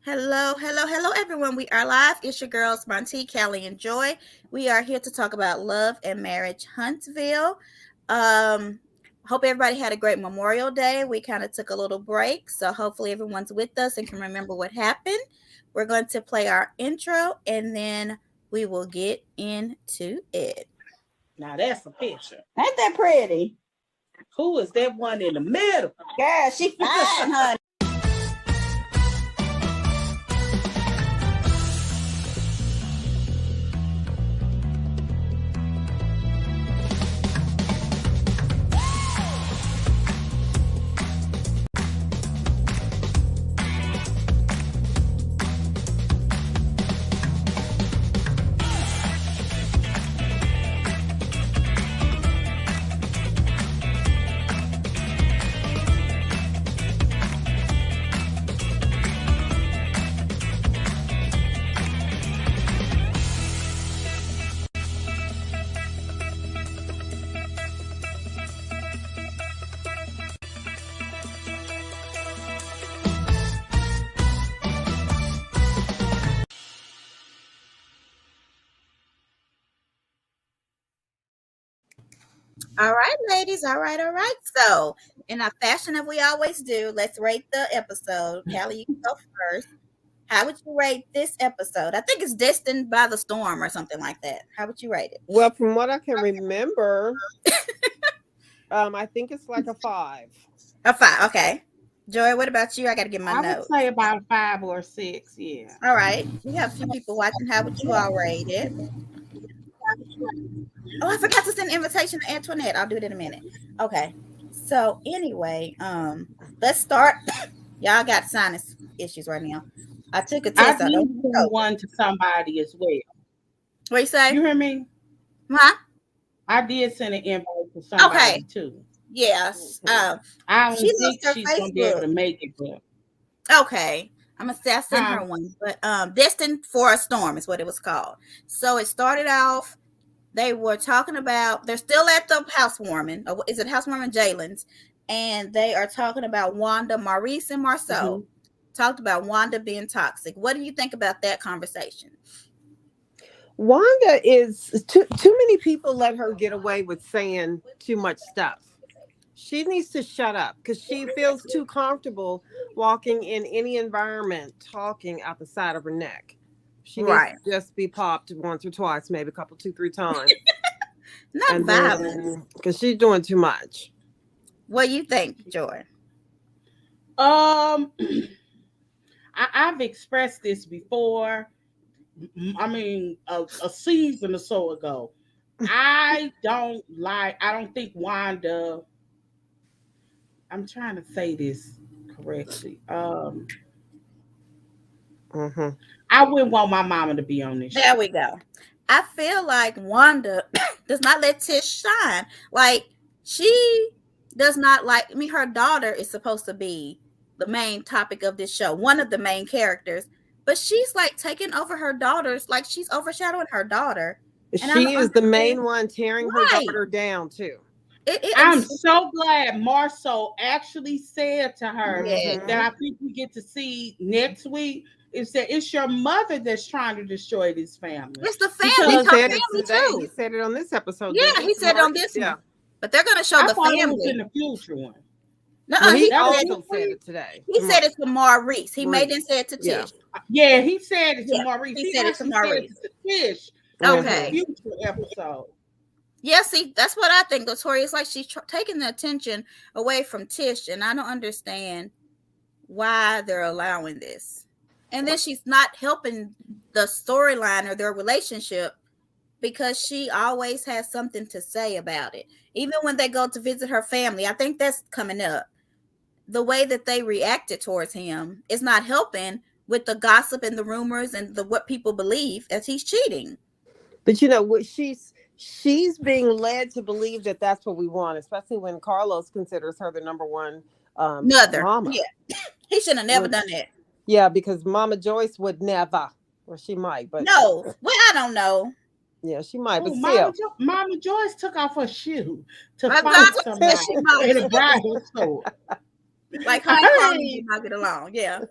Hello, hello, hello, everyone. We are live. It's your girls, Monty, Callie, and Joy. We are here to talk about Love and Marriage Huntsville. Um, Hope everybody had a great Memorial Day. We kind of took a little break, so hopefully everyone's with us and can remember what happened. We're going to play our intro, and then we will get into it. Now that's a picture. Ain't that pretty? Who is that one in the middle? Girl, she fine, honey. All right, ladies. All right, all right. So, in a fashion that we always do, let's rate the episode. Callie, you can go first. How would you rate this episode? I think it's Destined by the Storm or something like that. How would you rate it? Well, from what I can remember, I think it's like a 5. A 5. Okay. Joy, what about you? I got to get my I note. would say about 5 or 6. Yeah. All right. We have a few people watching. How would you all rate it? Oh, I forgot to send an invitation to Antoinette. I'll do it in a minute. Okay. So anyway, let's start. Y'all got sinus issues right now. I took a test. I did send one to somebody as well. What you say? You hear me? Huh? I did send an invite to somebody too. Yes. I don't think she's gonna be able to make it, but okay. I'm gonna say I sent her one, but Destined for a Storm is what it was called. So it started off. They were talking about. They're still at the housewarming. Or is it housewarming Jalen's? And they are talking about Wanda, Maurice, and Marcel. Mm-hmm. Talked about Wanda being toxic. What do you think about that conversation? Wanda is too many people let her get away with saying too much stuff. She needs to shut up because she feels too comfortable walking in any environment talking out the side of her neck. She needs to just be popped once or twice, maybe a couple, 2-3 times. Not violence. Because she's doing too much. What do you think, Joy? I've expressed this before. I mean, a season or so ago. I don't think Wanda. I'm trying to say this correctly. I wouldn't want my mama to be on this show. There we go. I feel like Wanda does not let Tish shine. Like, she does not like. I mean, her daughter is supposed to be the main topic of this show, one of the main characters. But she's like taking over her daughters, like she's overshadowing her daughter. She is the main one tearing her daughter down too. I'm so glad Marceau actually said to her that I think we get to see next week. Is that it's your mother that's trying to destroy this family. It's the family. He said it on this episode. Yeah, he said it on this one. But they're going to show the family. It was in the future one. No, he also said it today. He said it to Maurice. He made him say it to Tish. Yeah, he said it to Maurice. He said it to Maurice. Tish. Okay. Future episode. Yeah, see, that's what I think. Latoya, it's like she's taking the attention away from Tish, and I don't understand why they're allowing this. And then she's not helping the storyline or their relationship because she always has something to say about it. Even when they go to visit her family, I think that's coming up. The way that they reacted towards him is not helping with the gossip and the rumors and what people believe as he's cheating. But you know, she's being led to believe that that's what we want, especially when Carlos considers her the number one mother. Mama. Yeah, he should have never done that. Yeah, because Mama Joyce would never, or she might, but no. Well, I don't know. Yeah, she might, but still. Mama Joyce took off her shoe to find somebody in a bridal store. Like honey I clones do mean, not get along. Yeah.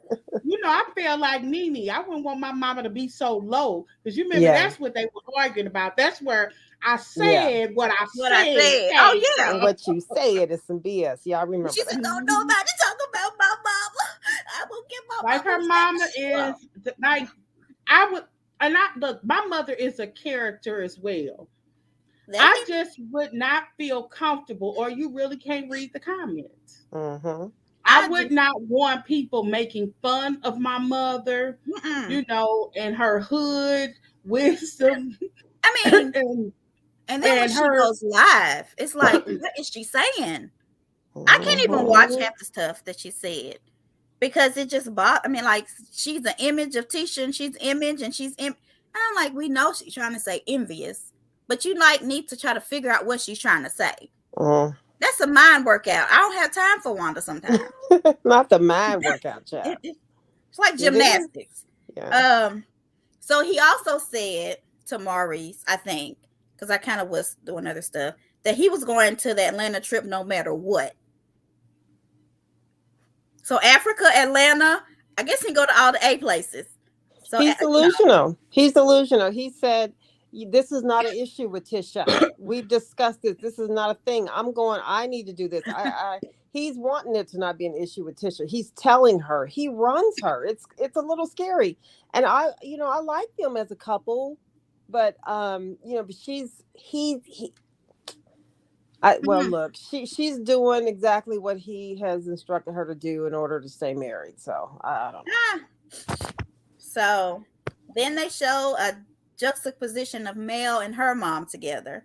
I feel like Nene. I wouldn't want my mama to be so low because you remember Yeah. that's what they were arguing about. That's where I Yeah. said what I What I said said. Oh came yeah. And from. what you said is some BS. Yeah, I remember She said, that. "Don't nobody talk about my mama. I will get my Like her mama mama respect." is Well, like I would, and I look. My mother is a character as well. let I me. just would not feel comfortable, or you really can't read the comments. Mm-hmm. I I would just. not want people making fun of my mother, Mm-mm. and her hood wisdom I mean, and and then when and she her goes live, it's like, what is she saying? I can't even watch Mm-hmm. half the stuff that she said because it just bought. I mean, like she's an image of Tisha, and she's image, and I'm like, we know she's trying to say envious, but you like need to try to figure out what she's trying to say. Mm. That's a mind workout. I don't have time for Wanda sometimes. Not the mind workout, child. It's like It is. gymnastics. Yeah. So he also said to Maurice, I think, because I kind of was doing other stuff, that he was going to the Atlanta trip no matter what. So Africa, Atlanta, I guess he can go to all the A places. So He's delusional. He's delusional. He said, "This is not an issue with Tisha. We've discussed this. This is not a thing. I need to do this. He's wanting it to not be an issue with Tisha. He's telling her. He runs her. It's a little scary. And I like them as a couple, but but look, she's doing exactly what he has instructed her to do in order to stay married. So I don't know. So then they show a juxtaposition of Mel and her mom together.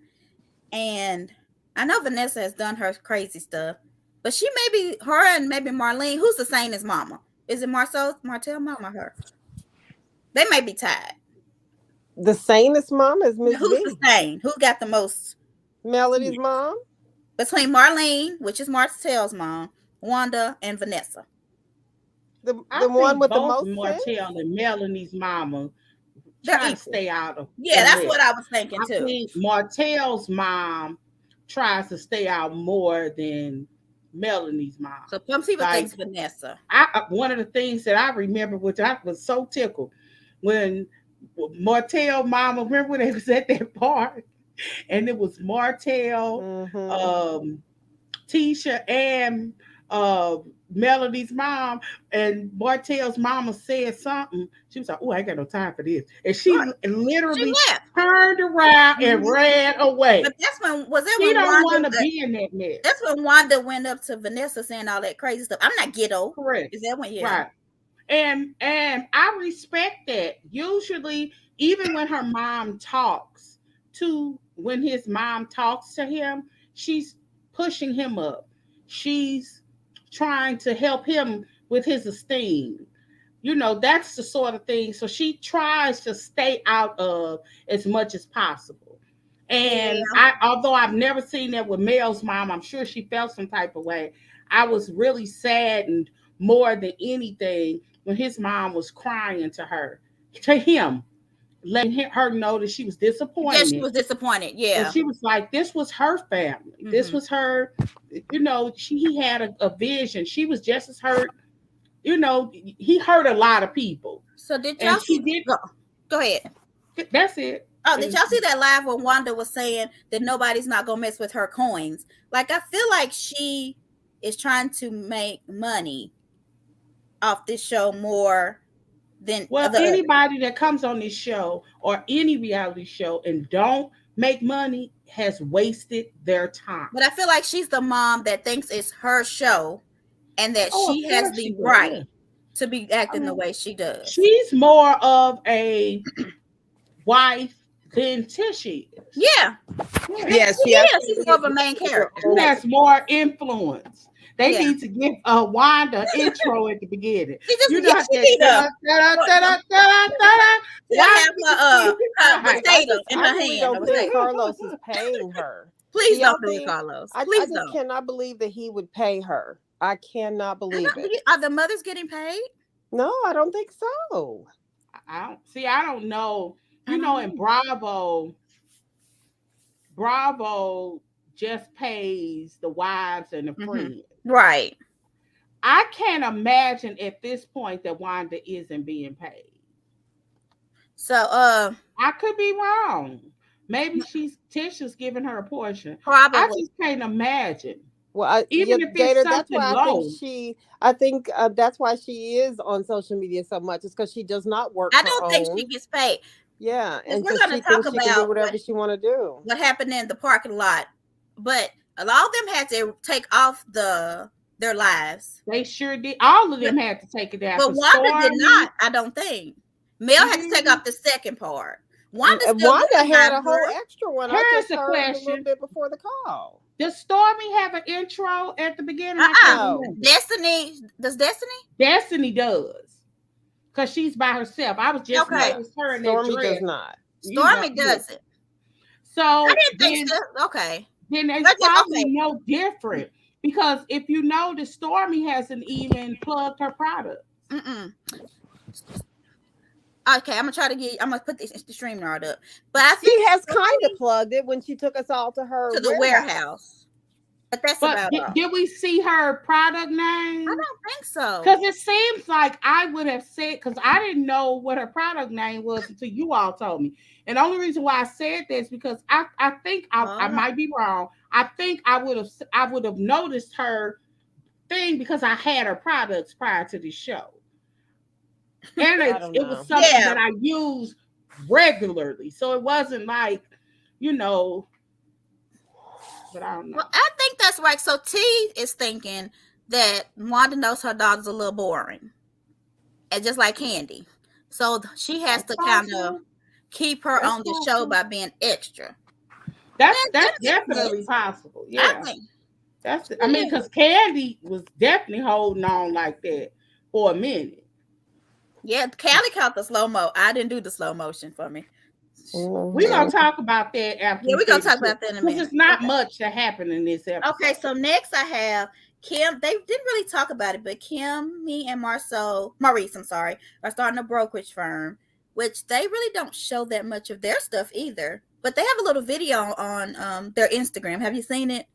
And I know Vanessa has done her crazy stuff, but she maybe her and maybe Marlene, who's the same as mama? Is it Martel mama her? They may be tied. The sanest mom is Miss Who's the B. same? Who got the most Melody's mom? between Marlene, which is Martel's mom, Wanda, and Vanessa? The I one think with the both most sense? Martell and Melanie's mama They're try to equal. stay out of Yeah, the that's what mess. I was thinking I too. think Martell's mom tries to stay out more than Melanie's mom. So some people Like think Vanessa. one of the things that I remember, which I was so tickled, when Martell mama, remember when they was at that park, and it was Martell, Mm-hmm. Tisha, and uh, Melody's mom, and Martell's mama said something. She was like, "Oh, I ain't got no time for this," and she Right. She literally left. turned around and Mhm. ran away. But that She when don't Wanda want to be in that mess. that's when Wanda went up to Vanessa saying all that crazy stuff. I'm not ghetto. Correct. Is that when Right. And I respect that. Usually, even when her mom talks when his mom talks to him, she's pushing him up. She's trying to help him with his esteem. That's the sort of thing. So she tries to stay out of as much as possible. And Yeah. although I've never seen that with Mel's mom, I'm sure she felt some type of way. I was really saddened more than anything when his mom was crying to him, letting her know that she was Yeah, she disappointed. was disappointed. And Yeah. she was like, this was her family. This Mm-hmm. was her, he had a vision. She was just as hurt. He hurt a lot of people. So did And y'all she see? did. Go ahead. That's it. Oh, did y'all see that live when Wanda was saying that nobody's not gonna mess with her coins? Like I feel like she is trying to make money off this show more than Well, the others. anybody that comes on this show or any reality show and don't make money has wasted their time. But I feel like she's the mom that thinks it's her show and that Oh, of she has course she the does. right Yeah. to be I acting the mean, way she does. she's more of a wife than Tish is. Yeah. Yeah, she Yeah, absolutely she's more of a is. main character. She has more influence. They Yeah. need to give Wanda intro at the beginning. She just You know how she need to have her potato in I her really hand. don't think Carlos is paying her. Please Y'all don't do it, think? Carlos. I Please just don't. cannot believe that he would pay her. I cannot believe it. Are the mothers getting paid? No, I don't think so. I don't know. In Bravo just pays the wives and the friends. Right. I can't imagine at this point that Wanda isn't being paid. So I could be wrong. Maybe Tisha's giving her a portion. I probably. just can't imagine. Well, yeah, Even if it's Gator, that's something why low. I think that's why she is on social media so much. It's because she does not work I her don't think she own. gets paid. Yeah, and We're so going she to talk thinks she can do about whatever she want to do. what happened in the parking lot, but a lot of them had to take off their lives. They sure did. All of them had to take it down. But Wanda did not. I don't think. Mel had to take off the second part. Wanda had a whole extra one. I just heard a little bit before the call. Does Stormy have an intro at the beginning? No. Destiny. Does Destiny? Destiny does. Because she's by herself. I was just noticing her in Stormy that dress. does not. Stormy doesn't. So I didn't think so. Okay. Then it's probably no different. Because if you notice, Stormy hasn't even plugged her product. Okay, I'm gonna put the StreamYard up. But I think she has kind of plugged it when she took us all to the warehouse. But that's about all. Did we see her product name? I don't think so. Because it seems like I would have said, because I didn't know what her product name was until you all told me. And the only reason why I said this because I think I might be wrong. I think I would have noticed her thing because I had her products prior to the show. And it was something that I used regularly. So it wasn't like, but I don't know. Well, I think that's right. So T is thinking that Wanda knows her daughter's a little boring. And just like Candy. So she has to kind of keep her on the show by being extra. That's definitely possible. Yeah. I mean, because Candy was definitely holding on like that for a minute. Yeah, Callie caught the slow-mo. I didn't do the slow motion for me. We're going to talk about that after. Yeah, we're going to talk about that in a minute. Because it's not much that happened in this episode. Okay, so next I have Kim. They didn't really talk about it, but Kim, me, and Maurice, are starting a brokerage firm, which they really don't show that much of their stuff either. But they have a little video on their Instagram. Have you seen it?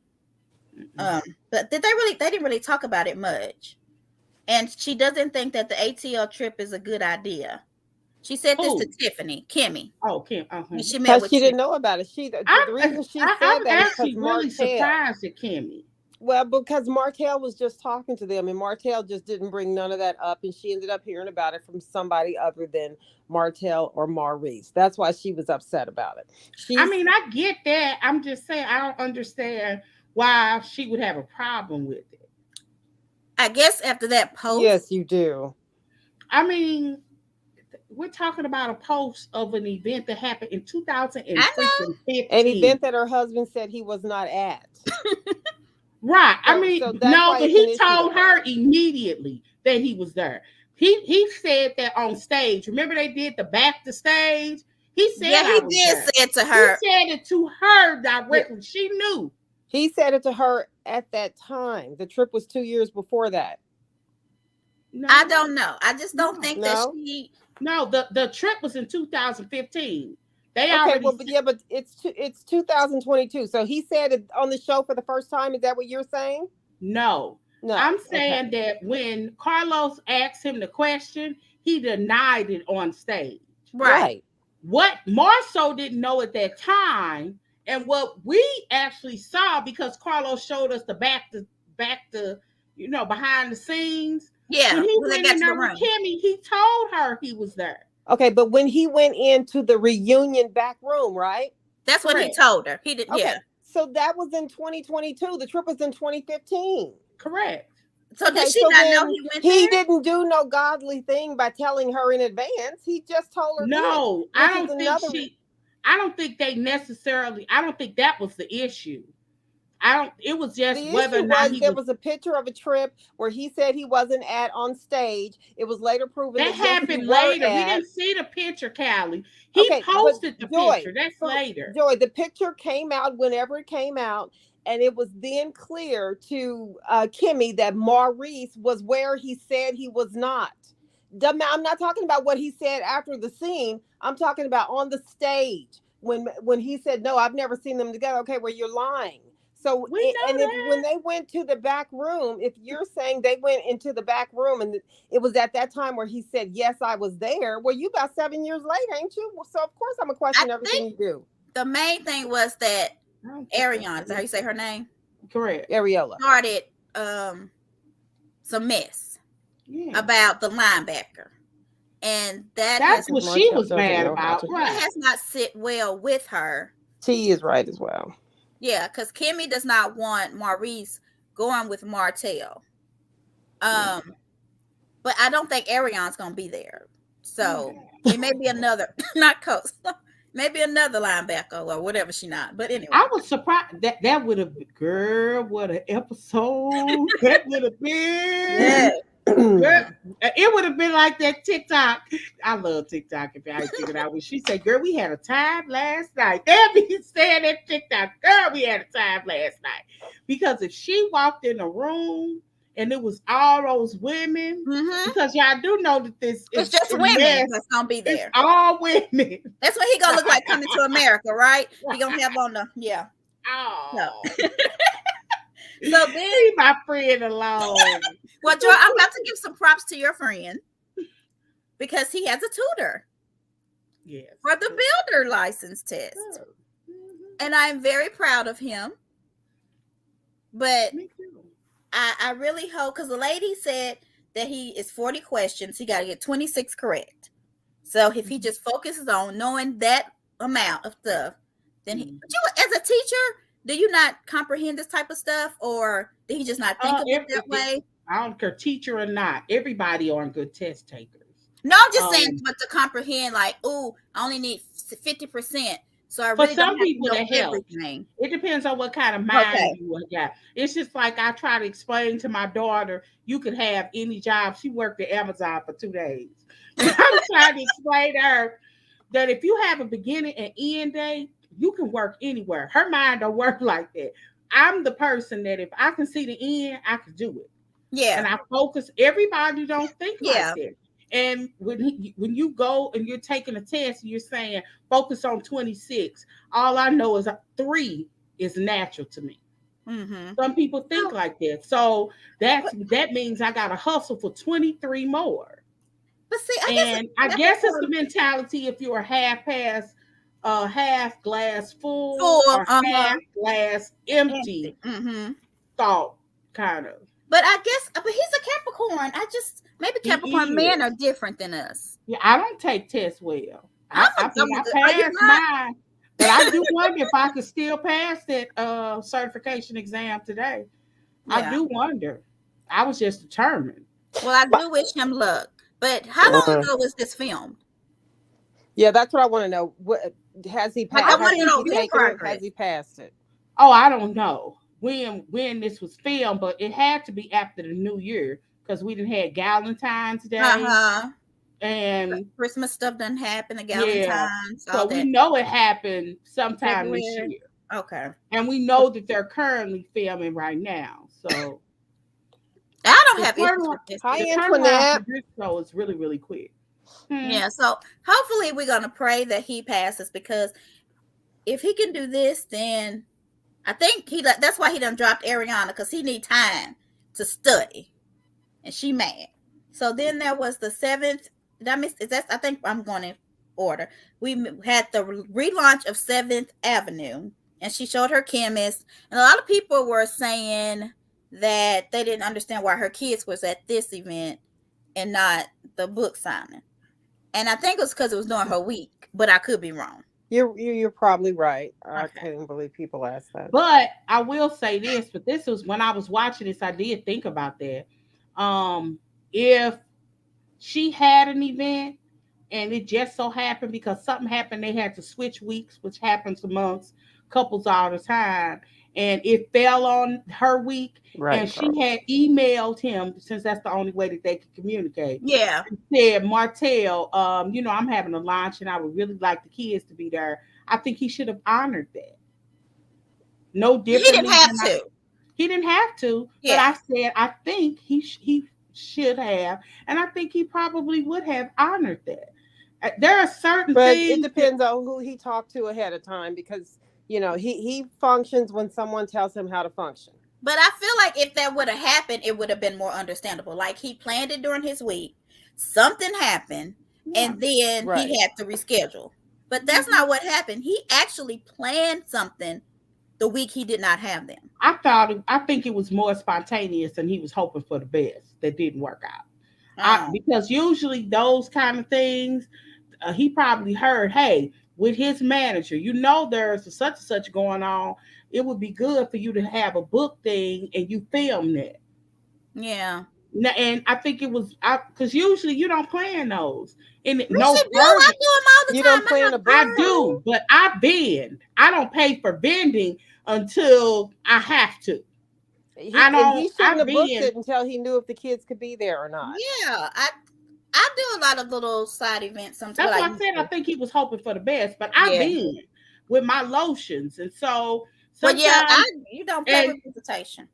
But they didn't really talk about it much. And she doesn't think that the ATL trip is a good idea. She said this to Tiffany, Kimmy. Oh, Kim. She met with she didn't know about it. The reason she said that actually is really surprised at Kimmy. Well, because Martel was just talking to them, and Martel just didn't bring none of that up, and she ended up hearing about it from somebody other than Martel or Maurice. That's why she was upset about it. I get that. I'm just saying I don't understand why she would have a problem with it. I guess after that post. Yes, you do. I mean, we're talking about a post of an event that happened in 2015. An event that her husband said he was not at. Right. But he told her immediately that he was there. He said that on stage. Remember they did the back to stage? He said he did say it to her. He said it to her directly. Yeah. She knew. He said it to her at that time. The trip was 2 years before that. No. I don't know. I just don't think that she. No, the trip was in 2015. But it's 2022. So he said it on the show for the first time. Is that what you're saying? No. I'm saying that when Carlos asked him the question, he denied it on stage. Right. What Marceau didn't know at that time. And what we actually saw, because Carlos showed us the back to behind the scenes. Yeah. When he went in there with Kimmy, he told her he was there. Okay, but when he went into the reunion back room, right? That's what he told her. He did. Okay. Yeah. So that was in 2022. The trip was in 2015. Correct. So did she not know he went there? He didn't do no godly thing by telling her in advance. He just told her. No, I don't think that was the issue. It was just whether or not there was a picture of a trip where he said he wasn't at on stage. It was later proven that happened later. We didn't see the picture, Callie. He posted the picture. That's later. Joy, the picture came out whenever it came out, and it was then clear to Kimmy that Maurice was where he said he was not. I'm not talking about what he said after the scene. I'm talking about on the stage when he said, "No, I've never seen them together." Okay, well, you're lying. So, We know and if when that. they went to the back room, if you're saying they went into the back room and it was at that time where he said, "Yes, I was there." Well, you about 7 years late, ain't you? Well, so of course I'm gonna I question everything think you do. the main thing was that I don't think that's Ariana, is that how you say her name? correct. Ariola. Started some mess Yeah. about the linebacker. And that That's has what Because she Martel was doesn't mad know how about, to. that right? has not sit well with her. T is right as well. Yeah, because Kimmy does not want Maurice going with Martel. Yeah. But I don't think Arion's gonna be there. So Yeah. it may be another not coach. Maybe another linebacker or whatever she not. But anyway. I was surprised that would have been, girl, what an episode that would have been. Yeah. Girl, it would have been like that TikTok. I love TikTok if I figured out when she said, girl, we had a time last night. They'll be saying that TikTok, girl, we had a time last night. Because if she walked in a room and it was all those women, Mm-hmm. because y'all do know that this It's is just a women mess. that's gonna be It's there. all women. That's what he gonna look like coming to America, right? He gonna have on the No. Oh, So then, leave my friend alone. well, Joy, I'm about to give some props to your friend because he has a tutor Yes. for the builder license test, and I'm very proud of him. But Me too. I really hope, because the lady said that he is 40 questions, he got to get 26 correct. So if he just focuses on knowing that amount of stuff, then but you, as a teacher, do you not comprehend this type of stuff, or did he just not think of it that way? I don't care, teacher or not. Everybody aren't good test takers. No, I'm just saying, but to comprehend, like, oh, I only need 50%, so I For really don't some have to people, know that helps. everything. It depends on what kind of mind Okay. you got. It's just like I try to explain to my daughter, you could have any job. She worked at Amazon for 2 days. I'm trying to explain to her that if you have a beginning and end date, you can work anywhere. Her mind don't work like that. I'm the person that if I can see the end, I can do it. Yeah. And I focus. Everybody don't think Yeah. like that. And when you go and you're taking a test, and you're saying focus on 26. All I know is 3 is natural to me. Mm-hmm. Some people think like that, so that means I got to hustle for 23 more. But see, I guess it's the mentality if you're a half glass full full, or half glass empty Mm-hmm. thought kind of. But I guess, but he's a Capricorn. Maybe Capricorn men are different than us. Yeah, I don't take tests well. I passed not? mine, but I do wonder if I could still pass that certification exam today. Yeah. I do wonder. I was just determined. Well, I do wish him luck. But how long ago was this filmed? Yeah, that's what I want to know. What has he passed? I want to know his progress. Has he passed it? Oh, I don't know when this was filmed, but it had to be after the New Year because we didn't have Valentine's Day and Christmas stuff doesn't happen. The Valentine's, so we know it happened sometime February. this year. Okay, and we know that they're currently filming right now. So I don't have issues with this. Hi, the Antoinette. turnaround for this show is really, really quick. Yeah, so hopefully we're gonna pray that he passes, because if he can do this, then I think that's why he done dropped Ariana, because he need time to study, and she mad. So then there was the 7th. Did I miss? I think I'm going in order. We had the relaunch of 7th Avenue, and she showed her chemist, and a lot of people were saying that they didn't understand why her kids was at this event and not the book signing. And I think it was because it was during her week, but I could be wrong. You're probably right. I couldn't believe people asked that. But I will say this, but this was when I was watching this, I did think about that. If she had an event and it just so happened because something happened, they had to switch weeks, which happens amongst couples all the time, and it fell on her week, and she had emailed him, since that's the only way that they could communicate. Yeah. Said, Martel, I'm having a lunch and I would really like the kids to be there. I think he should have honored that. No different. He didn't have to. He didn't have to. Yeah. But I said, I think he should have, and I think he probably would have honored that. There are certain things. It depends on who he talked to ahead of time, because You know, he functions when someone tells him how to function. But I feel like if that would have happened, it would have been more understandable. Like he planned it during his week, something happened, and then Right. he had to reschedule. But that's not what happened. He actually planned something the week he did not have them. I think it was more spontaneous, and he was hoping for the best. That didn't work out. Because usually those kind of things, he probably heard, hey, with his manager, you know, there's such and such going on. It would be good for you to have a book thing and you film that. Yeah. And I think it was because usually you don't plan those. And I do them all the You time. don't plan a book. I do, but I vend. I don't pay for vending until I have to. He I don't. shouldn't have booked it until he knew if the kids could be there or not. Yeah, I do a lot of little side events sometimes. That's why I said I think he was hoping for the best. But I've been with my lotions, and so sometimes, you don't play with visitation.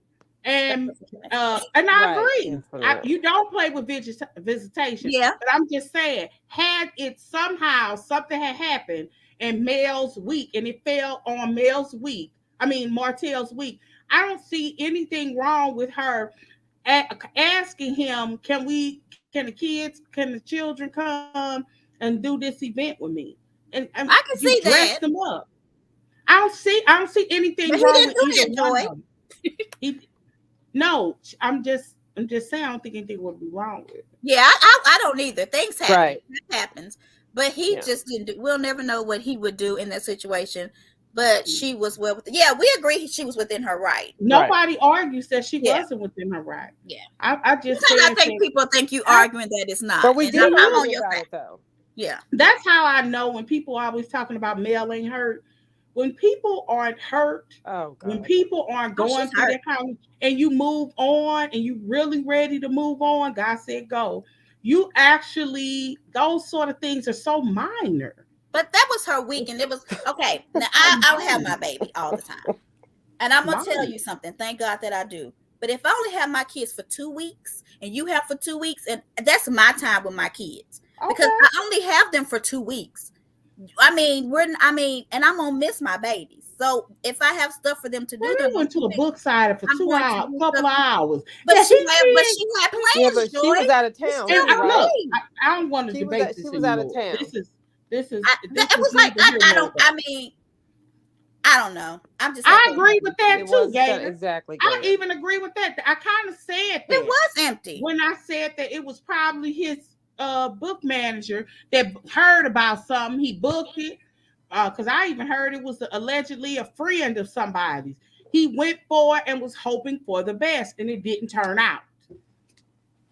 And I agree. You don't play with visitation. Yeah. But I'm just saying, had it somehow something had happened in Mel's week and it fell on Martel's week, I don't see anything wrong with her asking him, can the children come and do this event with me? And I can see dress that. them up. I don't see anything wrong with either one of them. No, I'm just saying I don't think anything would be wrong with it. Yeah, I don't either. Things happen. Right. That happens. But he just didn't we'll never know what he would do in that situation. But she was we agree she was within her right. Nobody argues that she wasn't within her right. Yeah. I just I think people think you arguing that it's not. But we did argue about it though. Yeah. That's how I know when people always talking about Mel ain't hurt. When people aren't hurt, when people aren't going through that kind of, and you move on and you really ready to move on, God said go. You actually, those sort of things are so minor. But that was her week, and it was okay. Now I don't have my baby all the time, and I'm gonna tell you something. Thank God that I do. But if I only have my kids for 2 weeks, and you have for 2 weeks, and that's my time with my kids because I only have them for 2 weeks. And I'm gonna miss my babies. So if I have stuff for them to do, they went to a book side for 2 hours, couple of hours. But she had plans. Yeah, but she was out of town. Look, I don't want to debate this. She was out of town. This is. It was like I don't. I don't know. I'm just. I agree with that too, Gator. Exactly. I even agree with that. I kind of said that it was empty when I said that it was probably his book manager that heard about something. He booked it because I even heard it was allegedly a friend of somebody's. He went for it and was hoping for the best, and it didn't turn out.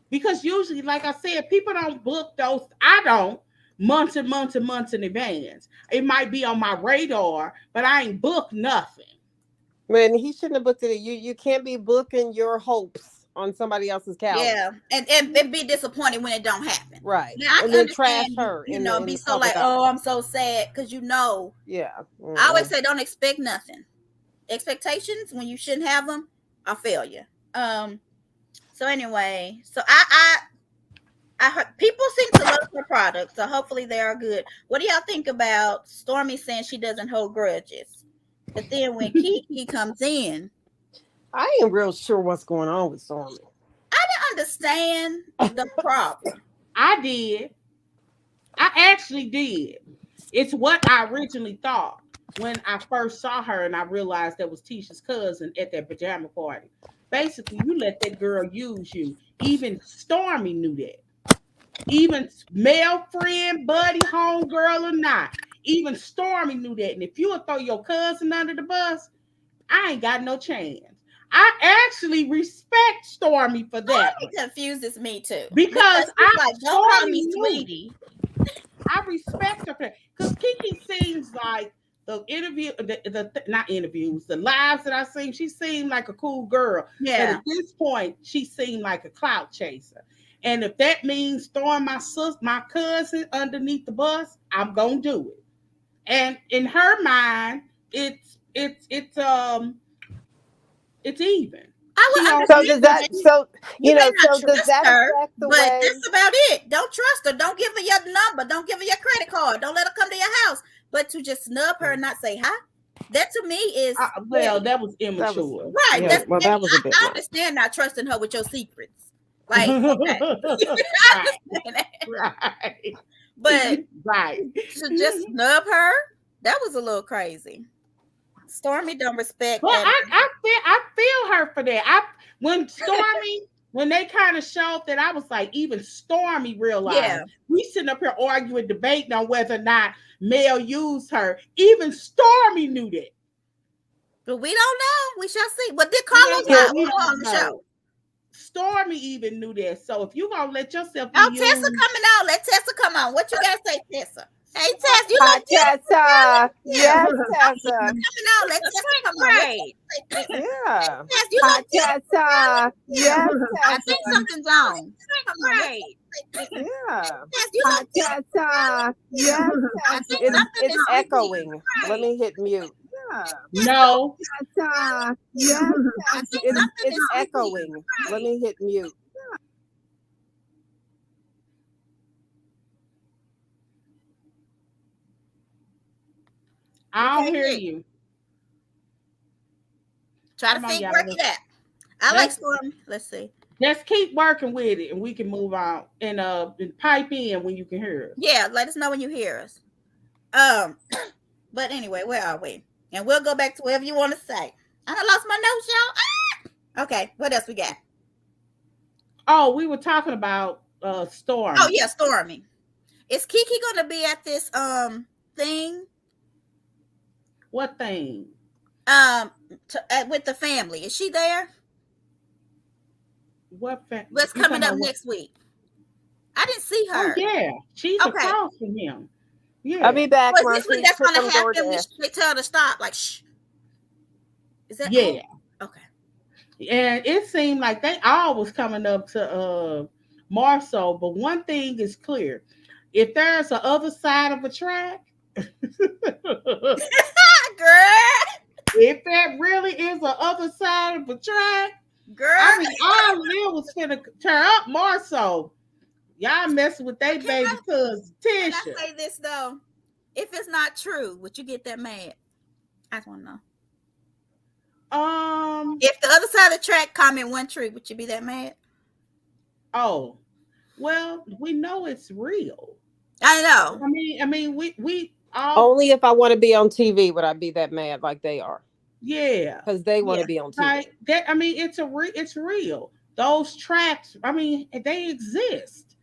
Because usually, like I said, people don't book those. I don't. Months and months and months in advance. It might be on my radar, but I ain't booked nothing. Man, he shouldn't have booked it. You can't be booking your hopes on somebody else's calendar. Yeah, and be disappointed when it don't happen. Right. Now, and then trash her. Be so like, oh, I'm so sad because Yeah. Mm-hmm. I always say don't expect nothing. Expectations when you shouldn't have them are failure. So anyway, so I heard people seem to love her products, so hopefully they are good. What do y'all think about Stormy saying she doesn't hold grudges? But then when Kiki comes in, I ain't real sure what's going on with Stormy. I didn't understand the problem. I did. I actually did. It's what I originally thought when I first saw her and I realized that was Tisha's cousin at that pajama party. Basically, you let that girl use you. Even Stormy knew that. Even male friend, buddy, homegirl or not. Even Stormy knew that. And if you would throw your cousin under the bus, I ain't got no chance. I actually respect Stormy for that. Stormy confuses me too. Because don't call me sweetie. I respect her for that. Because Kiki seems like the interview, not interviews, the lives that I seen, she seemed like a cool girl. Yeah. But at this point, she seemed like a clout chaser. And if that means throwing my cousin underneath the bus, I'm gonna do it. And in her mind, it's even. I would understand. So does that? So you know. So does that affect the but way? that's about it. Don't trust her. Don't give her your number. Don't give her your credit card. Don't let her come to your house. But to just snub her and not say hi. That to me is well, that was That was immature. right. yeah. That's Well, that was a bit I much. understand not trusting her with your secrets. Like, okay, I Right, understand that. right, But right. to just snub her, that was a little crazy. Stormy don't respect Well, that. I feel her for that. When they kind of showed that, I was like, even Stormy Yeah, realized we sitting up here arguing, debating on whether or not Mel used her. Even Stormy knew that. but we don't know. We shall see. But did Yeah, Carlos but not we put her on don't the know. show? Stormy even knew that. So if you gonna let yourself be Oh, Tessa used, coming out. Let Tessa come on. What you gotta say, Tessa? Hey, Tess, you Hi, look beautiful, girl. Tessa. Yeah. Yes, Oh, Tessa Tessa. coming out. Let Tessa come on. What you right? say, Tessa? Yeah. Tess, you Hi, look beautiful, girl. Tessa. Yeah. Yes, I Tessa. think something's on. Come on, wait. Yeah. Tess, you Hi, look beautiful. Tessa. Yeah. Yes, I Tessa. think It's something it's is echoing. Let right. me hit mute. Yeah. No, Tessa. Yes, I think it's something it's is echoing. Let me hit mute. We I don't can't hear hear you. you. Try to Come on, figure y'all. work it out. I like Let's Stormy. Let's see. let's keep working with it, and we can move on and pipe in when you can hear us. Yeah, let us know when you hear us. Um, but anyway, where are we? And we'll go back to whatever you want to say. I done lost my notes, y'all. Ah! Okay, what else we got? Oh, we were talking about Oh Stormy. yeah, Stormy. Is Kiki gonna be at this thing What thing? with the family? Is she there? What's You talking coming up about what? next week? I didn't see Oh her. yeah, she's Okay, across from him. I'll Yeah, be back, so is this when Monty. that's Put gonna them happen? When DoorDash. they tell her to stop? Like, shh. Is that? Oh, yeah. okay. And it seemed like they all was coming up to Marceau, but one thing is clear: if there's a other side of a track, if Girl, that really is a other side of a track, I girl. mean, all Lil was finna turn up Marceau. Y'all messing with they Can baby cousin can I Tisha. say this though? If it's not true, would you get that mad? I just want to know. Um. If the other side of the track comment wasn't true, would you be that mad? Oh, well, we know it's real. I know. I mean, we all, Only if I want to be on TV would I be that mad like they are. yeah, Because they want Yeah. to be on TV. right. That I mean, it's real. Those tracks, I mean, they exist.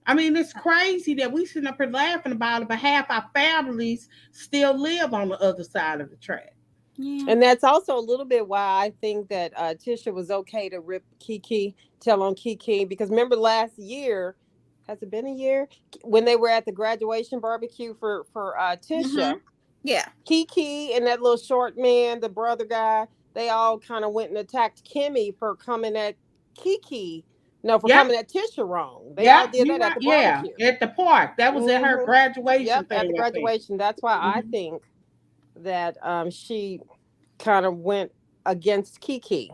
I mean, it's crazy that we sitting up here laughing about it, but half our families still live on the other side of the track. Yeah. And that's also a little bit why I think that Tisha was okay to rip Kiki, tell on Kiki, because remember last year, has it been a year? When they were at the graduation barbecue for Mm-hmm. Tisha, Yeah. Kiki and that little short man, the brother guy, they all kind of went and attacked Kimmy for coming at Kiki. No, for Yep, coming at Tisha wrong. They all yep, did you that at right. the Yeah, barbecue. at the park. That was at her Hmm. graduation Yep, at the thing, I think. graduation. That's why I Mhm. think that she kind of went against Kiki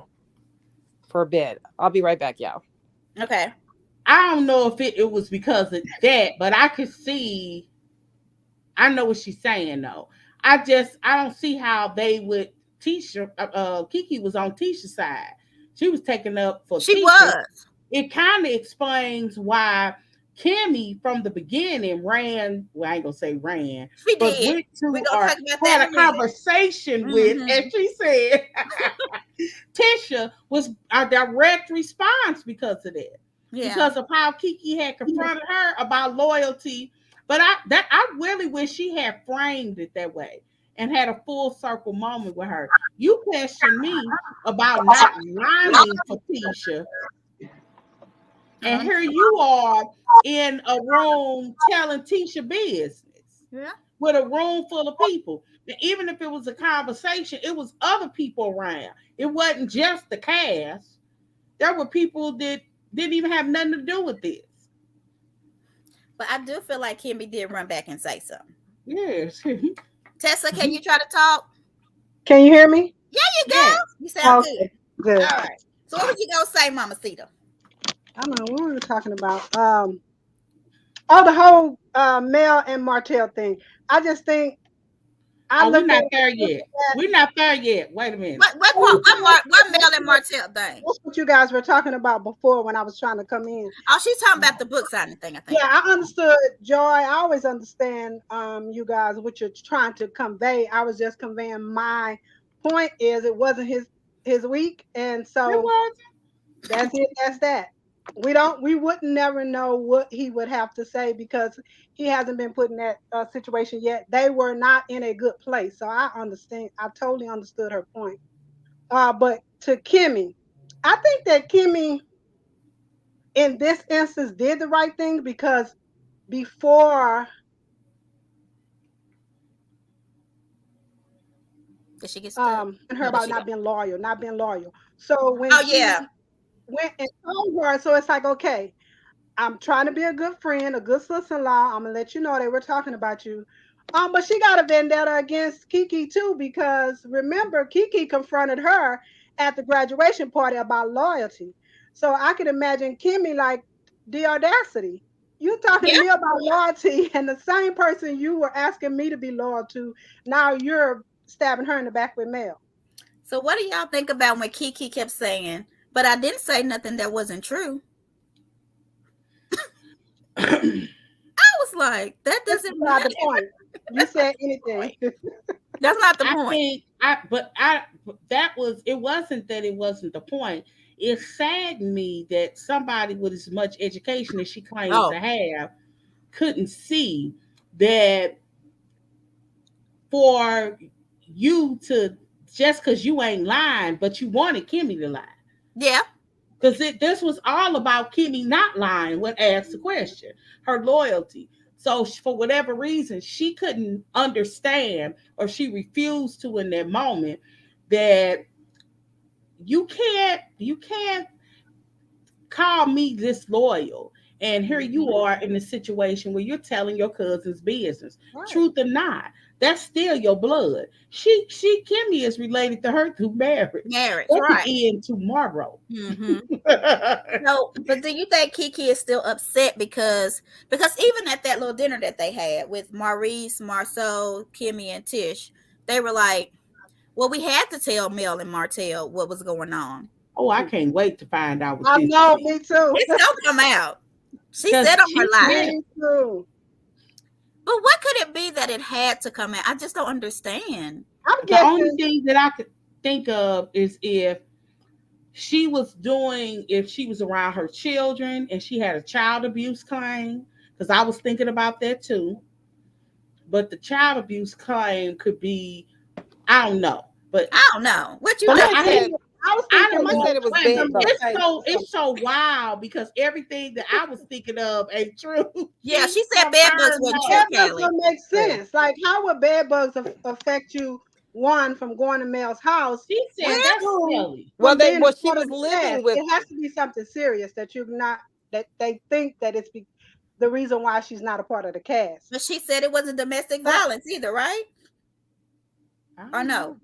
for a bit. I'll be right back, y'all. Okay. I don't know if it was because of that, but I could see. I know what she's saying though. I don't see how they would. Tisha, Kiki was on Tisha's side. She was taking up for She Tisha. was. It kind of explains why Kimmy from the beginning ran. Well, I ain't gonna say ran, She but did. went We're to gonna or talk about that had in a a minute. conversation with, Mm-hmm. and she said Tisha was a direct response because of that, Yeah. because of how Kiki had confronted her about loyalty. But I really wish she had framed it that way and had a full circle moment with her. You questioned me about not lying for Tisha, and Um, here you are in a room telling Tisha business yeah. with a room full of people. And even if it was a conversation, it was other people around. It wasn't just the cast. There were people that didn't even have nothing to do with this. But I do feel like Kimmy did run back and say something. Yes. Tessa, can you try to talk? Can you hear me? There you go. Yes. You sound good. Okay, good. All right. So what was you gonna say, Mama Cita? I don't know what we were talking about. Oh, the whole Mel and Martell thing. I just think I we're looked not at there yet. We're not there yet. Wait a minute. What Mel and Martell thing? that's what you guys were talking about before when I was trying to come in. Oh, she's talking about the book signing thing, I think. Yeah, I understood, Joy. I always understand you guys what you're trying to convey. I was just conveying my point is it wasn't his week, and It so was. that's it. That's that. We wouldn't never know what he would have to say because he hasn't been put in that situation yet. They were not in a good place, so I understand. I totally understood her point. But to Kimmy, I think that Kimmy in this instance did the right thing because before Did she get stuck? and her No, there about she go. not being loyal. So when Oh she yeah. went and told her, so it's like, okay, I'm trying to be a good friend, a good sister-in-law. I'm gonna let you know they were talking about you. But she got a vendetta against Kiki too, because remember, Kiki confronted her at the graduation party about loyalty. So I could imagine Kimmy like the audacity. You talking to Yeah. me about loyalty, and the same person you were asking me to be loyal to, now you're stabbing her in the back with mail. So what do y'all think about when Kiki kept saying, but I didn't say nothing that wasn't true? I was like, that That's doesn't not matter. the point. You said anything. That's not the I point. think it wasn't that it wasn't the point. It saddened me that somebody with as much education as she claims Oh, to have couldn't see that for you to just because you ain't lying, but you wanted Kimmy to lie. yeah. Because this was all about Kimmy not lying when asked the question, her loyalty. So for whatever reason, she couldn't understand or she refused to in that moment that you can't call me disloyal. And here you are in a situation where you're telling your cousin's business. Right. Truth or not, that's still your blood. Kimmy is related to her through marriage. Marriage, That right. could end tomorrow. Mm-hmm. No, but do you think Kiki is still upset because even at that little dinner that they had with Maurice, Marceau, Kimmy, and Tish, they were like, well, we had to tell Mel and Martell what was going on. Oh, I can't wait to find out what I this know, is. me too. It's gonna come out. She Because said on her she live. said, Me too. But what could it be that it had to come out? I just don't understand. I'm the only guessing. thing that I could think of is if if she was around her children and she had a child abuse claim, because I was thinking about that too. But the child abuse claim could be, I don't know. But I don't know. What you Somebody I think? said think I was I thinking don't somebody know. said it was Wait a minute. bed bugs. It's so wild because everything that I was thinking of ain't true. Yeah, she said bed bugs confirmed wasn't true, that. bed bugs Kelly. would make sense. Like, how would bed bugs affect you? One, from going to Mel's house, She Well, said that's two, silly. Well, from being a she part was of the living cast. with. It has to be something serious that you're not. That they think that it's the reason why she's not a part of the cast. but she said it wasn't domestic But violence either, right? I Or don't no? know.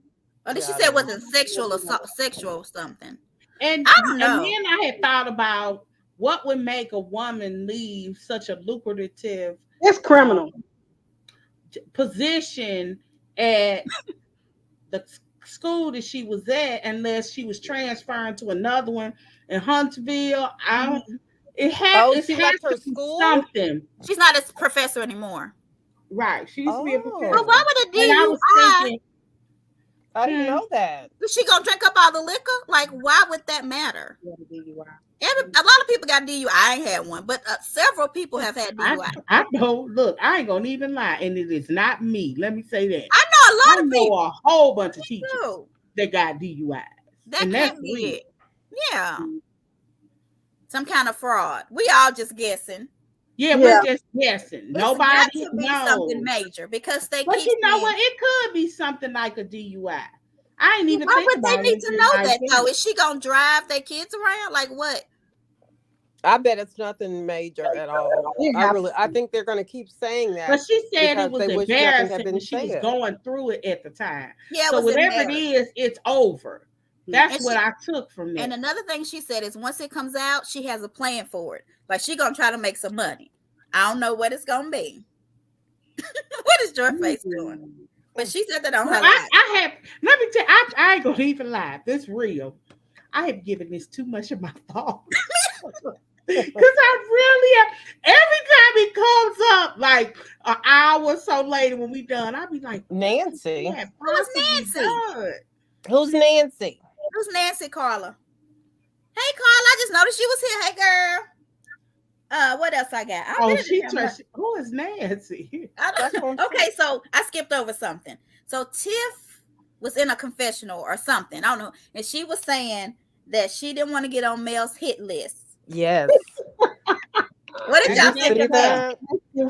Or did she Yeah, I say it don't know. wasn't sexual or sexual something? And I don't and know. then I had thought about what would make a woman leave such a lucrative it's um, criminal. position at the school that she was at unless she was transferring to another one in Huntsville. Mhm. Oh, It she has left her to be school. something. She's not a professor anymore. Right. She used to be a But why professor. Oh, would a And I was DUI? thinking, I didn't hmm, know that. Is she gonna drink up all the liquor? Like, why would that matter? Yeah, the DUI. A lot of people got DUI. I ain't had one, but several people have had DUI. I don't look, I ain't gonna even lie, and it is not me. Let me say that. I know a I lot of know people a whole bunch of teachers too. that got DUIs. That And that's can't be real. it. Yeah, some kind of fraud. We all just guessing. Yeah, we're Yeah, just guessing. It's got Nobody to be something knows. major because they But keep you know saying, what? It could be something like a DUI. I ain't well, even why think would they about need to know anything like that though? that. Is she gonna drive their kids around? Like what? I bet it's nothing major at all. it happens. I think they're going to keep saying But that she said it because was they wish nothing had embarrassing been and she was said. going through it at the time. Yeah, it So was whatever it embarrassing. is, it's over. That's And what she I took from and that. another thing she said is once it comes out, she has a plan for it. Like she gonna try to make some money. I don't know what it's gonna be. What is your face doing? But she said that on her Well, live. I have. Let me tell. I ain't gonna even lie. This real. I have given this too much of my thought. Because I really have. Every time it comes up, like an hour or so later when we done, I'll be like, Nancy. yeah, Who's Nancy? Who's Nancy? Who's Nancy, Carla? Hey, Carla, I just noticed you was here. Hey, girl. What else I got? Who is Nancy? Okay, so I skipped over something. So Tiff was in a confessional or something. I don't know. And she was saying that she didn't want to get on Mel's hit list. Yes. What did y'all think of that?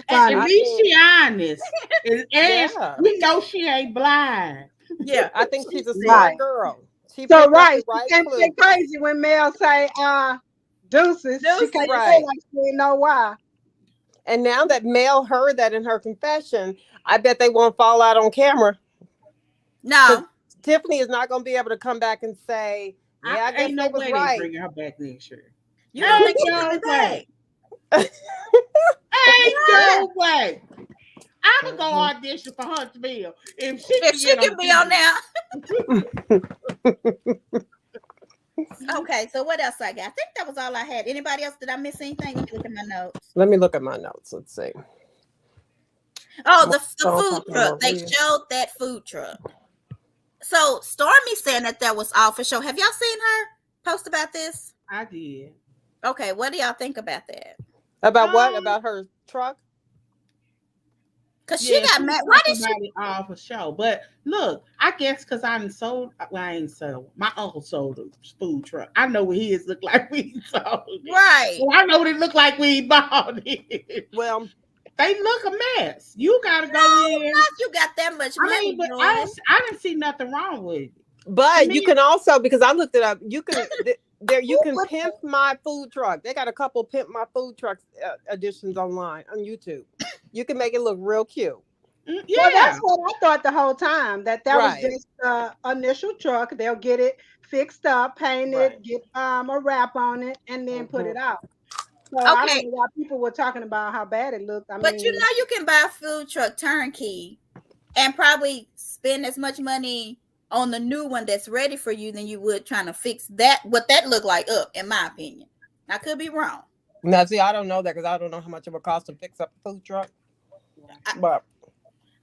At least she honest. And we know she ain't blind. Yeah. I think she's a smart girl. So she can't get crazy when Mel say deuces. She can't say like she didn't know why. And now that Mel heard that in her confession, I bet they won't fall out on camera. No. Tiffany is not going to be able to come back and say, yeah, I guess no they was way right. Bringing her back next year. You don't think she's coming back? Ain't no way. I can go audition for Huntsville if she can be on now. Okay, so what else I got? I think that was all I had. Anybody else? Did I miss anything? Let me look at my notes. Let me look at my notes. Let's see. Oh, the food truck. They showed that food truck. So Stormy saying that was all for show. Have y'all seen her post about this? I did. Okay, what do y'all think about that? About what? About her truck? Because she got mad. Why did she all for show? But look, I guess because I ain't sold. My uncle sold a food truck. I know what his look like when he sold it. Right. Well, I know what it looked like when he bought it. Well, they look a mess. You gotta go in. You got that much money. But I didn't see nothing wrong with it. But you can also, because I looked it up, you can you can pimp my food truck. They got a couple pimp my food trucks editions online on YouTube. You can make it look real cute. Yeah, well, that's what I thought the whole time. That was just the initial truck. They'll get it fixed up, painted, get a wrap on it, and then put it out. So I don't know why people were talking about how bad it looked. But you know, you can buy a food truck turnkey and probably spend as much money on the new one that's ready for you than you would trying to fix what that looked like up, in my opinion. I could be wrong. Now, see, I don't know that because I don't know how much it would cost to fix up a food truck.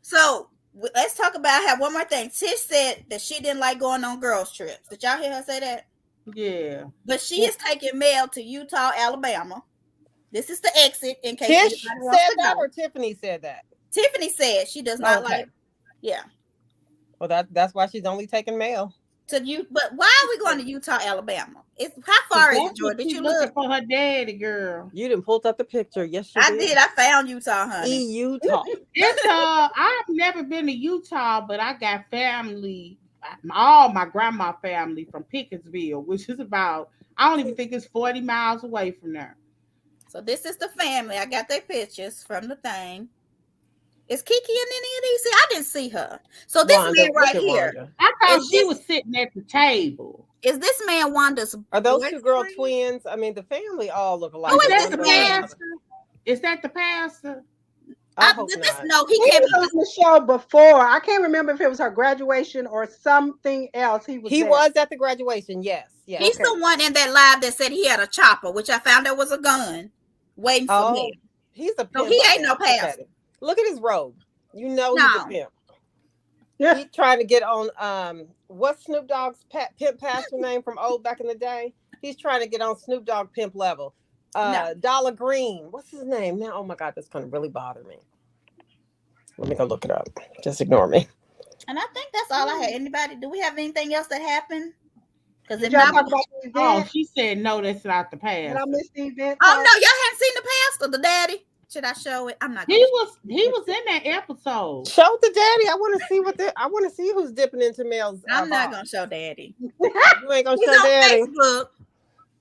So let's talk about one more thing. Tish said that she didn't like going on girls' trips. Did y'all hear her say that? Yeah. But she is taking Mel to Utah, Alabama. This is the exit in case Tish said that or Tiffany said that? Tiffany said she does not like. Yeah. Well, that's why she's only taking Mel. But why are we going to Utah, Alabama? How far is it, Jordan? Did you look for her daddy, girl? You didn't pull up the picture. Yes, I did. I found Utah, honey. Utah. I've never been to Utah, but I got family, all my grandma family from Pickersville, which is about, I don't even think it's 40 miles away from there. So this is the family. I got their pictures from the thing. Is Kiki in any of these? See, I didn't see her. So this man right here. Wanda. I thought she was sitting at the table. Is this man Wanda's? Are those two girl twins? I mean, the family all look alike. Oh, is that the pastor? Is that the pastor? I hope not. No, he was on the show before. I can't remember if it was her graduation or something else. He was at the graduation. Yes. He's the one in that live that said he had a chopper, which I found out was a gun waiting for me. He's a pimp. No, he ain't no pastor. Look at his robe. You know he's a pimp. Yeah. He's trying to get on what's Snoop Dogg's pimp pastor name from old back in the day? He's trying to get on Snoop Dogg pimp level. Dollar Green. What's his name now? Oh my God, that's gonna really bother me. Let me go look it up. Just ignore me. And I think that's all I had. Anybody? Do we have anything else that happened? Because if not, she said no, that's not the pastor. Did I miss the event? Oh no, y'all hadn't seen the pastor, the daddy. Should I show it? I'm not. He was in that episode. Show the daddy. I want to see I want to see who's dipping into Mel's. I'm not gonna show daddy. You ain't gonna show daddy. Facebook.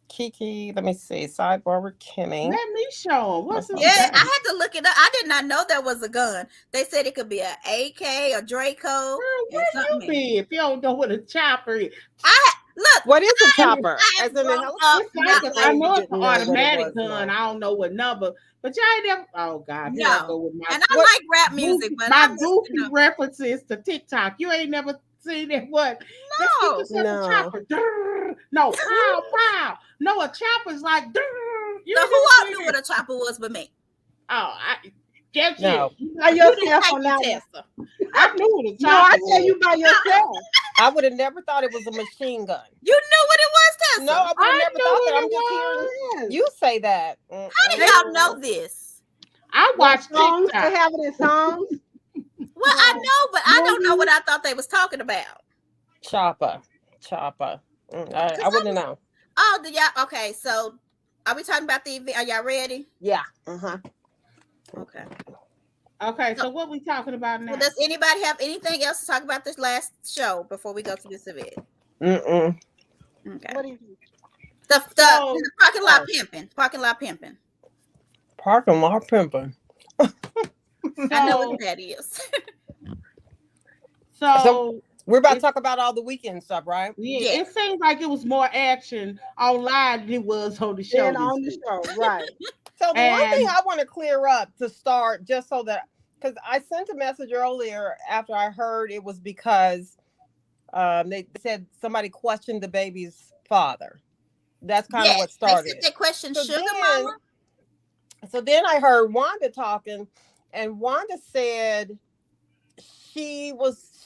Kiki, let me see. Sidebar with Kimmy. Let me show him. What's I had to look it up. I did not know there was a gun. They said it could be an AK, a Draco. Where you be if you don't know what a chopper is? Look, What is a I am, chopper? I As am in a grown helicopter? up, It's not like like I know it's Didn't an know what it automatic was, gun. no. I don't know what number, but y'all ain't never. Oh God, here I no. go with my And I What? like rap music, but my I'm just, goofy references to TikTok. You ain't never seen that. What? Let's get no. yourself a No. chopper. Durr. No, pow pow. No, a chopper's like. Durr. You So ain't who never all seen knew that. what a chopper was but me? Oh, that's No. you. By You didn't yourself take on me, that one. Tessa. I knew what a No, I chopper tell was. you by yourself. I would have never thought it was a machine gun. You knew what it was, No, Tessa. I would have I never knew thought that. what I'm it just hearing was. you say that. How did y'all know this? I What watched songs? They TikTok. have it in songs. Well, I know, but I don't know what Movies. I thought they was talking about. Chopper. I wouldn't know. Oh, do y'all? Okay, so are we talking about the event? Are y'all ready? Yeah. Uh-huh. Okay. Okay, So, so what we talking about well, now? does anybody have anything else to talk about this last show before we go to this event? Mm-mm. Okay. What do you? So, The parking lot pimping. Parking lot pimping. Parking lot pimping. I know so, what that is. so We're about to it, talk about all the weekend stuff, right? yeah, Yes. it seems like it was more action online than it was on the show Then this on the week. show, right? So the one thing And I want to clear up to start, just so that, because I sent a message earlier after I heard it was because they said somebody questioned the baby's father. That's kind of Yes. what They started said it. they questioned So Sugar then, Mama. so then I heard Wanda talking, and Wanda said she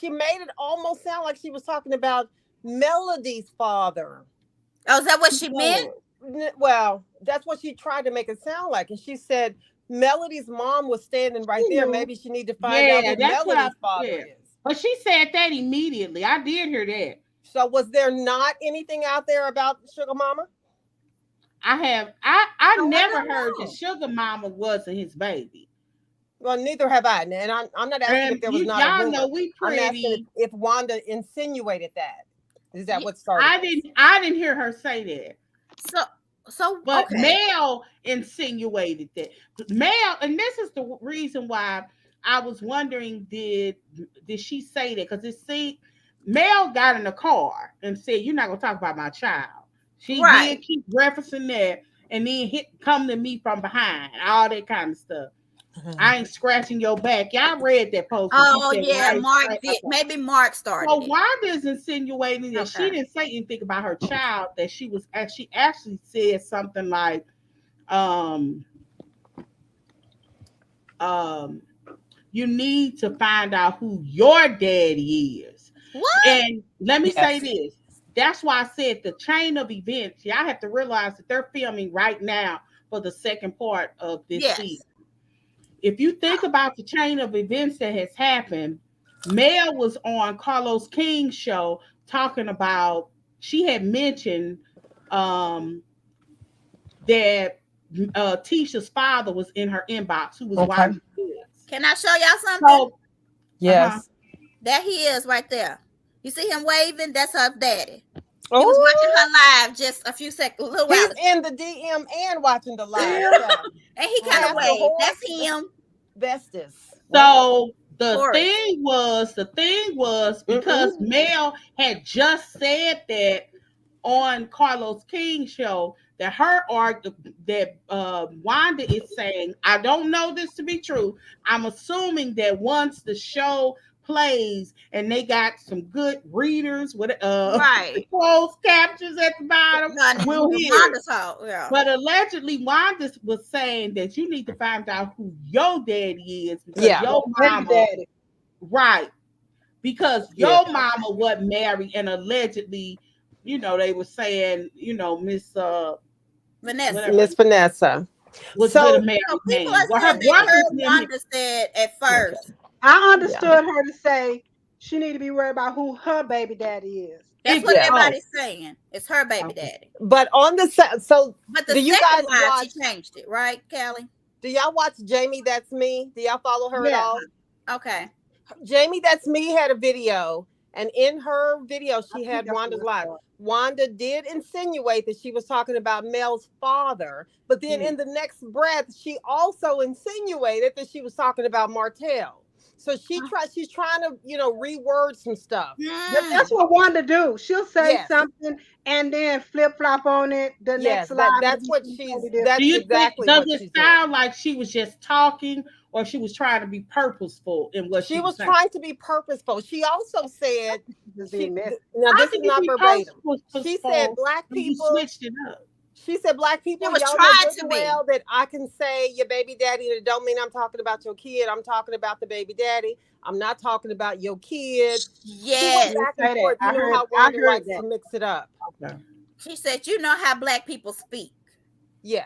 made it almost sound like she was talking about Melody's father. Oh, is that what she meant? Well, that's what she tried to make it sound like, and she said Melody's mom was standing right She there. knew. Maybe she need to find out yeah, who that's what I Melody's father yeah. is. But she said that immediately. I did hear that. So was there not anything out there about Sugar Mama? I Oh, I never don't heard that know. Sugar Mama wasn't his baby. Well, neither have I. And I'm not asking if And there was not a y'all know rumor. we I'm asking pretty. if Wanda insinuated that. Is that Yeah, what started this? I didn't hear her say that. So But okay. Mel insinuated that. Mel, and this is the reason why I was wondering, did she say that? Because it seemed Mel got in the car and said, "You're not gonna talk about my child." She Right. did keep referencing that, and then come to me from behind, all that kind of stuff. I ain't scratching your back. Y'all read that post when she Oh said, "Well, yeah, I ain't Mark scratching." did. Okay. Maybe Mark So started it. Wanda's insinuating that she Okay. didn't say anything about her child. That she actually said something like, um, um, "You need to find out who your daddy is." What? And let me say Yes. this. That's why I said the chain of events. Y'all have to realize that they're filming right now for the second part of this Yes. season. If you think about the chain of events that has happened, Mel was on Carlos King's show talking about, she had mentioned um, that Tisha's father was in her inbox, who was Okay. Wanda's kids. Can I show y'all something? So, uh-huh. Yes. There he is right there. You see him waving? That's her daddy. He was watching Oh, her live just a few seconds, a little while he's ago. in the DM and watching the live. And he kind of Pastor waved. Horse That's him. Vestas. So Horace. the thing was because Mm-mm. Mel had just said that on Carlos King's show, that Wanda is saying, I don't know this to be true. I'm assuming that once the show plays and they got some good readers with the Right. closed captions at the bottom, we'll hear it. Wanda's house. Yeah. But allegedly, Wanda was saying that you need to find out who your daddy is because Yeah. your Baby mama, daddy. right? Because Yeah. your mama wasn't married, and allegedly, they were saying, Miss Vanessa. whatever Miss Vanessa. was with a So married So people man. are Well, saying her they brother's heard name. Wanda said at first. I yeah. understood her to say she need to be worried about who her baby daddy is. That's what Yeah. Oh, everybody's saying. It's her baby okay. daddy. But on the set, so But the do you second guys line, she watch? changed it, right, Callie? Do y'all watch Jamie That's Me? Do y'all follow her at Yeah, all? Okay. Jamie That's Me had a video, and in her video, I she think had that's Wanda's what I live. thought. Wanda did insinuate that she was talking about Mel's father, but then in the next breath, she also insinuated that she was talking about Martel. So she's trying to, reword some stuff. That's what Wanda do. She'll say Yes. something and then flip flop on it. The Yes, next line will that's be what something she's totally different. that's Do you think, exactly does what it she's doing. sound like she was just talking or she was trying to be purposeful in what She she was was saying? trying to be purposeful. She also said, Just being messy. now How this can is you not be verbatim. purposeful She said, black when you people, switched it up? She was y'all know trying good to and be. well that I can say your baby daddy, and it don't mean I'm talking about your kid. I'm talking about the baby daddy. I'm not talking about your kids. She went Yes. back Say and that. forth. You know how I Wanda heard likes that. to mix it up. Okay. She said, you know how black people speak. Yeah.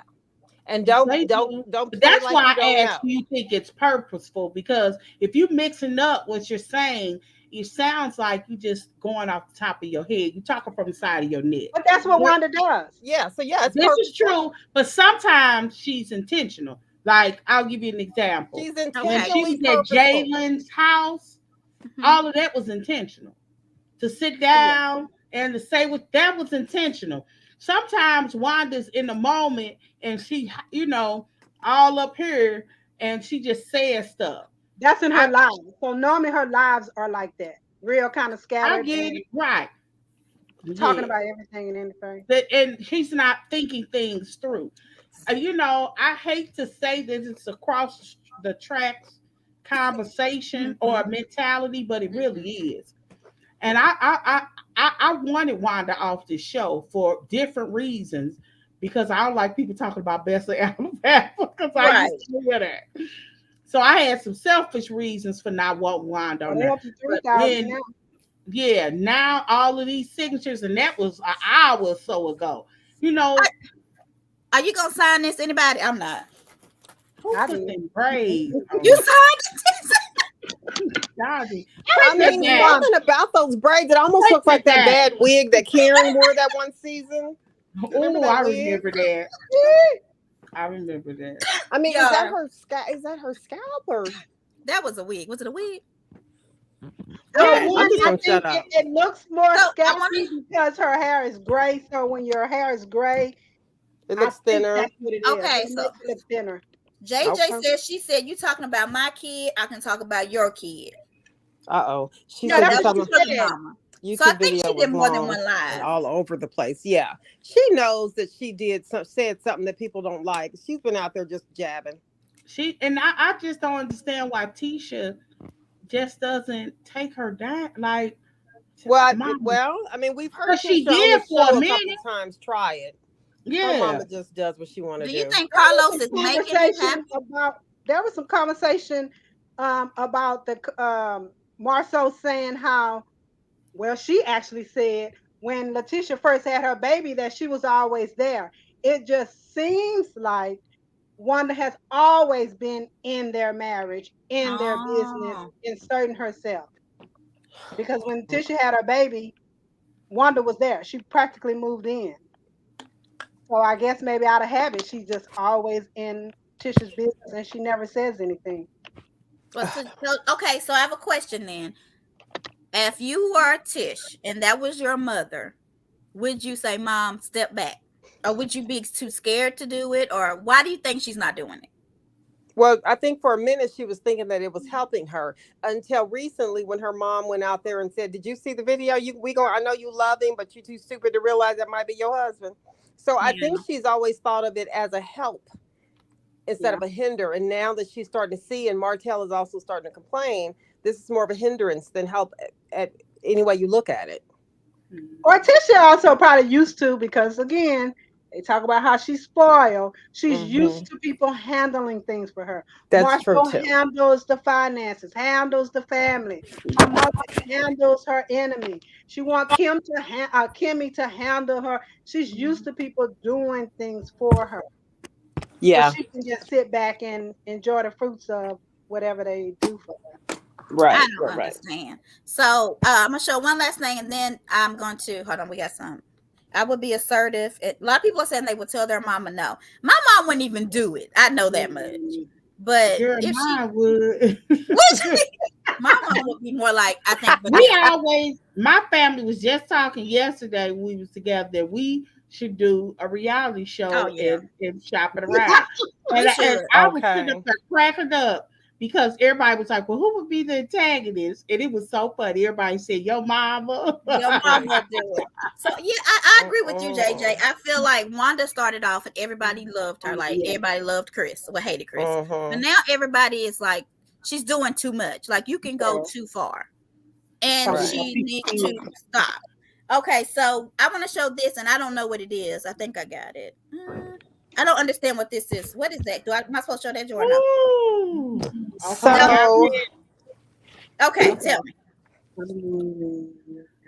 And They don't do. don't play That's like why you I don't asked, know. do you think it's purposeful? Because if you mixing up what you're saying, it sounds like you just going off the top of your head. You talking from the side of your neck. But that's what Wanda does. Yeah, so yeah, it's This is purposeful. true, but sometimes she's intentional. Like, I'll give you an example. She's When she intentionally was at purposeful. Jalen's house, Mhm. all of that was intentional. To sit down and to say what that was intentional. Sometimes Wanda's in the moment and she, all up here and she just says stuff. That's in her I lives. So normally her lives are like that. Real kind of I scattered get and it, right. talking Yeah. about everything and anything. And she's not thinking things through. I hate to say that it's across the tracks conversation or Mhm. mentality, but it really Mhm. is. And I wanted Wanda off the show for different reasons because I don't like people talking about Bessie Alabama because I Right. used to hear that. So I had some selfish reasons for not wanting Wanda Oh, on they there. up to But 3,000 then, now. yeah, now all of these signatures, and that was an hour or so ago. You know, Are you gonna sign this? Anybody? I'm not. who I put did. them braids You on? signed it? God, I take that mean, back. something about those braids. It almost Take looks like that that back. bad wig that Karen wore that one season. Remember Oh, that I wig? remember that. I remember that. I mean, is that Yeah, her scalp? Is that her scalp or? that was a wig. Was it a wig? I Well, don't Yeah, know. I'm one, just I gonna shut think up. it looks more So I want scalpy because her hair is gray. So when your hair is gray, It I looks think thinner. that's what it to. is. Okay, It so makes it look thinner. JJ Okay. says she said you talking about my kid. I can talk about your kid. Uh-oh. She Yeah, said that's you That what was she talking sugar said. mama. So I YouTube think video she did was more than long one and live. all over the place. Yeah. She knows that she said something that people don't like. She's been out there just jabbing. I just don't understand why Tisha just doesn't take her down. Like, mama, I mean, we've heard because she Tisha on the did for a show a couple minute. times try it. Her Yeah, mama just does what she want to Do you do. think There was Carlos some is making it conversation happen? about there was some conversation about the Marceau saying how well she actually said when Letitia first had her baby that she was always there. It just seems like Wanda has always been in their marriage, in their business, Oh, inserting herself. Because when Tisha had her baby, Wanda was there. She practically moved in. So I guess maybe out of habit, she's just always in Tisha's business and she never says anything. but okay. So I have a question then. If you were Tish and that was your mother, would you say, "Mom, step back," or would you be too scared to do it, or why do you think she's not doing it? Well, I think for a minute she was thinking that it was helping her until recently when her mom went out there and said, "Did you see the video? I know you love him, but you're too stupid to realize that might be your husband." So I Yeah. think she's always thought of it as a help instead Yeah. of a hinder. And now that she's starting to see, and Martell is also starting to complain, this is more of a hindrance than help at any way you look at it. Or Tisha also probably used to because again, they talk about how she's spoiled. She's Hmm. used to people handling things for her. That's true Marshall too. handles the finances, handles the family. Her mother handles her enemy. She wants Kimmy to handle her. She's used to people doing things for her, so Yeah, she can just sit back and enjoy the fruits of whatever they do for her. I right, don't right, right. understand. So I'm gonna show one last thing, and then I'm going to hold on. We got some. I would be assertive. A lot of people are saying they would tell their mama no. My mom wouldn't even do it. I know that much. But girl, if she mine would. would, my mom would be more like, I think My family was just talking yesterday when we was together that we should do a reality oh show yeah, and shop it around. we And should. I was sitting Okay. up there cracking up because everybody was like, well, who would be the antagonist? And it was so funny. Everybody said, your mama. Your mama do it. So yeah, I agree with you, JJ. Mm-mm. I feel like Wanda started off and everybody loved her. Like Yeah. everybody loved Chris, well, hated Chris. But Mhm. now everybody is like, she's doing too much. Like you can go too far. And Some Right. more she needs people. to stop. Okay, so I want to show this, and I don't know what it is. I think I got it. I don't understand what this is. What is that? Am I supposed to show that, Jordan? No. Ooh. Okay, Tell me. y'all So ready? Okay, Okay. tell me.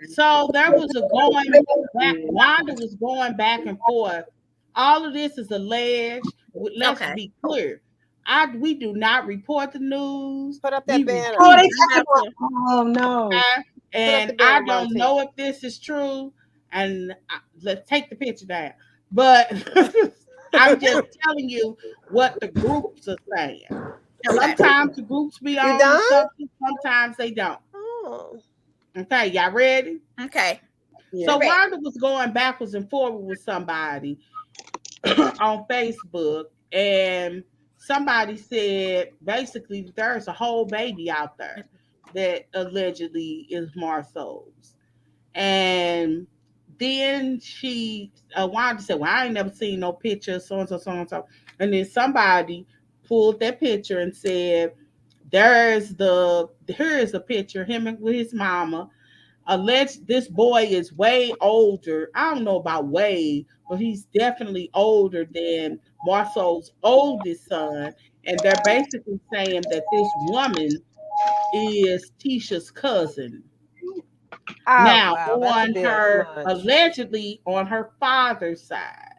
So there was a going back. Wanda was going back and forth. All of this is alleged. Let's Okay. be clear. We do not report the news. put up We that repeat Oh, banner. they it. I'm talking about about. to. Oh no. Okay? Put up the And I banner, don't Monty. know if this is true. And let's take the picture down. But I'm just telling you what the groups are saying. Okay. Sometimes the groups be You on the done? subject, sometimes they don't. Oh. Okay, y'all ready? Okay. Yeah. So We're ready. Wanda was going backwards and forward with somebody on Facebook, and somebody said basically there's a whole baby out there that allegedly is Marcel's. And then Wanda said, well, I ain't never seen no picture, so and so, so and so. And then somebody pulled that picture and said, here's a picture, him with his mama. Alleged this boy is way older. I don't know about way, but he's definitely older than Marcel's oldest son. And they're basically saying that this woman is Tisha's cousin. Oh Now, wow, that's a on bit her much. allegedly on her father's side.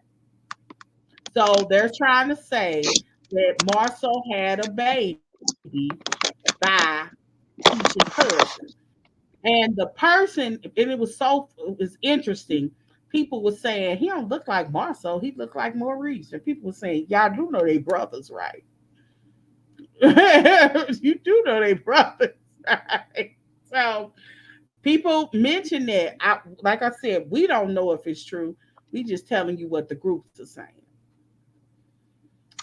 So they're trying to say that Marcel had a baby by Tisha's cousin. And the person, and it was interesting. People were saying he don't look like Marcel, he looked like Maurice. And people were saying, y'all do know they brothers, right? You do know they brothers, right? So people mention that. Like I said, we don't know if it's true. We just telling you what the groups are saying.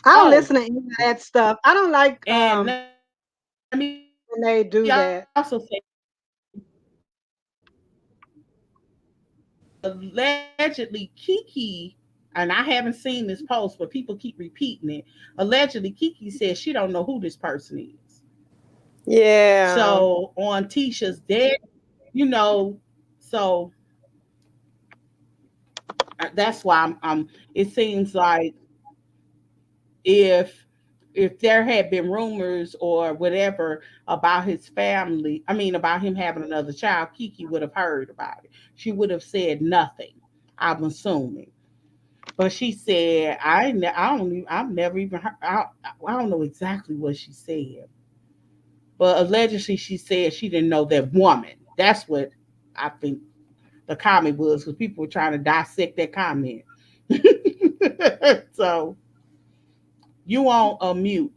I don't Oh, listen to any of that stuff. I don't like and let me also say when they do that. allegedly Kiki, and I haven't seen this post, but people keep repeating it. Allegedly, Kiki says she don't know who this person is. Yeah. So on Tisha's dead, you know, so that's why I'm. It seems like if there had been rumors or whatever about his family, I mean about him having another child, Kiki would have heard about it. She would have said nothing. I'm assuming. But she said, I've never even heard, I don't know exactly what she said. But allegedly, she said she didn't know that woman. That's what I think the comment was, because people were trying to dissect that comment. So, you on a mute.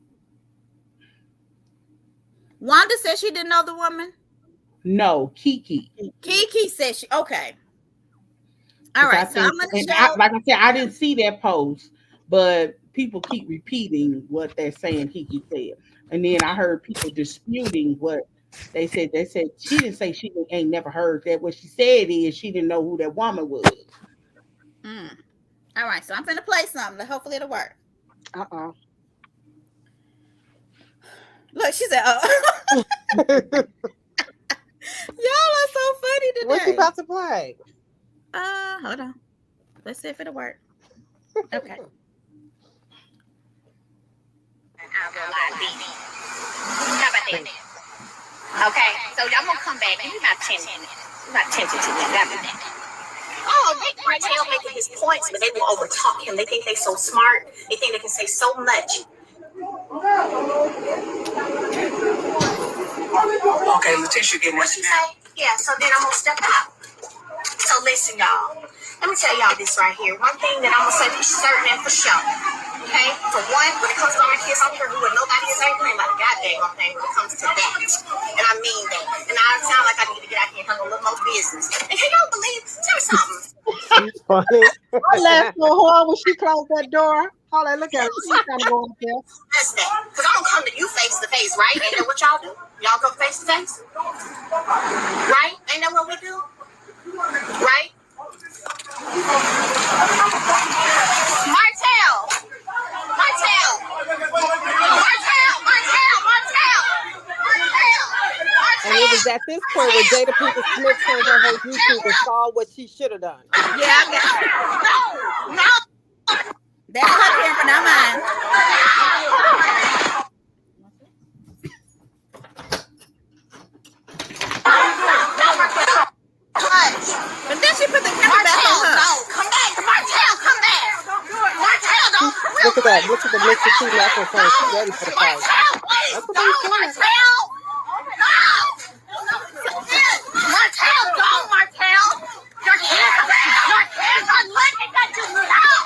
Wanda said she didn't know the woman. No, Kiki. Kiki said she. Okay. All Because I right. So think, I'm gonna and show. like I said, I didn't see that post, but people keep repeating what they're saying Kiki said. And then I heard people disputing what they said. They said she didn't say she ain't never heard that. What she said is she didn't know who that woman was. Mm. All right. So I'm gonna play something. Hopefully it'll work. Uh-oh. Look, she said, "Oh, y'all are so funny What's he today." about to play? Hold on. Let's see if it'll work. Okay. How about that? Okay, so I'm gonna come back. Give me about 10 minutes. About 10 to 2 minutes. Oh, they Martel making his points, but they will overtalk him. They think they're so smart. They think they can say so much. Okay, Letitia, get what she say? Yeah, so then I'm gonna step out. So listen, y'all. Let me tell y'all this right here. One thing that I'm gonna say for certain and for sure. Okay? For one, when it comes to my kids, I'm here who nobody is ain't playing like a goddamn thing when it comes to that. And I mean that. And I sound like I need to get out here and handle a little more business. And can y'all believe? Tell me something. funny. I laughed so hard when she closed that door. Hold on, look at her. She's trying to go up there. Listen, because I don't come to you face to face, right? Ain't that what y'all do? Y'all come face to face? Right? Ain't that what we do? Right? Martel! Martel! And it was at this point where Jada Pinkett Smith turned on her YouTube and saw what she should have done. Yeah, I got No! that's her camera, not mine. But then she put the camera back on her. No, come back! Martel, come back! Martel, don't! Look at that. Look at the Mr. T Knuckle first. She's ready for the fight. Martel, please! Don't, Martel! No! Martel, don't, Martel! Your hands are looking at you! Stop!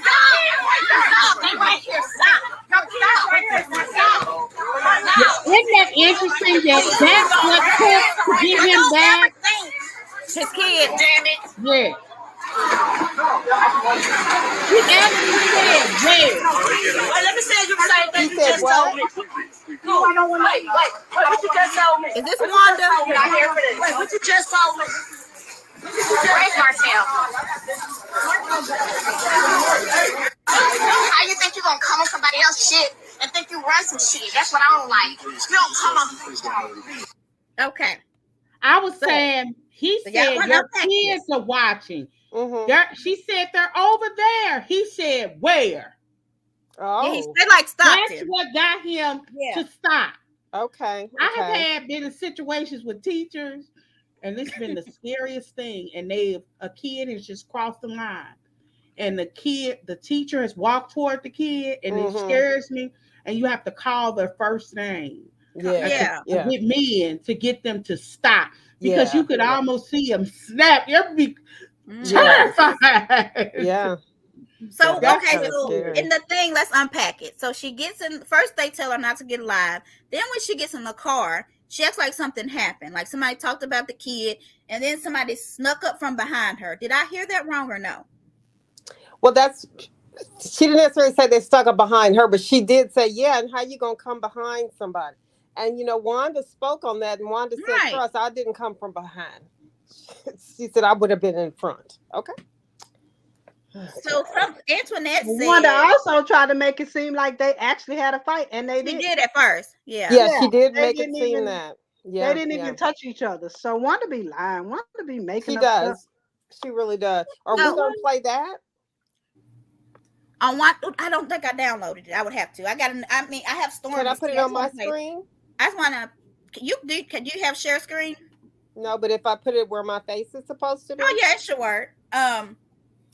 Stop! They right here, stop! No, stop right here, stop! Isn't that interesting that that's what took to get him back? His kid. Damn it! Yeah. He actually said, yeah. Wait, let me say you the same thing He you said just what? told me. No, I don't want to. Wait, what you just told me? Is this Wanda? You're not here for this. Wait, what you just told me? Where's Martel? How you think you're going to come on somebody else's shit and think you run some shit? That's what I don't like. You don't come on. Okay. I was saying, he So y'all said wanna your unpack kids are watching. Mm-hmm. She said they're over there. He said where? Yeah, he Oh, said like stop That's him. what got him Yeah. to stop. okay. I have Okay. been in situations with teachers, and it's been the scariest thing. And a kid has just crossed the line, and the teacher has walked toward the kid, and it Mhm. scares me. And you have to call their first name. Yeah. Yeah. Yeah. With men to get them to stop, because Yeah. you could almost see them snap. You'd be Mhm. Yeah. terrified. Yeah. So That's okay, kinda so scary. in the thing, let's unpack it. So she gets in first, they tell her not to get live. Then when she gets in the car, she acts like something happened. Like somebody talked about the kid, and then somebody snuck up from behind her. Did I hear that wrong or no? Well, she didn't necessarily say they stuck up behind her, but she did say, yeah, and how you gonna come behind somebody? And Wanda spoke on that, and Wanda said, Right. trust, I didn't come from behind. She said I would have been in front. Okay. So Antoinette said Wanda also tried to make it seem like they actually had a fight, and they she didn't. did at first. Yeah. Yeah, Yeah, she did they make it didn't seem even- that. They Yeah, didn't yeah. even touch each other. So Wanda be lying. Wanda be making She up stuff. does. She really does. Are we No. gonna play that? On what? I don't think I downloaded it. I would have to. I have Stormy. Can I put it on my screen? I just want to. Can you have share screen? No, but if I put it where my face is supposed to be. Oh yeah, it should work.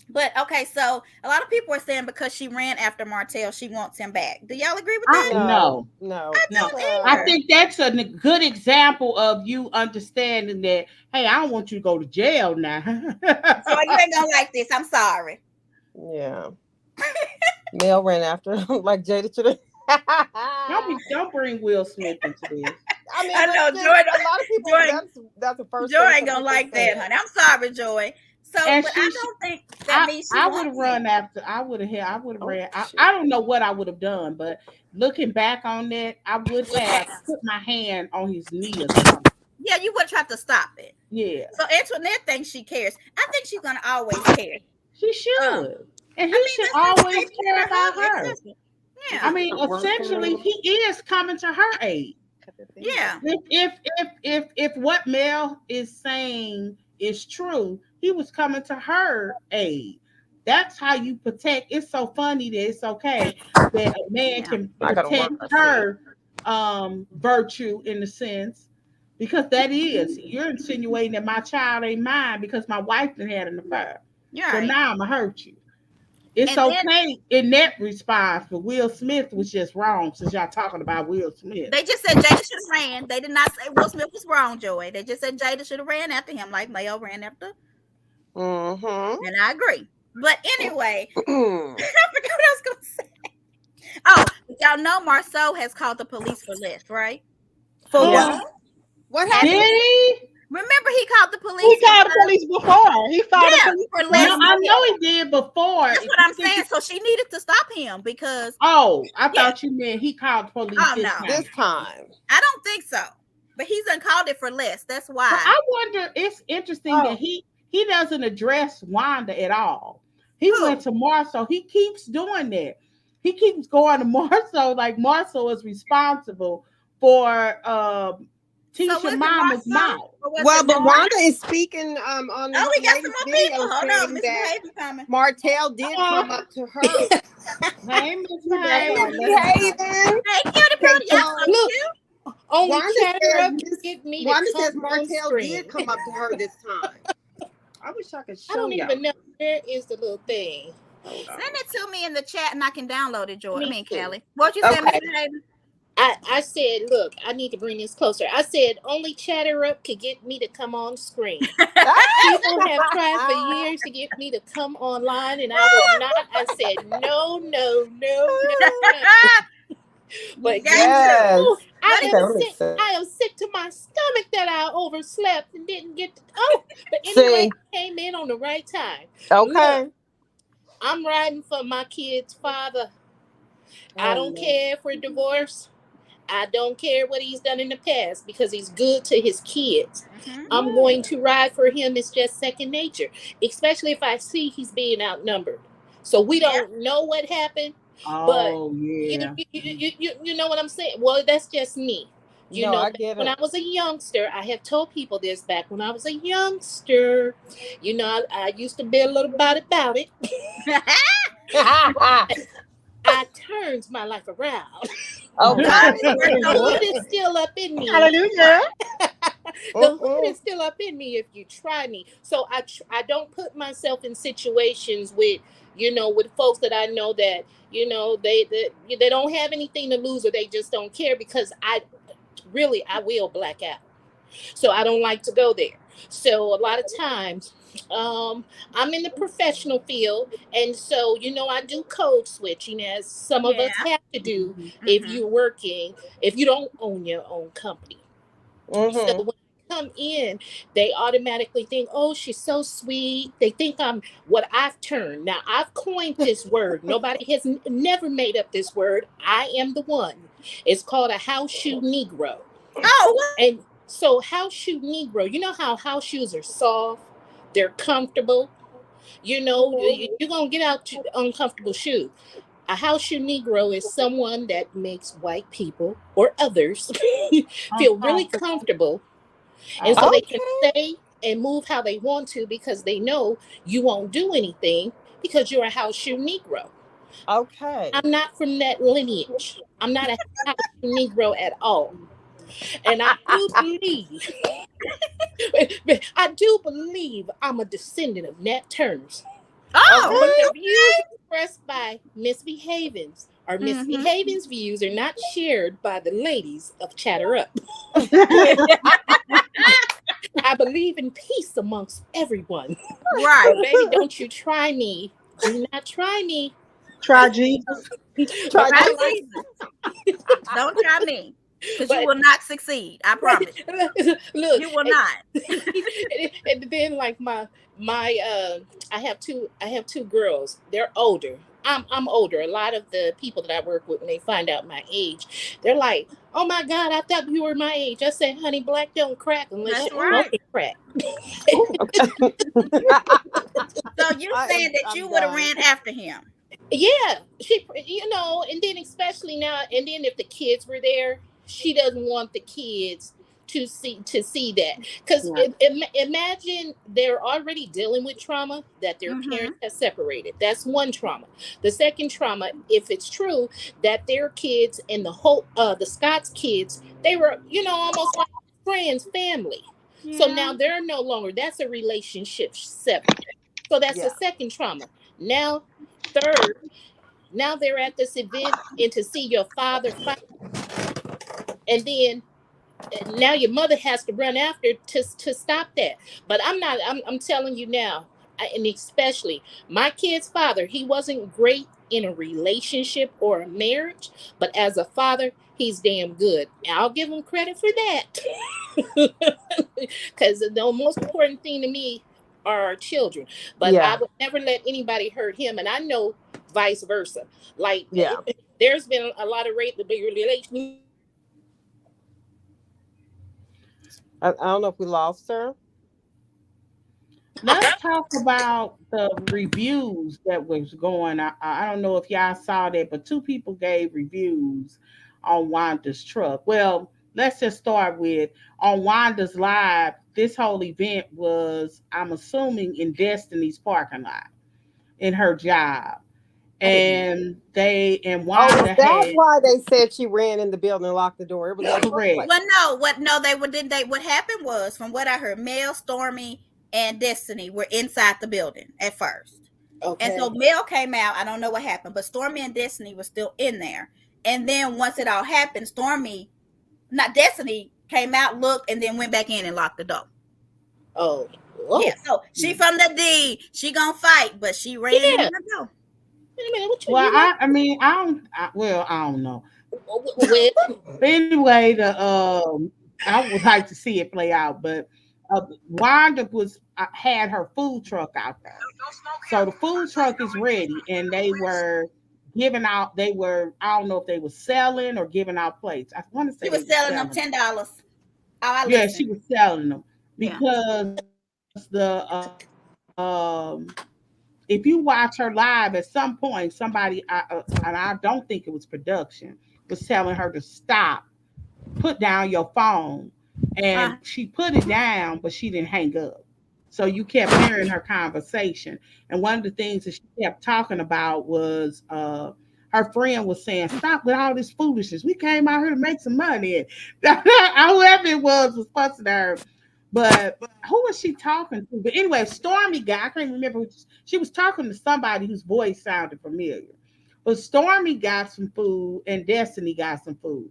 But okay, so a lot of people are saying because she ran after Martel, she wants him back. Do y'all agree with that? No. No. I don't No. I think that's a good example of you understanding that, hey, I don't want you to go to jail now. So you ain't gonna like this. I'm sorry. Yeah. Mel ran after him like Jada should have. Don't bring Will Smith into this. I mean, I know, but Joy. a lot of people. Joy- That's the first. Joy thing ain't gonna people like say. that, honey. I'm sorry, Joy. So, And but I don't think that means she I would wants have him. run after. I would have ran. shit. I don't know what I would have done, but looking back on that, I would have put my hand on his knee or something. Yeah, you would try to stop it. Yeah, So Antoinette thinks she cares. I think she's gonna always care. she should, and he should that's always care about her. Yeah. I mean, essentially, he is coming to her aid. Yeah. If what Mel is saying is true, he was coming to her aid. That's how you protect. It's so funny that it's okay that a man can protect her virtue in a sense, because that is, you're insinuating that my child ain't mine because my wife done had an affair. You're So right. now I'm gonna hurt you. It's And then- okay in that response, but Will Smith was just wrong, since y'all talking about Will Smith. They just said Jada should have ran. They did not say Will Smith was wrong, Joey. They just said Jada should have ran after him, like Mayo ran after. Mm-hmm. And I agree. But anyway, I forgot what I was gonna say. Oh, y'all know Marceau has called the police for Liz, right? For Yeah. what? What happened? Did he? Remember, he called the He police. called the police before. He filed a Yeah, police for report. less. No, I know he did before. That's what I'm saying. So she needed to stop him because. Oh, I Yeah. thought you meant he called police Oh this no, time. This time. I don't think so. But he's uncalled it for less. That's But why. I wonder, it's interesting that Oh. he doesn't address Wanda at all. He Who? went to Marcel. He keeps doing that. He keeps going to Marcel, like Marcel is responsible for So was Tisha it Mama's Marcel mouth. or was Well, it but Mark? Wanda is speaking on Oh, the we got some latest more video people. Hold on, saying Miss that Haven coming. Martell did come up to her. Hey, Miss That's Hay. right. Misbehaving. Hey, cutie Okay, pie, y'all so so Look, cute. only Wanda chatter says, up to get me to Wanda come says on Martell screen. did come up to her this time. I wish I could I show don't y'all. even know where is the little thing. Send it to me in the chat and I can download it, Joy. I Me mean, too. Callie. What you say, Okay. Mr. Haven? I said, look, I need to bring this closer. I said only chatter up could get me to come on screen. People have tried for years to get me to come online, and I was not. I said no, no, no, no, no. But Got Yes. you, I What am sick. I am sick to my stomach that I overslept and didn't get to. Oh, but anyway, See. I came in on the right time. Okay. Look, I'm riding for my kid's father. I Oh, don't Lord. care if we're divorced. I don't care what he's done in the past because he's good to his kids. Mhm. I'm going to ride for him. It's just second nature, especially if I see he's being outnumbered. So we Yeah. don't know what happened, but Oh, yeah. you know what I'm saying? Well, that's just me. You No, know, I get when it. I was a youngster, I have told people this back when I was a youngster. You know, I used to be a little about it. I turned my life around. Oh, God God. is The working on hood you. is still up in me. Hallelujah. The hood is still up in me if you try me. So I don't put myself in situations with with folks that I know that they don't have anything to lose or they just don't care because I will black out. So I don't like to go there. So a lot of times, I'm in the professional field, and so I do code switching, as some of Yeah. us have to do if Mhm. you're working, if you don't own your own company. So Mm-hmm. when I come in, they automatically think, "Oh, she's so sweet." They think I'm what I've turned. Now I've coined this word. Nobody has never made up this word. I am the one. It's called a house shoe Negro. Oh, And so house shoe Negro, you know how house shoes are soft, they're comfortable. You're gonna get out your uncomfortable shoe. A house shoe Negro is someone that makes white people or others feel really Uncomfortable. comfortable, and so Oh, they can Okay. say and move how they want to because they know you won't do anything because you're a house shoe Negro. Okay. I'm not from that lineage. I'm not a house shoe Negro at all. And I do believe I'm a descendant of Nat Turner's. oh. But the Okay. views expressed by Miss Behavens or Miss Mhm. Behavens' views are not shared by the ladies of Chatter Up. I believe in peace amongst everyone. Right. But baby, don't you try me. Do not try me. Try Jesus. But Try Try I Jesus. like Jesus. Don't try me, because you but will not succeed. I promise. look, You will not. and then like my I have two girls. They're older. I'm older. A lot of the people that I work with, when they find out my age, they're like, "Oh my God, I thought you were my age." I said, "Honey, black don't crack unless That's you right. smoking crack." So you saying that I'm you would have done. ran after him? Yeah, and then especially now, and then if the kids were there, she doesn't want the kids to see that because Right. imagine they're already dealing with trauma that their Mm-hmm. parents have separated. That's one trauma. The second trauma, if it's true that their kids and the Scott's kids, they were almost like friends, family. So Yeah. now they're no longer. That's a relationship severed. So that's the Yeah. second trauma. Now, third, now they're at this event and to see your father fight, and then now your mother has to run after to stop that. But I'm telling you now, and especially my kid's father, he wasn't great in a relationship or a marriage, but as a father, he's damn good. And I'll give him credit for that. Because the most important thing to me are children. But I Yeah. would never let anybody hurt him, and I know vice versa. Like Yeah. there's been a lot of rape, the big relation. I don't know if we lost her. Let's talk about the reviews that was going. I don't know if y'all saw that, but two people gave reviews on Wanda's truck. Well, let's just start with on Wanda's live. This whole event was, I'm assuming, in Destiny's parking lot in her job, I didn't. and Oh, is Wanda that had why they said she ran in the building and locked the door? It was at correct. workplace. Well, no, what no, they were didn't they what happened was from what I heard, Mel, Stormy, and Destiny were inside the building at first. And Okay. so Mel came out. I don't know what happened, but Stormy and Destiny were still in there. And then once it all happened, Stormy, not Destiny, came out, looked, and then went back in and locked the door. Oh, Yeah, whoa. so she from the D. She gonna fight, but she ran in Yeah. the door. Wait a minute. What Well, you like? I mean, I don't know. Well, But anyway, I would like to see it play out, but Wanda was had her food truck out there, so the food truck is ready, and they were giving out. They were, I don't know if they were selling or giving out plates. I want to She say they was were selling them selling. $10. Oh, I Yeah, she listened. was selling them Yeah. because if you watch her live, at some point, somebody, and I don't think it was production, was telling her to stop, put down your phone, and Uh, she put it down, but she didn't hang up. So you kept hearing her conversation. And one of the things that she kept talking about was her friend was saying, "Stop with all this foolishness. We came out here to make some money." And whoever it was fussing at her. But who was she talking to? But anyway, Stormy guy, I can't remember. She was talking to somebody whose voice sounded familiar. But Stormy got some food and Destiny got some food.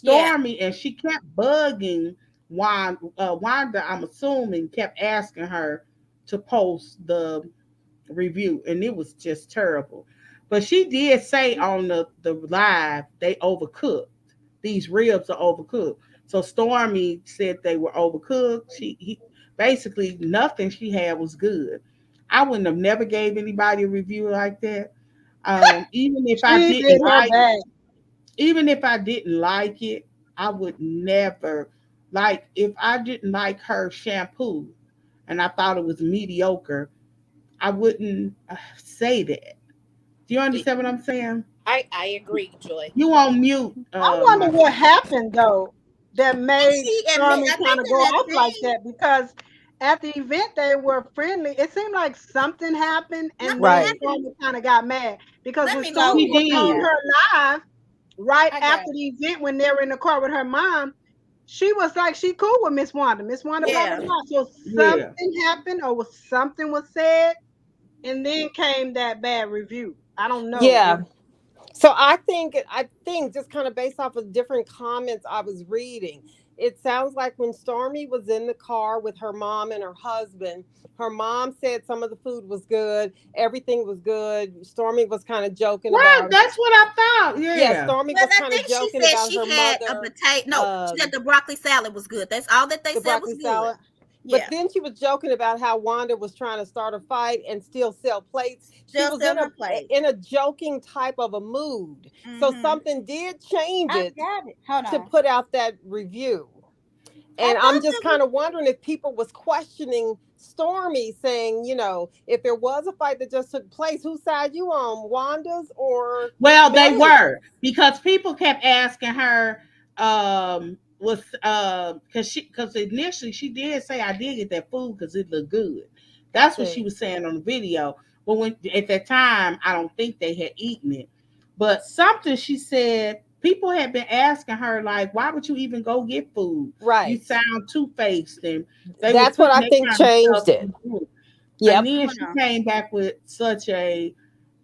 yeah. Stormy, and she kept bugging Wanda, I'm assuming, kept asking her to post the review, and it was just terrible. But she did say on the live they overcooked. These ribs are overcooked. So Stormy said they were overcooked. Basically nothing she had was good. I wouldn't have never gave anybody a review like that. Even if I She did didn't her like bad. even if I didn't like it, I would never, like, if I didn't like her shampoo and I thought it was mediocre, I wouldn't say that. Do you understand what I'm saying? I agree, Joy. You on mute, I wonder my what friend. happened though that And made she admit, Stormy I kind think of in go that off like thing, that because at the event they were friendly. It seemed like something happened, and nothing then Right. happened. Stormy kind of got mad because Let when me go Stormy She was look at on did. that. her live right I got after it. the event when they were in the car with her mom, she was like she cool with Miss Wanda. Miss Wanda, blah blah Yeah. blah. So Yeah. something happened or was something was said, and then came that bad review. I don't know. Yeah. So I think just kind of based off of different comments I was reading, it sounds like when Stormy was in the car with her mom and her husband, her mom said some of the food was good, everything was good. Stormy was kind of joking Right, about, that's what I thought. yeah, Yeah. Stormy Well, was I kind of think she joking said about she her had a mother, potato. No, she said um, the broccoli salad was good. That's all that they the said was broccoli good. salad. But Yeah. then she was joking about how Wanda was trying to start a fight and still sell plates. She Still was in selling a her plates. joking type of a mood. So Mm-hmm. something did change I it got it. Hold to on. put out that review. I And I'm thought just that was kind of wondering if people was questioning Stormy, saying, if there was a fight that just took place, whose side you on, Wanda's or Well, they Mel's? were, because people kept asking her, was because initially she did say, I did get that food because it looked good. I That's what she see. was saying on the video. But when at that time, I don't think they had eaten it. But something she said, people had been asking her, like, why would you even go get food? You Right. sound two faced, and they were That's what putting I that think kind of stuff changed it. in the group. And Yep. then hold she on. came back with such a,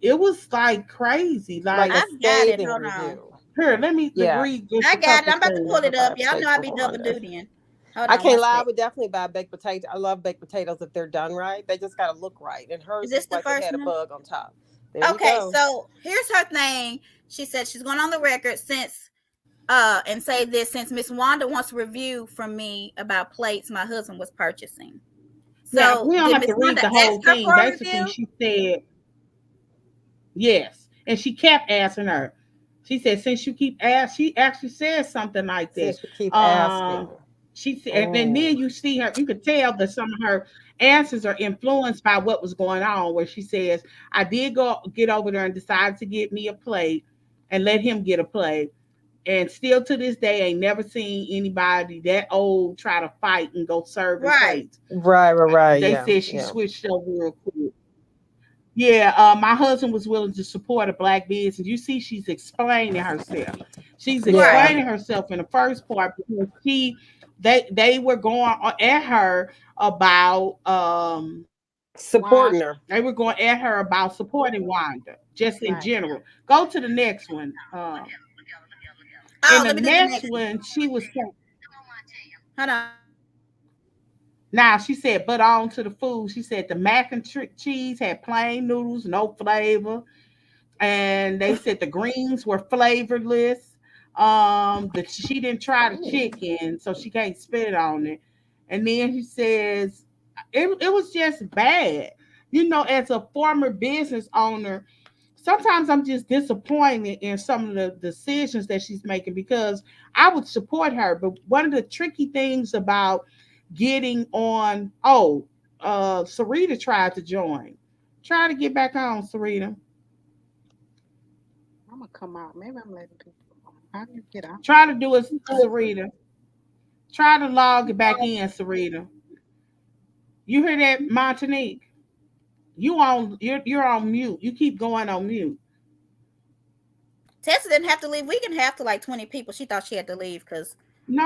it was like crazy. Like Like, a I've got it. scathing Hold on. review. here, let me Yeah. read just I a got it. couple I'm about to things. pull it up. Certified Y'all know steak I from be double Wanda. dutying. Hold I on one can't lie, I sec. would definitely buy baked potato. I love baked potatoes if they're done right. They just gotta look right. And Is hers this looked the like it first had a one? bug on top. There you Okay, go. so here's her thing. She said she's going on the record since And say this: since Miss Wanda wants a review from me about plates my husband was purchasing. Yeah, So we don't did have Miss to read Wanda the ask whole her thing. for a Basically, review? she said yes. And she kept asking her. She said, since you keep asking, she actually said something like this. Since you keep asking. Um, she said, and Oh. then you see her, you could tell that some of her answers are influenced by what was going on, where she says, I did go get over there and decided to get me a plate and let him get a plate. And still to this day, ain't never seen anybody that old try to fight and go serving Right. plates. Right. They Yeah. said she Yeah. switched over real quick. Yeah, my husband was willing to support a black business. You see, she's explaining herself. She's Yeah. Right. explaining herself in the first part because they were going at her about Why? Supporting her. they were going at her about supporting Wanda just in Right. general. Go to the next one. In Oh, the let me do the next next one. one, she was Hold on. now she said, but on to the food. She said the mac and cheese had plain noodles, no flavor. And they said the greens were flavorless. That she didn't try the chicken, so she can't spit on it. And then he says it was just bad. You know, as a former business owner, sometimes I'm just disappointed in some of the decisions that she's making because I would support her. But one of the tricky things about getting on, Sarita tried to join. Try to get back on, Sarita. I'm gonna come out. Maybe I'm letting people. How do you get out? Try to do it, Sarita. Try to log back in, Sarita. You hear that, Montanique? You're on mute. You keep going on mute. Tessa didn't have to leave. We can have to like 20 people. She thought she had to leave because,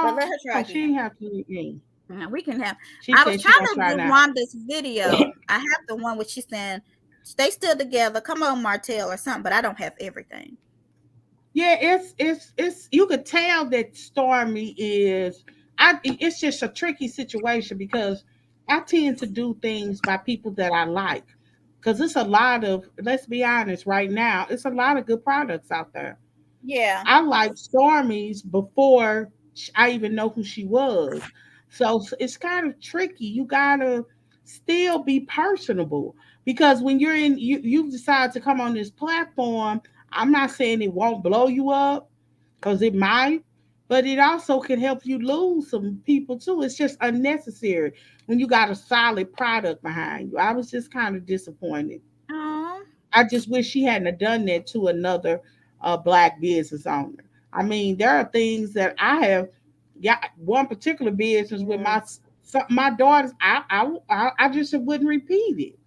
but No, let her try she didn't again. have to leave me. Yeah, we can have. She I was said she trying gonna to try give now. Wanda's video. I have the one where she's saying, stay still together. Come on, Martel, or something, but I don't have everything. Yeah, it's you could tell that Stormy is it's just a tricky situation because I tend to do things by people that I like. Cause it's a lot of let's be honest, right now, it's a lot of good products out there. Yeah. I liked Stormy's before I even know who she was. So it's kind of tricky. You gotta still be personable because when you decide to come on this platform, I'm not saying it won't blow you up because it might, but it also can help you lose some people too. It's just unnecessary when you got a solid product behind you. I was just kind of disappointed. Oh, I just wish she hadn't have done that to another black business owner. I mean, there are things that I have got one particular business with Yeah. my daughters. I just wouldn't repeat it.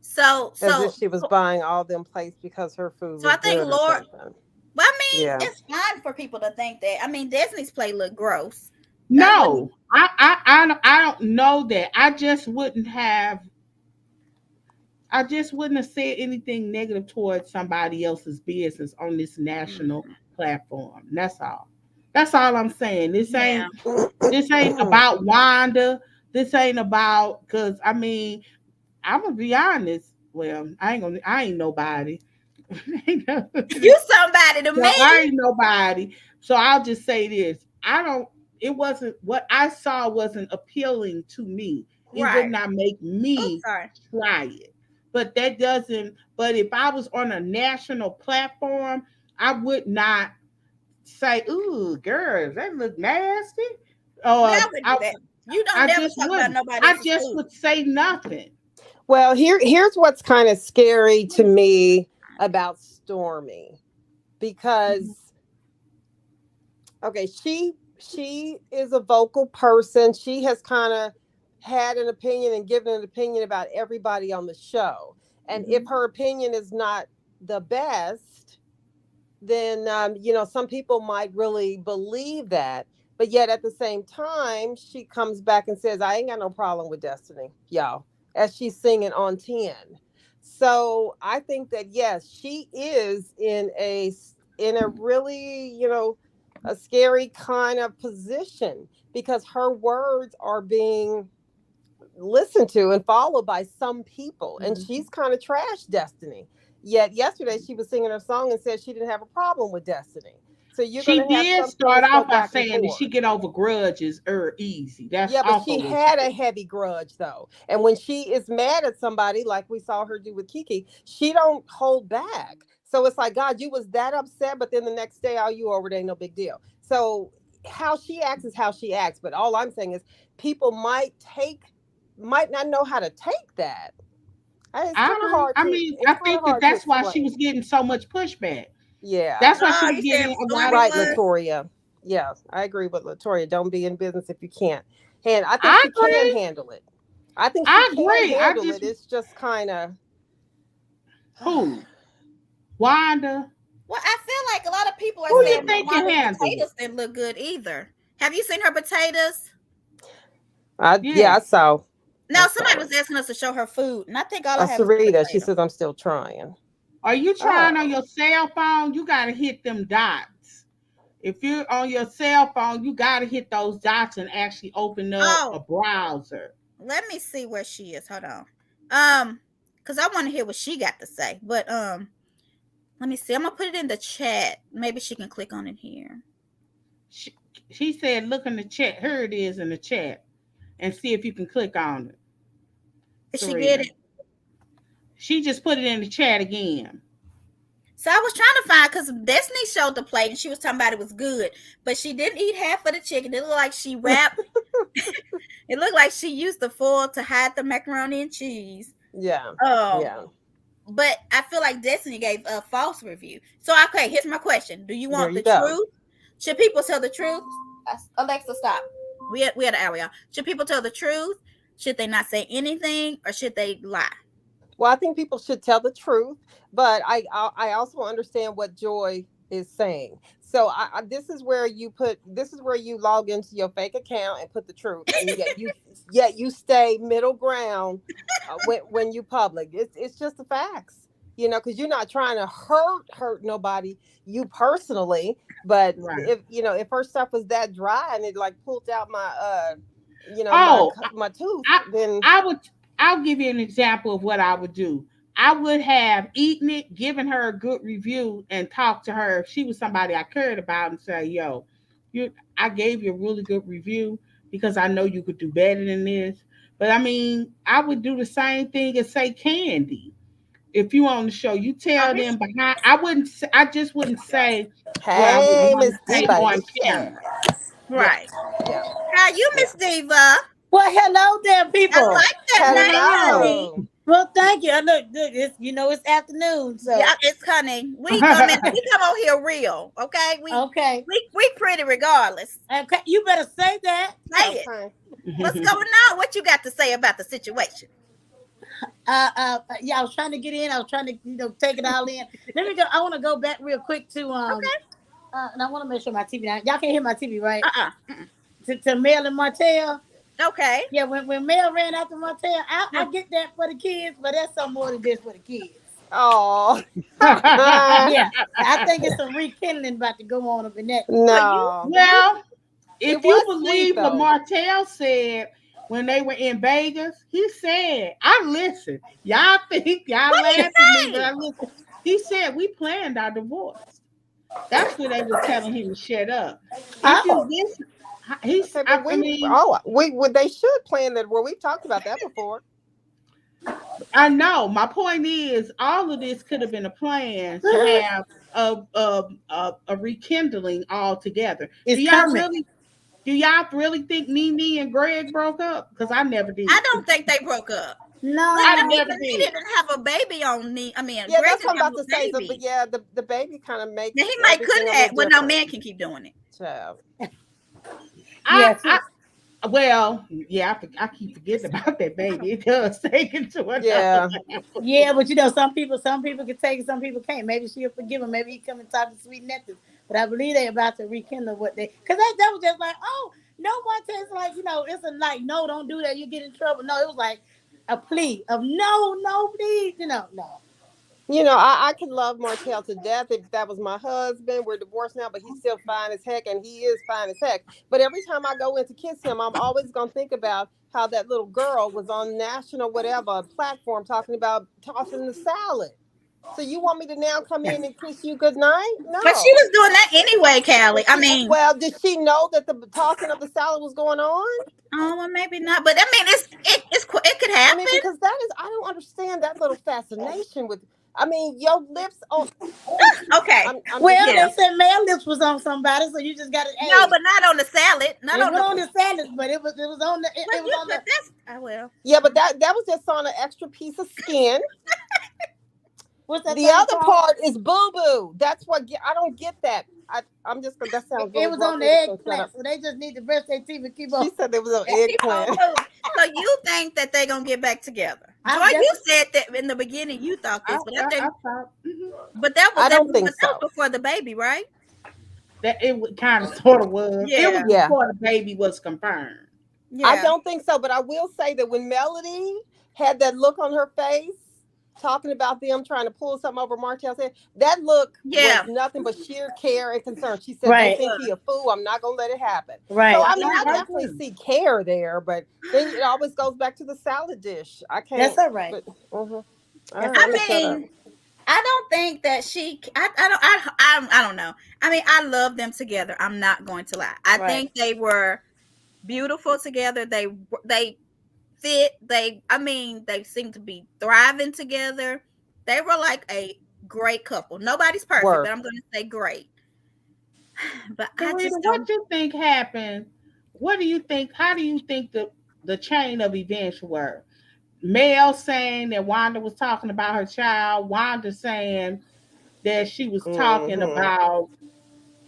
so As if so she was buying all them plates because her food so I was think good or Laura. something. Well, I mean, Yeah. it's fine for people to think that. I mean, Disney's play look gross. I wouldn't. No, I don't know that. I just wouldn't have said anything negative towards somebody else's business on this national platform. That's all. That's all I'm saying. Yeah. This ain't about Wanda. This ain't about because I mean I'm gonna be honest. Well, I ain't nobody. You somebody to So me. I ain't nobody. So I'll just say this. I don't it wasn't what I saw wasn't appealing to me. It would Right. not make Oops, me sorry. try it. But if I was on a national platform, I would not say, ooh, girls, that look nasty. Yeah, I Or would do that. You don't I never just talk about wouldn't. nobody I else's just food. would say nothing. Well, here's what's kind of scary to me about Stormy Mhm. because okay, she is a vocal person. She has kind of had an opinion and given an opinion about everybody on the show. And if Mhm. her opinion is not the best, then some people might really believe that. But yet at the same time, she comes back and says, "I ain't got no problem with Destiny, y'all," as she's singing on 10. So I think that yes, she is in a really a scary kind of position because her words are being listened to and followed by some people. And Mhm. she's kind of trashed Destiny. Yet yesterday she was singing her song and said she didn't have a problem with Destiny. So you're She gonna have did some start things go off by back and saying that she forth. get over grudges easy. That's Yeah, but also she what she had a said. heavy grudge though. And when she is mad at somebody, like we saw her do with Kiki, she don't hold back. So it's like, God, you was that upset, but then the next day, all you over there, ain't no big deal. So how she acts is how she acts. But all I'm saying is people might not know how to take that. It's I kind of agree. hard I to mean, it's I kind of think that hard to that's why she explain. was getting so much pushback. Yeah. That's why she Oh, was you getting said a lot Stormy of Right, was? Latoria. Yes, I agree with Latoria. Don't be in business if you can't. And I think I she can agree. handle it. I think she I can agree. I handle it. just It's just kind of who? Wanda. Well, I feel like a lot of people are Who you saying yeah. that think can Wanda's handle it? potatoes didn't look good either. Have you seen her potatoes? Yeah, Yeah. No, I somebody saw it. was asking us to show her food, and I think all I have is the Sarita, she potato. says I'm still trying. Are you trying on Oh. your cell phone? You gotta hit them dots. If you're on your cell phone, you gotta hit those dots and actually open up a Oh, browser. let me see where she is. Hold on. Because I want to hear what she got to say. But let me see. I'm gonna put it in the chat. Maybe she can click on it here. She, she said, "Look in the chat. Here it is in the chat, and see if you can click on it." Did she get Sarita. it? She just put it in the chat again. So I was trying to find because Destiny showed the plate and she was talking about it was good, but she didn't eat half of the chicken. It looked like she wrapped. It looked like she used the foil to hide the macaroni and cheese. Yeah. Um, Yeah. but I feel like Destiny gave a false review. So okay, here's my question: do you There want you the go. truth? Should people tell the truth? Alexa, stop. We had an hour, y'all. Should people tell the truth? Should they not say anything, or should they lie? Well, I think people should tell the truth, but I also understand what Joy is saying. So this is where you log into your fake account and put the truth, and yet you stay middle ground when you public. It's just the facts, because you're not trying to hurt nobody, you personally. But Right. if her stuff was that dry and it like pulled out my Oh, my tooth, I then I would I'll give you an example of what I would do. I would have eaten it, given her a good review, and talked to her if she was somebody I cared about and say, "Yo, you I gave you a really good review because I know you could do better than this." But I mean, I would do the same thing as say Candy. If you on the show, you Oh, tell here them she behind. I just wouldn't say what I would hey, want Miss to say Diva. on camera. Yeah, right. yeah, How you, yeah. Miss Diva? Well, hello there, I people. like that name. Hello. Hello. Well, thank you. Look, it's it's afternoon, Yeah, so it's honey. We come on here real, okay? We okay. we we pretty regardless. Okay, you better say that. Say it. Okay. What's going on? What you got to say about the situation? Yeah, I was trying to get in. I was trying to, take it all in. Let me go. I want to go back real quick to Okay. and I want to make sure my TV now. Y'all can hear my TV, right? Mm-mm. To Mel and Martell. Okay. Yeah, when Mel ran after Martell, I get that for the kids, but that's some more than just for the kids. Oh. Yeah, I think it's some rekindling about to go on up in that. Well, you No. you Well, It if you was sweet believe what though. Martell said when they were in Vegas, he said, I listened. Y'all think y'all what did laugh at me, he but I say? listen. He said we planned our divorce. That's what they were telling him to shut up. If you Oh, listen, Okay, but I mean, they should plan that. Well, we've talked about that before. I know. My point is, all of this could have been a plan to have a rekindling all together. it's coming. Do y'all really think Nene and Greg broke up? Because I never I did. don't think they broke up. But I I No, mean, never but he did. didn't have a baby on me. I mean, Yeah, Greg that's what didn't I'm have about a to say. So, but baby. yeah, the baby kind of makes Now he might everything couldn't a have. little Well, no different. man can keep doing it. Child. I, yes, I well, yeah, I keep forgetting about that baby. It does take it to another Yeah. level. yeah, but some people can take it, some people can't. Maybe she'll forgive him. Maybe he come and talk to Sweet Nothings. But I believe they about to rekindle what they, because that was just like, oh, no one says like, it's a like, no, don't do that, you get in trouble. No, it was like a plea of no, no, please, no. I could love Martell to death if that was my husband. We're divorced now, but he's still fine as heck, and he is fine as heck. But every time I go in to kiss him, I'm always gonna think about how that little girl was on national whatever platform talking about tossing the salad. So you want me to now come in and kiss you good night? No. But she was doing that anyway, Callie. I mean, well, did she know that the tossing of the salad was going on? oh, well, maybe not. But I mean, it could happen. I mean, because that is, I don't understand that little fascination with. I mean, your lips on. Okay. Well, yeah. they said male lips was on somebody, so you just got it. No, but not on the salad. Not it on the salad, but it was on the. It was on the. I will. Yeah, but that was just on an extra piece of skin. What's that? The other part is boo boo. That's what I don't get that. I'm just gonna. That sounds. It was on the eggplant, so they just need to brush their teeth and keep on. She said it was on eggplant. So you think that they're gonna get back together? Joy, you said that in the beginning. You thought this, but I think. But that was. I don't think so. That was before the baby, right? That it kind of sort of was. Yeah. It was before the baby was confirmed. Yeah. I don't think so, but I will say that when Melody had that look on her face, talking about them trying to pull something over Martel's head, that look was nothing but sheer care and concern. She said, "They think he a fool. I'm not gonna let it happen." Right. So I mean, I definitely see care there, but then it always goes back to the salad dish. I can't. That's all right. But, I mean, I don't think that she. I don't know. I mean, I love them together. I'm not going to lie. I think they were beautiful together. They fit. They seem to be thriving together. They were like a great couple. Nobody's perfect, but I'm going to say great. But what do you think happened? What do you think? How do you think the chain of events were? Mel saying that Wanda was talking about her child. Wanda saying that she was talking about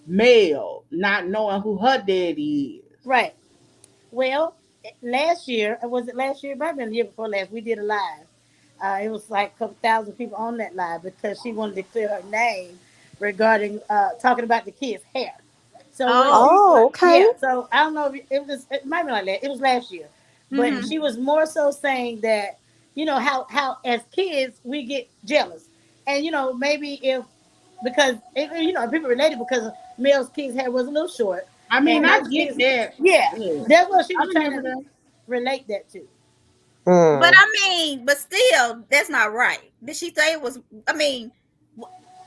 Mel not knowing who her daddy is. Right. Well, last year, was it last year? Maybe the year before last, we did a live. It was like a couple thousand people on that live because she wanted to clear her name regarding talking about the kids' hair. So okay. Yeah, so I don't know if it might be like that. It was last year. But she was more so saying that, how as kids we get jealous. And maybe because people related because Mel's kids' hair was a little short. I mean, I get that. Yeah. That's what she was trying to relate that to. But still, that's not right. Did she say it was? I mean,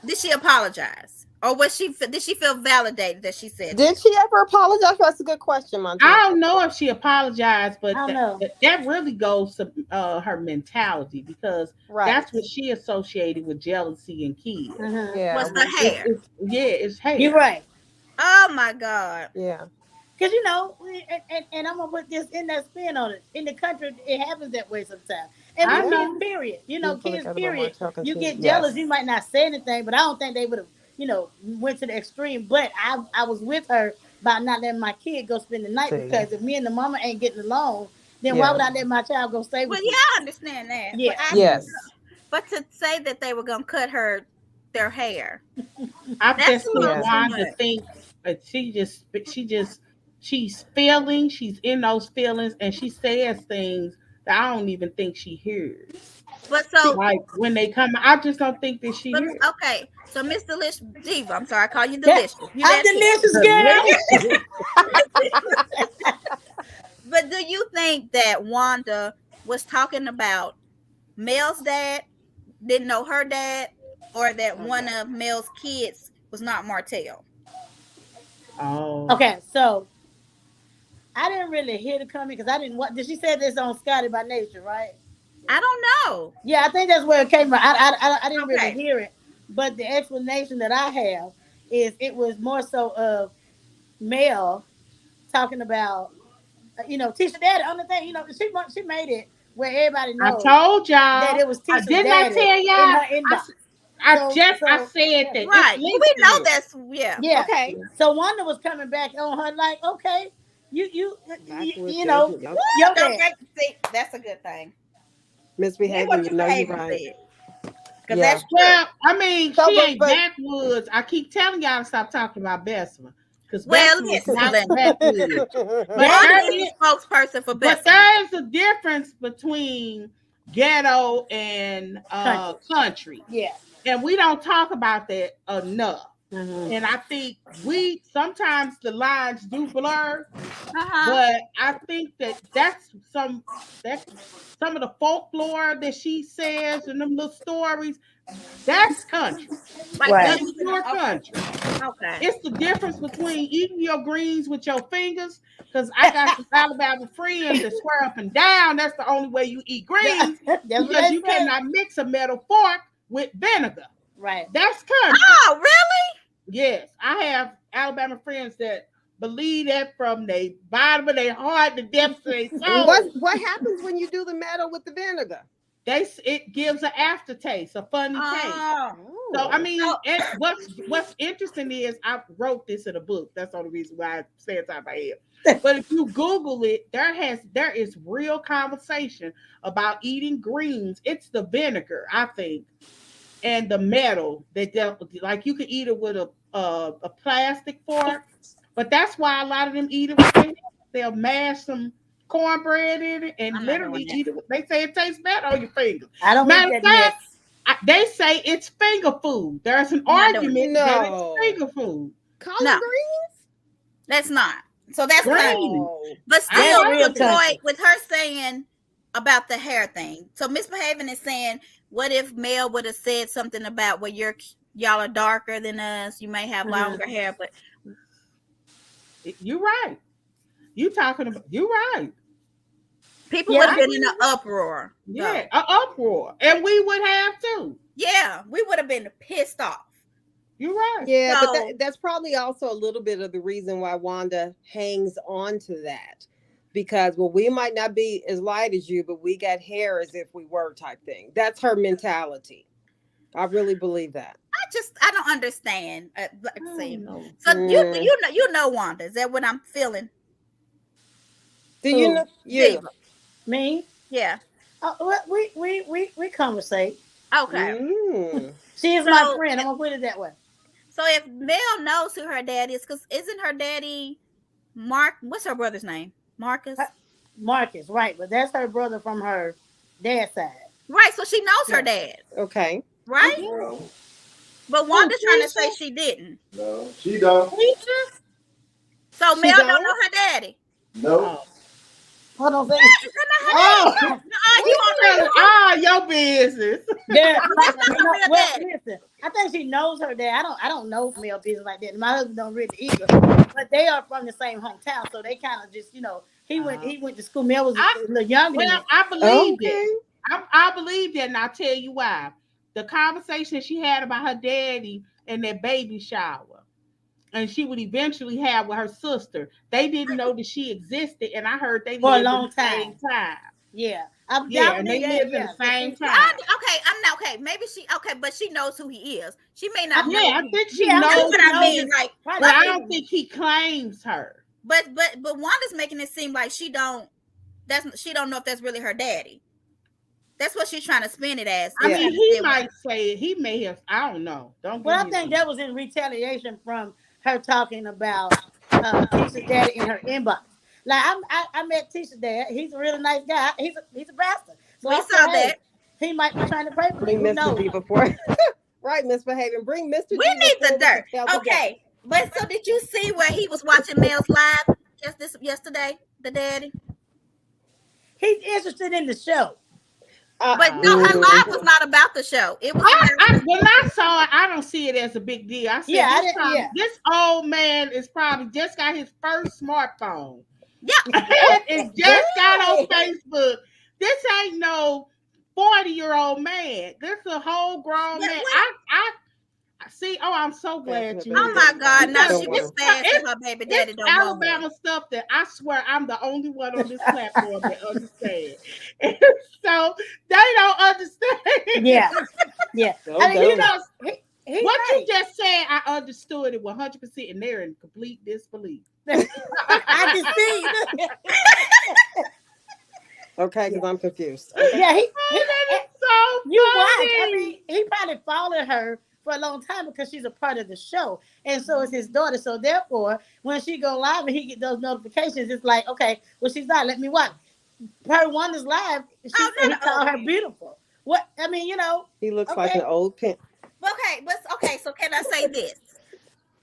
did she apologize, or did she feel validated that she said? Did she ever apologize? That's a good question, Montana. I don't know if she apologized, but that really goes to her mentality because that's what she associated with jealousy and kids. Yeah, was the hair? It's hair. You're right. Oh my God. Yeah. Because and I'm gonna put this in that spin on it. In the country, it happens that way sometimes. And I know, period. Kids, period. You get jealous. You might not say anything, but I don't think they would have, went to the extreme. But I was with her about not letting my kid go spend the night because if me and the mama ain't getting along, then why would I let my child go stay with me? Well, yeah, I understand that. Yeah. But to say that they were gonna cut their hair, I just want to think she's feeling, she's in those feelings, and she says things that I don't even think she hears. But so, like when they come, I just don't think that she hears. Okay, so Miss Delicious Diva, I'm sorry, I call you Delicious. I'm Delicious, girl. But do you think that Wanda was talking about Mel's dad, didn't know her dad, or that one of Mel's kids was not Martel? Oh. Okay, so I didn't really hear the comment because I didn't want. Did she say this on Scotty by Nature, right? I don't know. Yeah, I think that's where it came from. I didn't really hear it, but the explanation that I have is it was more so of Mel talking about, Tisha Daddy. On the thing, she made it where everybody knows. I told y'all that it was Tisha Daddy. Didn't I tell y'all? I said that. Right. We know that's yeah. Okay. So Wanda was coming back on her like, okay, you know, your dad. See, that's a good thing. Misbehaving, you're right. That's well, I mean, she ain't backwoods. I keep telling y'all to stop talking about Bessemer. Because listen, not backwoods. But is spokesperson for Bessemer. But there is a difference between ghetto and country. Yeah. And we don't talk about that enough. And I think we sometimes the lines do blur, Uh-huh. but I think that's some some of the folklore that she says and them little stories. That's country. Like Right. That's this. pure Okay. country. Okay. It's the difference between eating your greens with your fingers. Because I got some Alabama friends that swear up and down that's the only way you eat greens That's what because they you say. cannot mix a metal fork with vinegar. Right. That's country. Oh, really? Yes, I have Alabama friends that believe that from the bottom of their heart, the depths of their soul. What happens when you do the metal with the vinegar? It gives an aftertaste, a funny taste. Oh. So I mean, So, and what's interesting is I wrote this in a book. That's the only reason why I say it's out my head. But if you Google it, there is real conversation about eating greens. It's the vinegar, I think, and the metal that like you can eat it with a plastic fork, but that's why a lot of them eat it with their hands. They'll mash some cornbread in it and I'm not literally doing that. eat it. They say it tastes better on your fingers. I don't Matter eat of that mess. fact, they say it's finger food. There's an I'm not doing argument that. that No. it's finger food. Collard No. greens? that's not. So that's Green. country. Oh. But I still, like real with country. Joy, with her saying about the hair thing. So Misbehaving is saying, what if Mel would have said something about, well, y'all are darker than us, you may have longer hair, but You're right. You're right. people Yeah, would have been in an uproar. Yeah, though. an uproar. And we would have too. Yeah, we would have been pissed off. You're right. Yeah, but So- that's probably also a little bit of the reason why Wanda hangs on to that. Because, well, we might not be as light as you, but we got hair as if we were type thing. That's her mentality. I really believe that. I don't understand. Let's see. No. So you know Wanda. Is that what I'm feeling? Do you Who? know you? Diva. Me? Yeah. Well, we conversate. Okay. She is my So- friend. I'm gonna put it that way. So if Mel knows who her dad is, because isn't her daddy Mark? What's her brother's name? Marcus. Marcus, right? But that's her brother from her dad's side. Right. So she knows her dad, Okay. right? No, But Wanda's trying to say she didn't. no, she don't. So She Mel don't don't? know her daddy. No. Hold on a second. Oh, You want her? your business. Yeah. That's not her real Well, daddy. listen, I think she knows her dad. I don't know male business like that. My husband don't really either. But they are from the same hometown, so they kind of just, he went to school. Mel was a little younger than Well, me. I believe Okay. it. I believe that, and I'll tell you why. The conversation she had about her daddy and their baby shower, and she would eventually have with her sister. They didn't know that she existed, and I heard they For a lived long at the same time. Yeah. Yeah, and they lived in the same time. I'm not okay. Maybe but she knows who he is. She may not know. Yeah, I think she Yeah, That's knows. what I mean. Like, But I don't think he claims her. but Wanda's making it seem like she don't know if that's really her daddy. That's what she's trying to spin it as. I Yeah. mean, he might say it. He may have. I don't know. Don't. Well, I give me think that was in retaliation from her talking about Tisha's daddy in her inbox. Like I met Tisha's dad. He's a really nice guy. He's a bastard. So We I saw said, hey, that. he might be trying to pray for me. Bring Who Mr. knows? D before. Right, Misbehaving. Bring Mr. D. We need the before we dirt. can tell the Okay. But so did you see where he was watching Mel's live yesterday? The daddy? He's interested in the show. But no, her live was not about the show. It was When I saw it, I don't see it as a big deal. I said, Yeah, I didn't- probably, yeah. this old man is probably just got his first smartphone. yeah. And just got on Facebook. This ain't no 40-year-old man. This is a whole grown Yeah, man. what? I see. Oh, I'm so glad you. Oh my God! Now Don't she worry. was fast with her baby daddy. It's Don't know Alabama stuff that I swear I'm the only one on this platform that understands. And so they don't understand. Yeah. Yeah. Don't I mean, go. he's What right. you just said, I understood it 100%, and they're in complete disbelief. I can see. Okay, because I'm confused. Yeah, he So you watch. funny. I mean, he probably followed her for a long time because she's a part of the show, and so is his daughter. So therefore, when she go live and he get those notifications, it's like, okay, well, she's not. Let me watch. Her one is live. She said he called her beautiful. What I mean, He looks like Okay. an old pimp. Okay, but okay. So can I say this?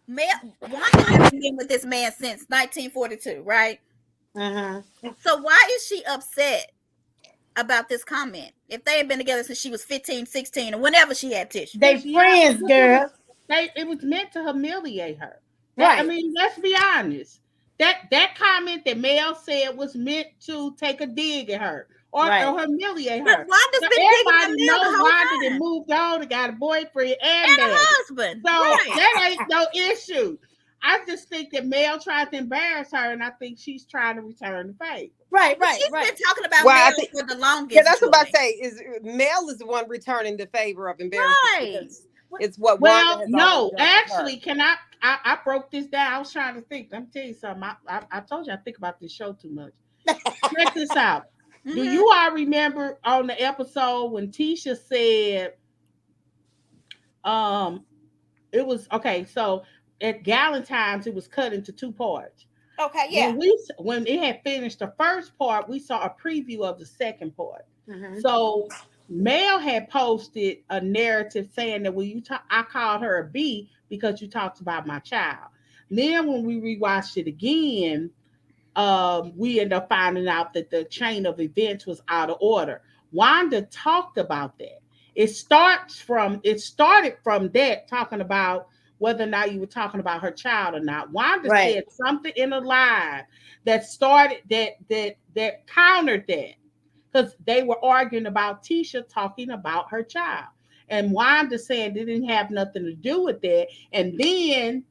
Wanda hasn't been with this man since 1942, right? So why is she upset about this comment if they had been together since she was 15, 16, or whenever she had tissue? They friends, girl. It was meant to humiliate her. I Right. mean, let's be honest. That comment that Mel said was meant to take a dig at her or humiliate But her. Wanda's So been digging at everybody Mel the knows whole Wanda that time. moved on and got a boyfriend and And a daddy. husband. So Right. that ain't no issue. I just think that Mel tried to embarrass her, and I think she's trying to return the favor. Right, But right, she's right. been talking about Well, I Mel think- for the longest. Yeah, that's what I'm about Joy. to say. Is Mel is the one returning the favor of embarrassment. Right. Because it's what Well, Wanda has no, always done with her. actually, can I broke this down. I was trying to think. Let me tell you something. I told you I think about this show too much. Check this out. Do Mhm. you all remember on the episode when Tisha said, it was okay, so at Galentine's it was cut into two parts. Okay, yeah. When it had finished the first part, we saw a preview of the second part. Mhm. So Mel had posted a narrative saying that when I called her a B because you talked about my child. Then when we rewatched it again, we ended up finding out that the chain of events was out of order. Wanda talked about that. It started from that talking about whether or not you were talking about her child or not. Wanda Right. said something in a live that started that countered that because they were arguing about Tisha talking about her child. And Wanda said it didn't have nothing to do with that. And then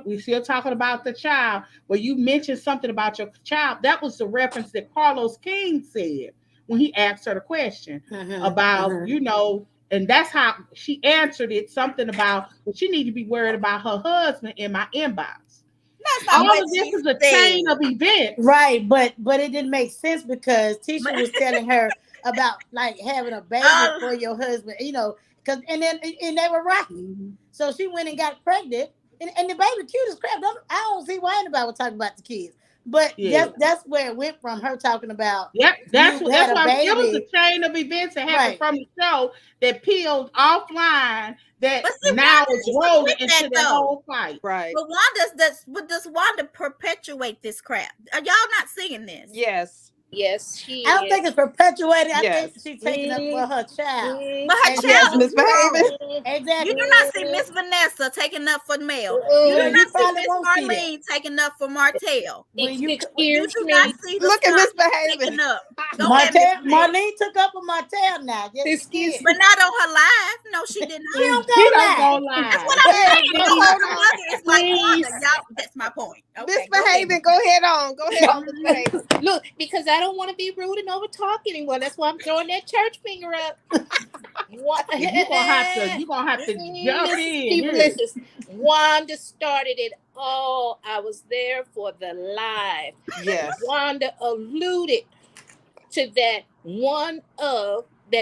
we still talking about the child, where you mentioned something about your child. That was the reference that Carlos King said when he asked her the question about, and that's how she answered it, something about, well, she need to be worried about her husband in my inbox. That's not All what of this she is a said. chain of events. Right, but it didn't make sense because Tisha was telling her about like having a baby for your husband, because and they were rocking. So she went and got pregnant, and the baby cute as crap. I don't see why anybody was talking about the kids. But that's where it went from, her talking about. Yep, that's why it was a baby. chain of events that happened from the show that peeled offline that now is rolling into the whole fight. Right. But does Wanda perpetuate this crap? Are y'all not seeing this? Yes. Yes, she I don't think it's perpetuated. I Yes. think she's taking up for her child. But her And child Yes, misbehaving. Exactly. You do not see Miss Vanessa taking up for Mel. You do You not see probably Miss won't see that. Marlene taking up for Martel. You Excuse do me. not see the Look at Scott misbehaving. taking up. Go ahead, Martel, Miss Mel. Marlene took up for Martel now. Yes, Excuse she did. But not on her live. No, she did She not. don't He go don't go live. live. That's what I'm saying. Yeah, Because hold her on. mother is like Wanda. Please. Y'all, that's my point. Okay, go ahead. Misbehaving. Go ahead on. Go ahead on, misbehaving. Look, because I don't want to be rude and over talk anyone. That's why I'm throwing that church finger up. What? You're gonna have to jump in. People, here. listen. Wanda started it all. I was there for the live. Yes. Wanda alluded to that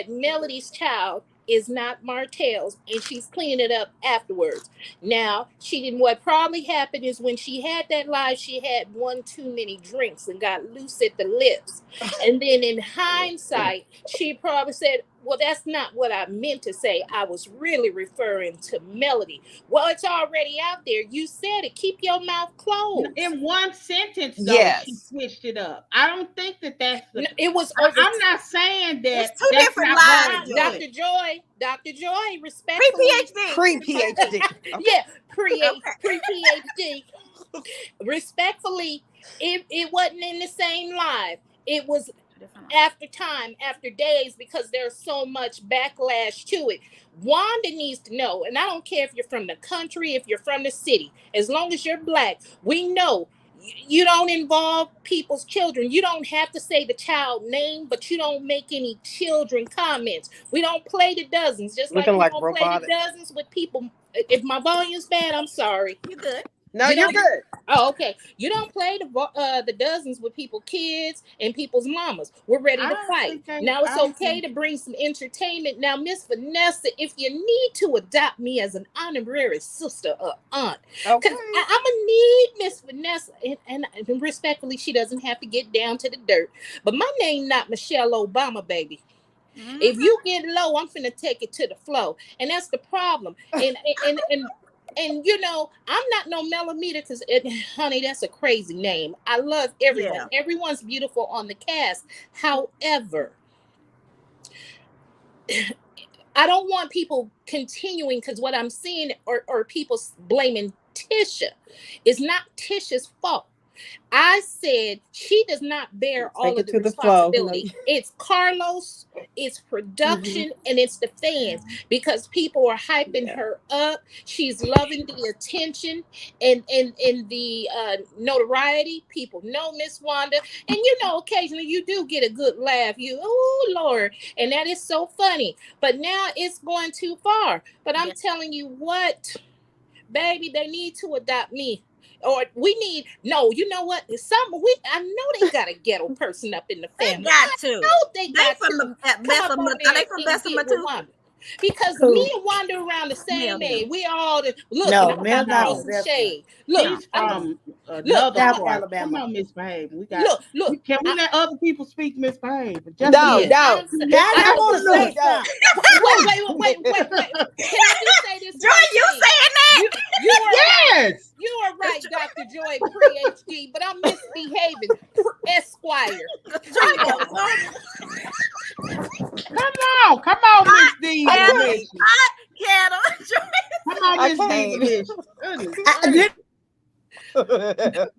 Melody's child is not Martel's, and she's cleaning it up afterwards. Now, what probably happened is when she had that live, she had one too many drinks and got loose at the lips. And then in hindsight, she probably said, well, that's not what I meant to say. I was really referring to Melody. Well, it's already out there. You said it. Keep your mouth closed. In one sentence, though, Yes. she switched it up. I don't think that's the. It was. I'm not saying that. It's two that's different not lives, what it is. Dr. Joy, respectfully. Pre-PhD. Pre-PhD. Okay. Yeah, pre-PhD. Respectfully, it wasn't in the same live. It was after time, after days, because there's so much backlash to it. Wanda needs to know, and I don't care if you're from the country, if you're from the city, as long as you're black, we know you don't involve people's children. You don't have to say the child name, but you don't make any children comments. We don't play the dozens, just Looking like we like don't robotic. play the dozens with people. If my volume's bad, I'm sorry. You good? No, you're good. Oh, okay. You don't play the dozens with people's kids and people's mamas. We're ready to fight. Now it's okay to bring some entertainment. Now, Miss Vanessa, if you need to adopt me as an honorary sister or aunt, because Okay. I'm gonna need Miss Vanessa, and respectfully, she doesn't have to get down to the dirt. But my name not Michelle Obama, baby. If you get low, I'm finna take it to the flow, and that's the problem. And And you know, I'm not no millimeter because, honey, that's a crazy name. I love everyone. Yeah. Everyone's beautiful on the cast. However, I don't want people continuing because what I'm seeing or people blaming Tisha is not Tisha's fault. I said she does not bear Take all it of the to the flow. responsibility. It's Carlos, it's production, and it's the fans because people are hyping her up. She's loving the attention and the notoriety. People know Miss Wanda, and you know occasionally you do get a good laugh. You, oh Lord, and that is so funny. But now it's going too far. But I'm telling you what, baby, they need to adopt me. Or we need you know what? I know they got a ghetto person up in the family. They got to. I know they got from to Bessemer. Are they from Bessemer too? Because me and Wanda around the same age. We all look. No, and Mel I'm not throw from some Bessemer. shade. Look, He's from another South part. Alabama. Come on, misbehave. We got. Look. Can we let other people speak, misbehave? Just No, a minute. no. I want to say something. Wait. Can I just say this? Joy, you saying that? You are right. Yes. You are right, Dr. Joy, pre-HD, but I'm misbehaving, Esquire. Come on, Miss D. I Come on, Miss D. Goodness.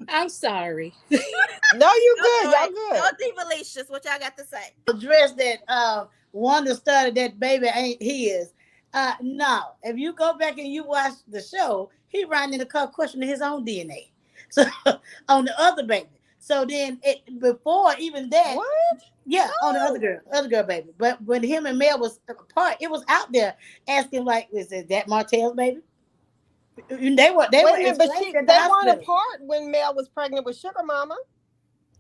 I'm sorry. No, you good. Y'all good. Y'all Divalicious. What y'all got to say? Address that Wanda started that baby ain't his. No, if you go back and you watch the show, he ran in the car questioning his own DNA. So on the other baby. So then before even that, What? Yeah, on the other girl baby. But when him and Mel was apart, it was out there asking like, is that Martel's baby? They were Wait a minute, but explaining they at the weren't hospital. apart when Mel was pregnant with Sugar Mama.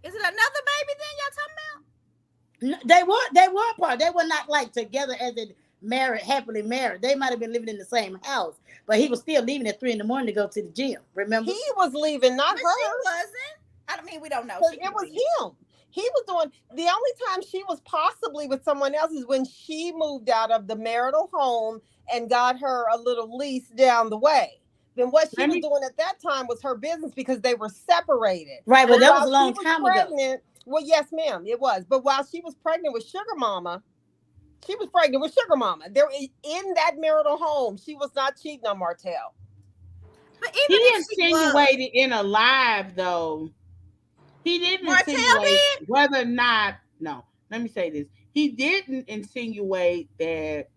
Is it another baby then y'all talking about? They were apart. They were not like together as in married, happily married. They might have been living in the same house, but he was still leaving at 3 a.m. to go to the gym. Remember? He was leaving, not But her. she wasn't. I mean, we don't know. It was him. He was doing the only time she was possibly with someone else is when she moved out of the marital home and got her a little lease down the way. Then what she was doing at that time was her business because they were separated. Right, but that was a long time ago. Well, yes, ma'am, it was. But while she was pregnant with Sugar Mama, she was pregnant with Sugar Mama. There in that marital home, she was not cheating on Martel. But even he insinuated in a live though. He didn't insinuate whether or not. No, let me say this. He didn't insinuate that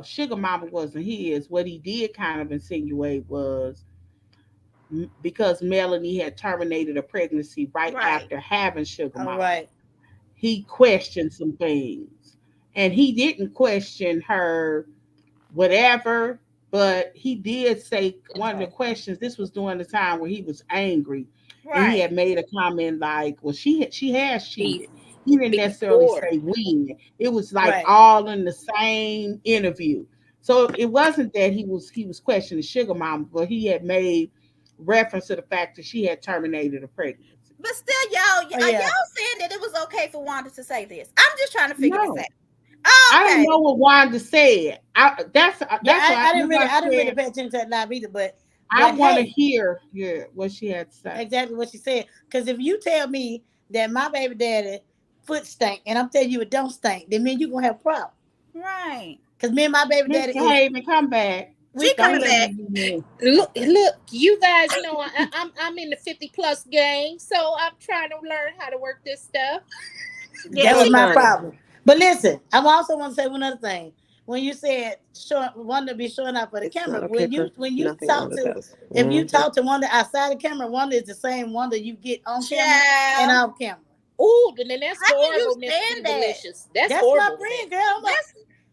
Sugar Mama wasn't his. What he did kind of insinuate was because Melanie had terminated a pregnancy right after having Sugar Mama. Right. He questioned some things, and he didn't question her, whatever. But he did say one of the questions. This was during the time where he was angry. Right. And he had made a comment like, well, she has cheated. He didn't necessarily say when. It was like all in the same interview. So it wasn't that he was questioning Sugar Mama, but he had made reference to the fact that she had terminated a pregnancy. But still, y'all saying that it was okay for Wanda to say this. I'm just trying to figure this out. Oh, okay. I didn't know what Wanda said. I didn't really pay attention to that live either, but I want to hear what she had to say. Exactly what she said. Because if you tell me that my baby daddy foot stank and I'm telling you it don't stink, then me and you gonna have a problem. Right. Because me and my baby daddy and come back. We coming back. Look, you guys know I'm in the 50+ gang, so I'm trying to learn how to work this stuff. That was my problem. But listen, I also want to say one other thing. When you said Wanda be showing up for the camera, when you talk to if you talk to Wanda outside the camera, Wanda is the same Wanda you get on camera and off camera. Ooh, then that's horrible, Miss Delicious. That's horrible. My friend, girl.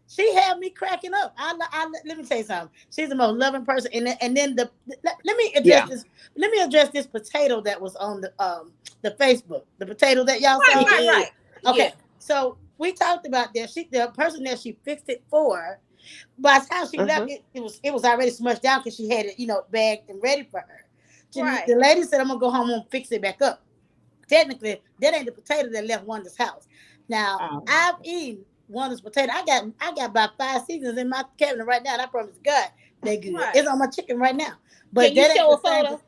She had me cracking up. Let me tell you something. She's the most loving person. And then let me address this. Let me address this potato that was on the Facebook. The potato that y'all saw. Right. Okay. Yeah. So we talked about that. The person that she fixed it for, by the time she left, it was already smushed down because she had it, bagged and ready for her. The lady said, "I'm gonna go home and fix it back up." Technically, that ain't the potato that left Wanda's house. Now I've eaten Wanda's potato. I got about 5 seasons in my cabinet right now. And I promise God, They good. Right. It's on my chicken right now. But Can you that ain't show a the same. photo?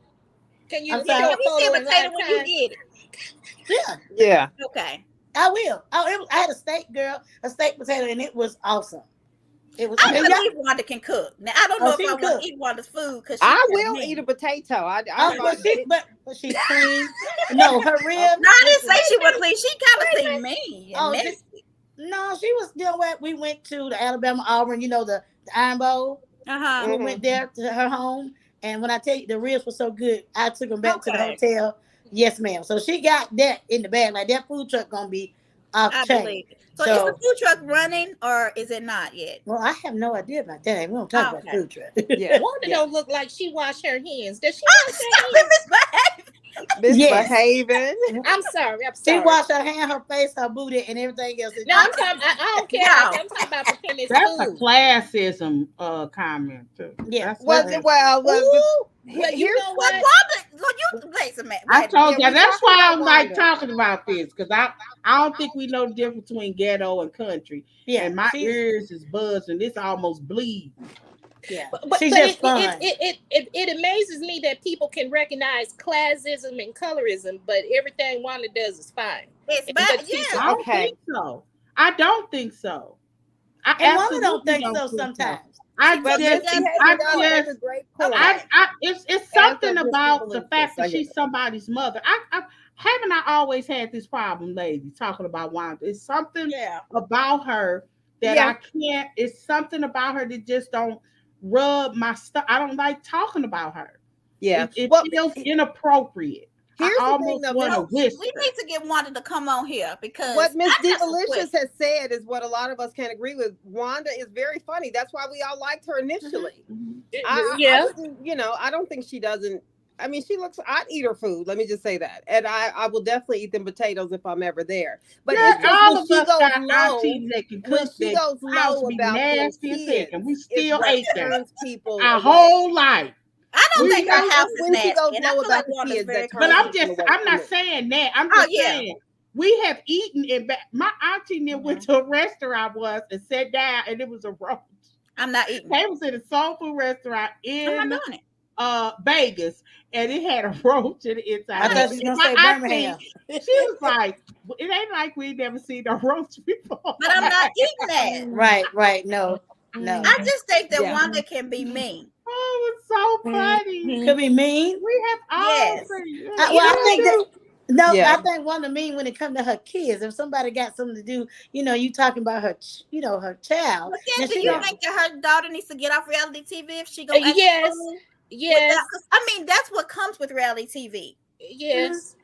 Can you I'm show sorry. a We see a photo in potato live when you time? get it. Yeah, Yeah. Okay. I will. I had a steak, girl, a steak potato, and it was awesome. It was. I And y'all, believe Wanda can cook. Now I don't oh, know if she I can want cook. to eat Wanda's food because she's I kind of will eat a mean. potato. I But find it. she's clean. No, her ribs. No, I didn't Listen, say she would leave. She kind of seemed mean and oh, messy. no, she was. You know what? We went to the Alabama Auburn. You know the Iron Bowl. Uh-huh. We went there to her home, and when I tell you the ribs were so good, I took them back to the Okay. hotel. Yes, ma'am. So she got that in the bag. Like that food truck gonna be off I chain. believe it. So is the food truck running or is it not yet? Well, I have no idea about that. We don't talk about Okay. food truck. Yeah. Wanda don't look like she washed her hands. Does she Oh, wash her stop hands? it, Miss Yes. Misbehaving. I'm sorry. I'm She sorry. washed her hand, her face, her booty, and everything else. No, I'm talking. I don't care. No. I'm talking about preparing this That's a food. classism comment too. Yeah. That's Well, classism. Ooh, but you here's know Well, what? Wanda, well, you wait a minute. I Wait a told minute. Yeah, you we that's talking why about I'm like Wanda. talking about this because I don't think we know the difference between ghetto and country. Yeah. And my She's, ears is buzzing. It's almost bleed. yeah. But She's just fun. it amazes me that people can recognize classism and colorism, but everything Wanda does is fine. It's But bad. she's Yeah. I don't Okay. think so. I don't think so. I And Wanda absolutely don't think so sometimes. I But just, Miss Behavior I does make a just, great point. it's As something does Miss about the Behavior, fact so that yeah. she's somebody's mother. Haven't I always had this problem, lady, talking about Wanda. It's something Yeah. about her that Yeah. I can't. It's something about her that just don't rub my stuff. I don't like talking about her. Yeah. It Well, feels inappropriate. here's I the thing, almost though. want to So whisper. we need to get Wanda to come on here because What Miss I have some Divalicious questions. has said is what a lot of us can agree with. Wanda is very funny. That's why we all liked her initially. I Yeah. wouldn't, I don't think she doesn't. I mean, I'd eat her food. Let me just say that. And I will definitely eat them potatoes if I'm ever there. But Yeah, it's just all when of she us goes got low, aunties that can when cook. she That goes house low be about them nasty and sick, kids, and we is still what ate that turns people our away. whole life. I don't We think her know house is when she nasty, goes and I low feel about like the Wanda's kids, very that But turns close. people away I'm from not it. saying that. I'm Oh just yeah. saying we have eaten it back. My auntie then went to a restaurant once and sat down, and it was a roach. I'm not eating. They was in a soul food restaurant I'm in not doing it. Vegas, and it had a roach in the inside. I thought she was And gonna my say Birmingham. she was like, "It ain't like we never seen a roach before." But I'm not eating that. Right. No. I just think that Yeah. Wanda can be mean. Oh, it's so funny. Could be mean. We have all Yes. seen. I think that. No, Yeah. I think Wanda mean when it comes to her kids. If somebody got something to do, you talking about her, her child. But Then then, do she you don't. think that her daughter needs to get off reality TV if she gonna act Yes. fool Yes. without- 'cause, I mean, that's what comes with reality TV. Yes.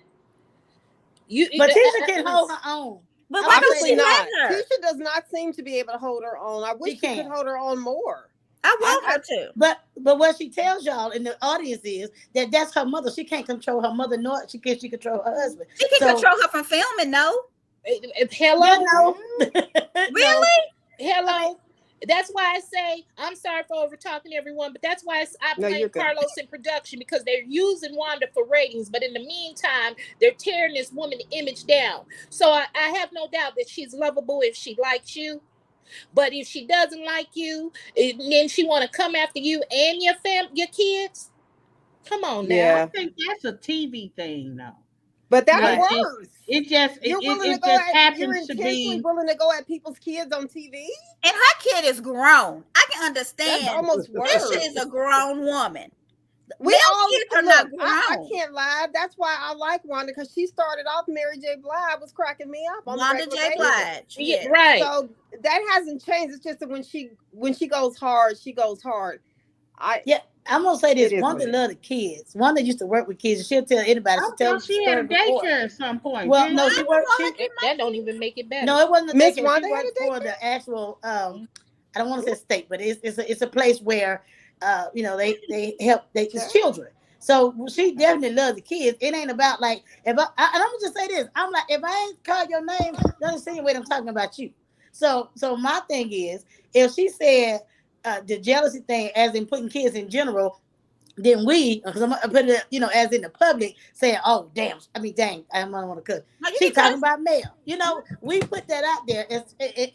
You. But Tisha can hold her own. But I why would don't say she Obviously let not. her? Tisha does not seem to be able to hold her own. I wish she could can. hold her own more. I want her to. But what she tells y'all in the audience is that that's her mother. She can't control her mother, nor she control her husband. She can So, control her from filming, no? Hello. Really? Hello. That's why I say I'm sorry for over talking everyone, but that's why I No, blame you're good. Carlos in production because they're using Wanda for ratings, but in the meantime, they're tearing this woman image down. So I have no doubt that she's lovable if she likes you, but if she doesn't like you, then she want to come after you and your kids. Come on now. Yeah. I think that's a TV thing, though. But that's Right. worse. It just You're willing it to go just at you're happens to intentionally be. willing to go at people's kids on TV? And her kid is grown. I can That's understand. almost worse. Tisha is a grown woman. We Male all kids are look, not I grown. can't lie. That's why I like Wanda, because she started off Mary J. Blige was cracking me up on Wanda the regular J. basis. Blige. Yeah, Yeah. right. So that hasn't changed. It's just that when she goes hard, she goes hard. yeah, I'm gonna say this. It is Wanda what it love the kids. Wanda used to work with kids. She'll tell anybody. I She tell thought she had a the story before. daycare at some point. Well, didn't no, she? she worked. That don't even make it better. No, it wasn't a Miss daycare. Wanda She had a worked for the actual. I don't want to say state, but it's a place where they help it's children. So she definitely loves the kids. It ain't about like if and I'm gonna just say this. I'm like if I ain't called your name, don't insinuate I'm talking about you. So my thing is if she said the jealousy thing, as in putting kids in general, then we, because I'm gonna put it, as in the public, saying, "Oh, damn! I mean, dang! I don't want to cook." No, you She can talking cuss. about male. We put that out there.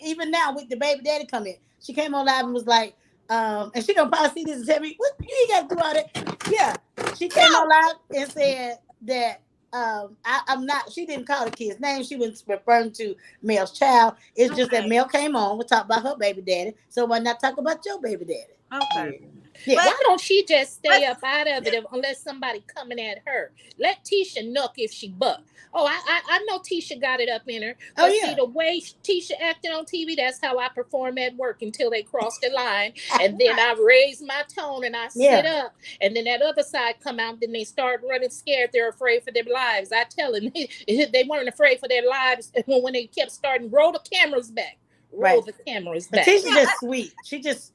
Even now with the baby daddy coming, she came on live and was like, And she gonna probably see this and tell me, what you ain't gotta do all that. Yeah. She came on live and said that I'm not, she didn't call the kid's name. She was referring to Mel's child. It's just that Mel came on, we talk about her baby daddy. So why not talk about your baby daddy? Okay. Yeah. Why don't she just stay up out of it unless somebody coming at her? Let Tisha knock if she buck. Oh, I know Tisha got it up in her. But see, the way Tisha acted on TV, that's how I perform at work until they cross the line. And then I raise my tone and I sit up. And then that other side come out. Then they start running scared. They're afraid for their lives. I tell them they weren't afraid for their lives when they kept starting. Roll the cameras back. Roll the cameras back. But Tisha's just sweet. She just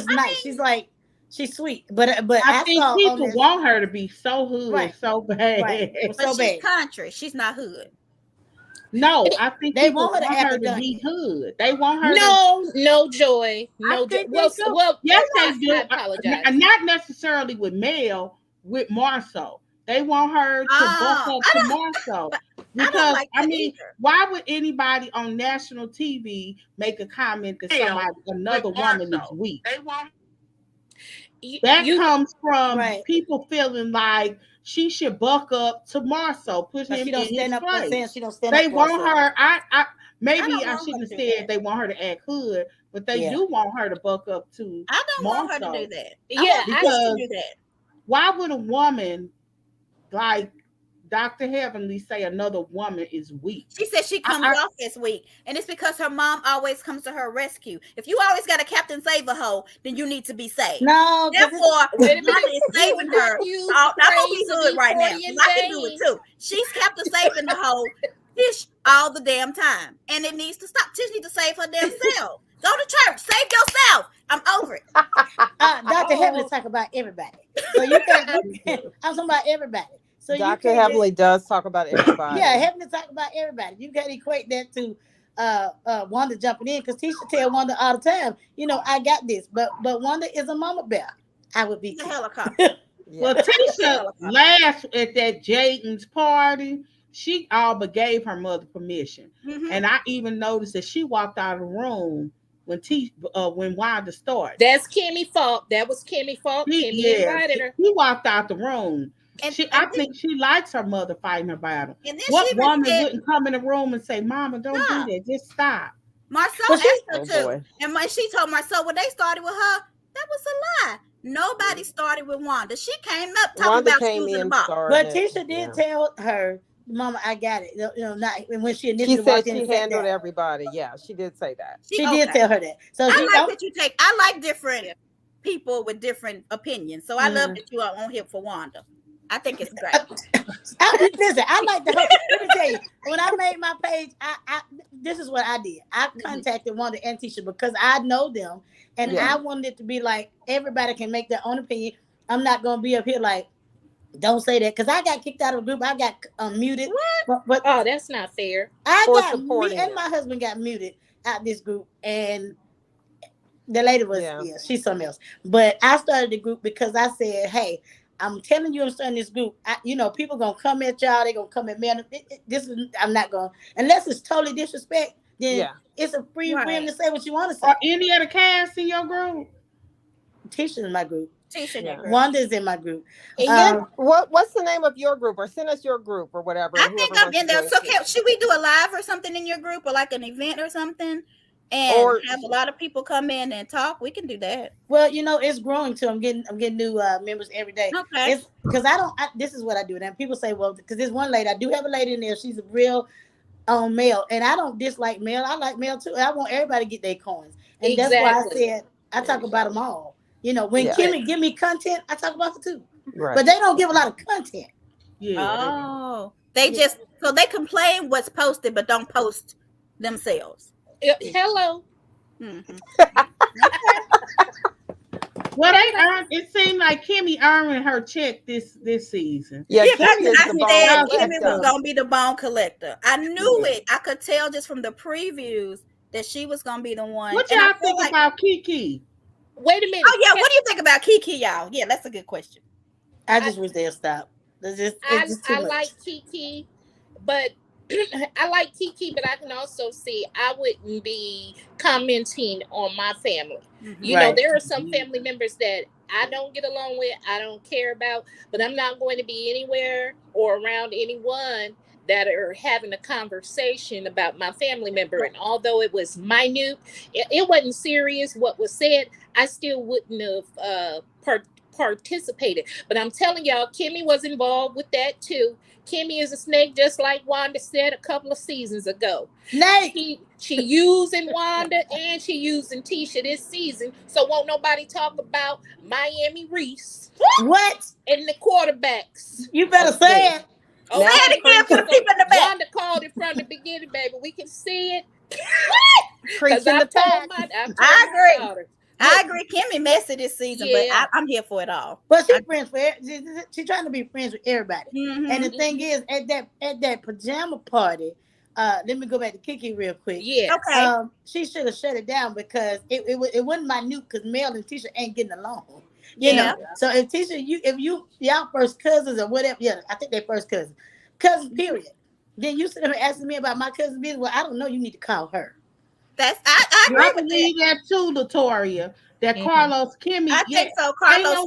nice. She's like, she's sweet, but I think people want her to be so hood, so bad, but she's country. She's not hood. No, I think they want her to be hood. They want her. No, Joy. No, well, yes, they do. I apologize. Not necessarily with Mel, with Marceau. They want her to buck up to Marceau. Because I mean, why would anybody on national TV make a comment that somebody, another woman is weak? They want. That comes from people feeling like she should buck up to Marceau, put him in his place. They want her. I shouldn't have said they want her to act hood, but they do want her to buck up to. I don't want her to do that. Because do that. Why would a woman like Dr. Heavenly say another woman is weak? She said she comes off as weak, and it's because her mom always comes to her rescue. If you always got a Captain Save a hoe, then you need to be saved. No, therefore, Mama is saving her. I'm gonna be good right now. I can do it too. She's Captain Saving the hoe Tish all the damn time, and it needs to stop. Tish needs to save her damn self. Go to church, save yourself. I'm over it. Dr. Heavenly talk about everybody, so you can't. I'm talking about everybody. So Dr. Heavenly does talk about everybody. Yeah, Heavenly talk about everybody. You can't equate that to Wanda jumping in, because Tisha tell Wanda all the time, I got this. But Wanda is a mama bear. I would be a helicopter. Well, Tisha last at that Jaden's party, she all but gave her mother permission. Mm-hmm. And I even noticed that she walked out of the room when Wanda started. That's Kimmy's fault. That was Kimmy's fault. Kimmy invited her. He walked out the room. I think she likes her mother fighting her battle. What woman wouldn't come in the room and say, "Mama, don't do that. Just stop." Marcel asked her too. And when she told Marcel when they started with her, that was a lie. Nobody started with Wanda. She came up talking about she was in the box. But Tisha did tell her, "Mama, I got it." Not when she initially said she handled everybody. Yeah, she did say that. She did tell her that. So I like different people with different opinions. So I love that you are on here for Wanda. I think it's great. Listen, I like the whole. Let me tell you, when I made my page, this is what I did. I contacted Wanda and Tisha because I know them, and I wanted it to be like everybody can make their own opinion. I'm not gonna be up here like, don't say that, because I got kicked out of the group. I got muted. But that's not fair. Me and my husband got muted out this group, and the lady was she's something else. But I started the group because I said, hey, I'm telling you, I'm starting this group. People gonna come at y'all. They gonna come at me. I'm not going, unless it's totally disrespect. Then it's a free freedom to say what you want to say. Or any other cast in your group? Tisha's in my group. Wanda's in my group. What's the name of your group? Or send us your group or whatever. I think I'm in there. So should we do a live or something in your group, or like an event or something? And have a lot of people come in and talk. We can do that. Well, it's growing too. I'm getting new members every day. Okay. It's because this is what I do. And people say, well, because there's one lady, I do have a lady in there. She's a real male, and I don't dislike male. I like male too. I want everybody to get their coins, and that's why I said I talk about them all. When Kimmy give me content, I talk about it too. Right. But they don't give a lot of content. Yeah. They just they complain what's posted, but don't post themselves. Hello. Mm-hmm. Well, they earned. It seemed like Kimmy earning her check this season. Yeah, Kimmy was gonna be the bone collector. I knew it. I could tell just from the previews that she was gonna be the one. What y'all think about Kiki? Wait a minute. Oh yeah, what do you think about Kiki, y'all? Yeah, that's a good question. I just wish they'll stop. I like Kiki, but I like Kiki, but I can also see I wouldn't be commenting on my family. You know, Right. there are some family members that I don't get along with, I don't care about, but I'm not going to be anywhere or around anyone that are having a conversation about my family member. And although it was minute, it wasn't serious what was said, I still wouldn't have participated. But I'm telling y'all, Kimmy was involved with that too. Kimmy is a snake, just like Wanda said a couple of seasons ago. Snake. She using Wanda and she using Tisha this season. So won't nobody talk about Miami Reese What? and the quarterbacks. You better say it. Okay. Say it again for the people in the back. Wanda called it from the beginning, baby. We can see it. Preaching the fact. I agree. I agree. Kimmy messy this season, but I'm here for it all. But she's friends for she's trying to be friends with everybody. Mm-hmm. And the thing is, at that pajama party, let me go back to Kiki real quick. Yeah. Okay. She should have shut it down because it wasn't minute because Mel and Tisha ain't getting along. You know. So if Tisha, y'all first cousins or whatever, I think they first cousins. Cousins, period. Then you sit there asking me about my cousin business. Well, I don't know. You need to call her. That's I agree I with believe that too, Latoria. That Carlos, Kimmy. I think so. Carlos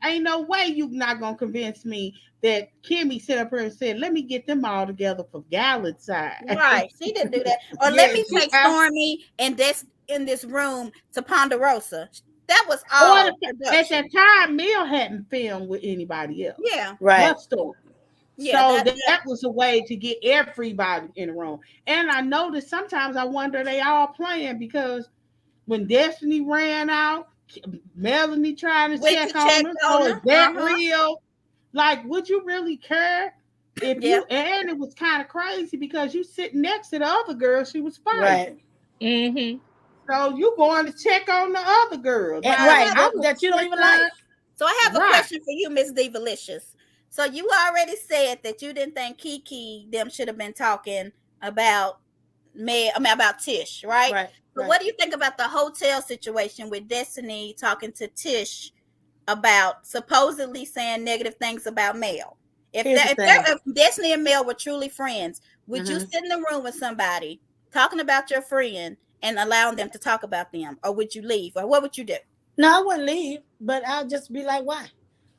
ain't no way you not gonna convince me that Kimmy sit up here and said, "Let me get them all together for Valentine." Right? She didn't do that. Or let me take Stormy and this in this room to Ponderosa. That was all. At that time, Mel hadn't filmed with anybody else. Yeah. Right. Yeah, so that was a way to get everybody in the room. And I noticed sometimes I wonder they all playing because when Destiny ran out, Melanie trying to check on her. So is that real? Like, would you really care if you? And it was kind of crazy because you sitting next to the other girl she was fighting. Right. Mm-hmm. So you going to check on the other girl, that you don't even like. So I have a question for you, Miss Divalicious. So you already said that you didn't think Kiki them should have been talking about about Tish, right? Right. So what do you think about the hotel situation with Destiny talking to Tish about supposedly saying negative things about Mel? If Destiny and Mel were truly friends, would you sit in the room with somebody talking about your friend and allowing them to talk about them, or would you leave, or what would you do? No, I wouldn't leave, but I'll just be like, why?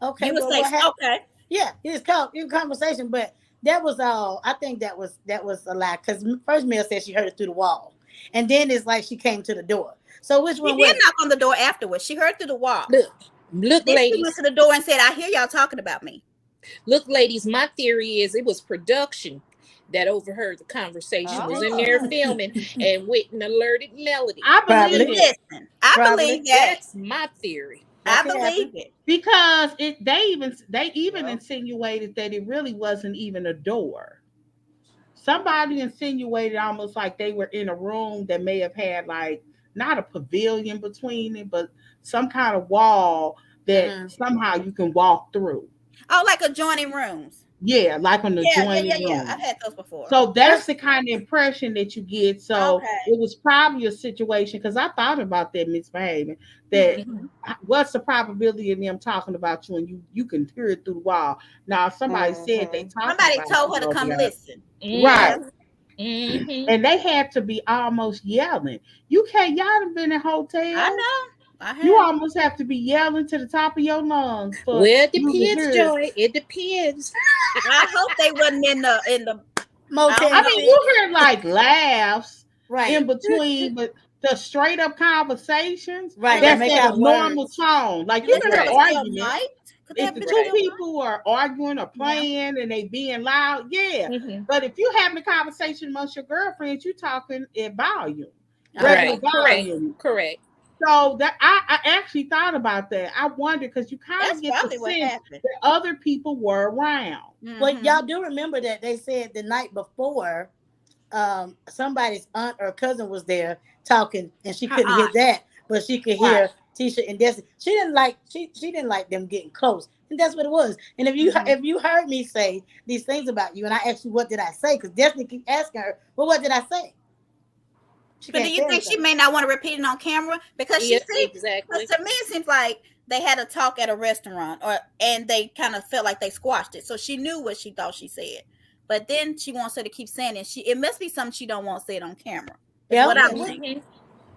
Okay. You would say, okay. Yeah, it's called in conversation, but that was all. I think that was a lie because first Mel said she heard it through the wall, and then it's like she came to the door. So which one? She did knock on the door afterwards. She heard through the wall. Look, then ladies. She went to the door and said, "I hear y'all talking about me." Look, ladies. My theory is it was production that overheard the conversation, was in there filming, and went and alerted Melody. I believe it. Listen, I believe that. That's my theory. I believe it because they even insinuated that it really wasn't even a door. Somebody insinuated almost like they were in a room that may have had like not a pavilion between it, but some kind of wall that somehow you can walk through. Oh, like adjoining rooms. Yeah, like on the adjoining room. Yeah. I've had those before. So that's the kind of impression that you get. So it was probably a situation because I thought about that misbehaving. That what's the probability of them talking about you and you can hear it through the wall? Now somebody said they talked. Somebody told her to come listen. Right. And they had to be almost yelling. You can't. Y'all have been in hotels. I know. You almost have to be yelling to the top of your lungs. Well, it depends, Joy. It depends. I hope they wasn't in the motel. I mean, you hear like laughs in between, but the straight up conversations, that's at a normal tone. Like you hear an argument. If the two people are arguing or playing and they being loud, But if you having a conversation amongst your girlfriends, you talking in volume. Correct. So that I actually thought about that. I wonder because you kind of get the sense that other people were around. Well, y'all do remember that they said the night before, somebody's aunt or cousin was there talking, and she couldn't hear that, but she could hear Tisha and Destiny. She didn't like them getting close, and that's what it was. And if you heard me say these things about you, and I asked you what did I say, because Destiny keep asking her, well, what did I say? But do you think she may not want to repeat it on camera? Because she exactly. To me, it seems like they had a talk at a restaurant, and they kind of felt like they squashed it. So she knew what she thought she said. but then she wants her to keep saying it. It must be something she don't want said on camera. Yeah. What I'm thinking.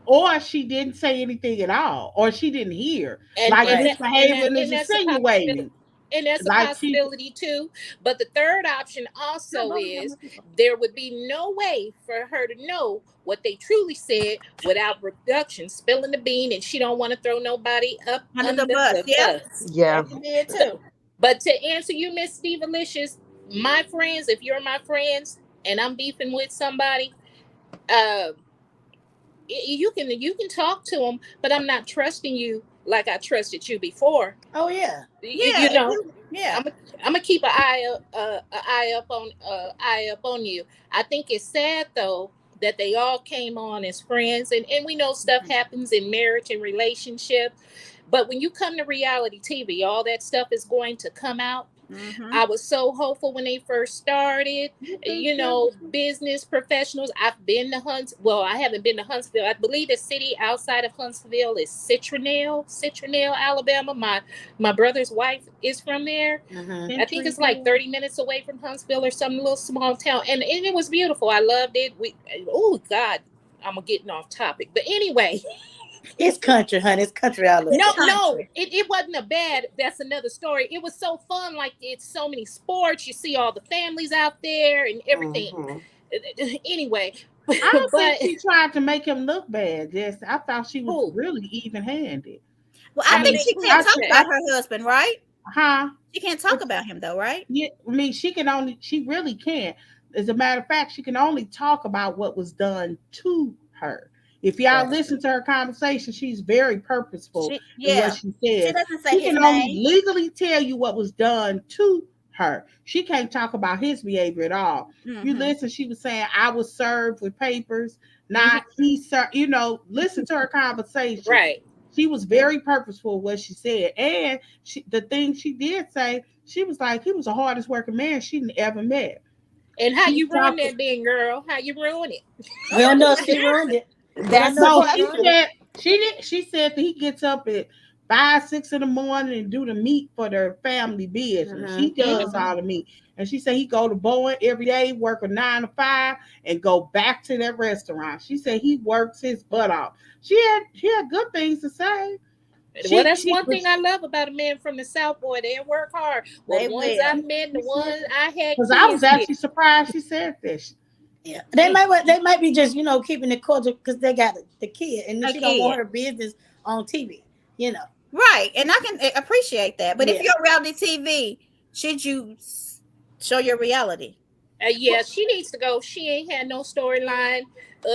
Or she didn't say anything at all, or she didn't hear. And Like and, Miss that, and, that, Behavior is and that's a possibility. insinuating. And that's a Like she, possibility too. But the third option also is there would be no way for her to know what they truly said without production spilling the bean, and she don't want to throw nobody up Under the bus. Yeah. Yeah. That could be it too. But to answer you, Miss Stevalicious, my friends, if you're my friends and I'm beefing with somebody, you can talk to them, but I'm not trusting you like I trusted you before. Oh yeah. You know, yeah. I'm gonna keep an eye up on you. I think it's sad though that they all came on as friends, and we know stuff happens in marriage and relationship, but when you come to reality TV, all that stuff is going to come out. I was so hopeful when they first started. You know, business professionals. I've been to Well, I haven't been to Huntsville. I believe the city outside of Huntsville is Citronelle, Alabama. My brother's wife is from there. I think it's like 30 minutes away from Huntsville or some little small town. And it was beautiful. I loved it. Oh God, I'm getting off topic. But anyway. It's country, honey. It's country all over. No, it wasn't a bad. That's another story. It was so fun. Like, it's so many sports. You see all the families out there and everything. Anyway, I don't think she tried to make him look bad. Yes, I thought she was really even-handed. Well, I think she can't talk about her husband, right? Huh? She can't talk about him though, right? Yeah, I mean, she really can't. As a matter of fact, she can only talk about what was done to her. If y'all listen to her conversation, she's very purposeful in what she says. She doesn't say she can only legally tell you what was done to her. She can't talk about his behavior at all. You listen, she was saying, I was served with papers, not he served, listen to her conversation. Right. She was very purposeful what she said. And the thing she did say, she was like, he was the hardest working man she'd ever met. And how you ruined that being, girl? How you ruined it? We don't know if she ruined it. That's so she said that he gets up at 5, 6 in the morning and do the meat for their family business. She does all the meat. And she said he go to Boeing every day, work a 9 to 5, and go back to that restaurant. She said he works his butt off. She had good things to say. Well, that's one thing I love about a man from the South, boy. They work hard. Well, the ones I met, the ones I had. Because I was actually surprised she said this. Yeah, they might be just keeping it cordial because they got the kid and she don't want her business on TV. Right, and I can appreciate that. But if you're reality TV, should you show your reality? Yeah, she needs to go. She ain't had no storyline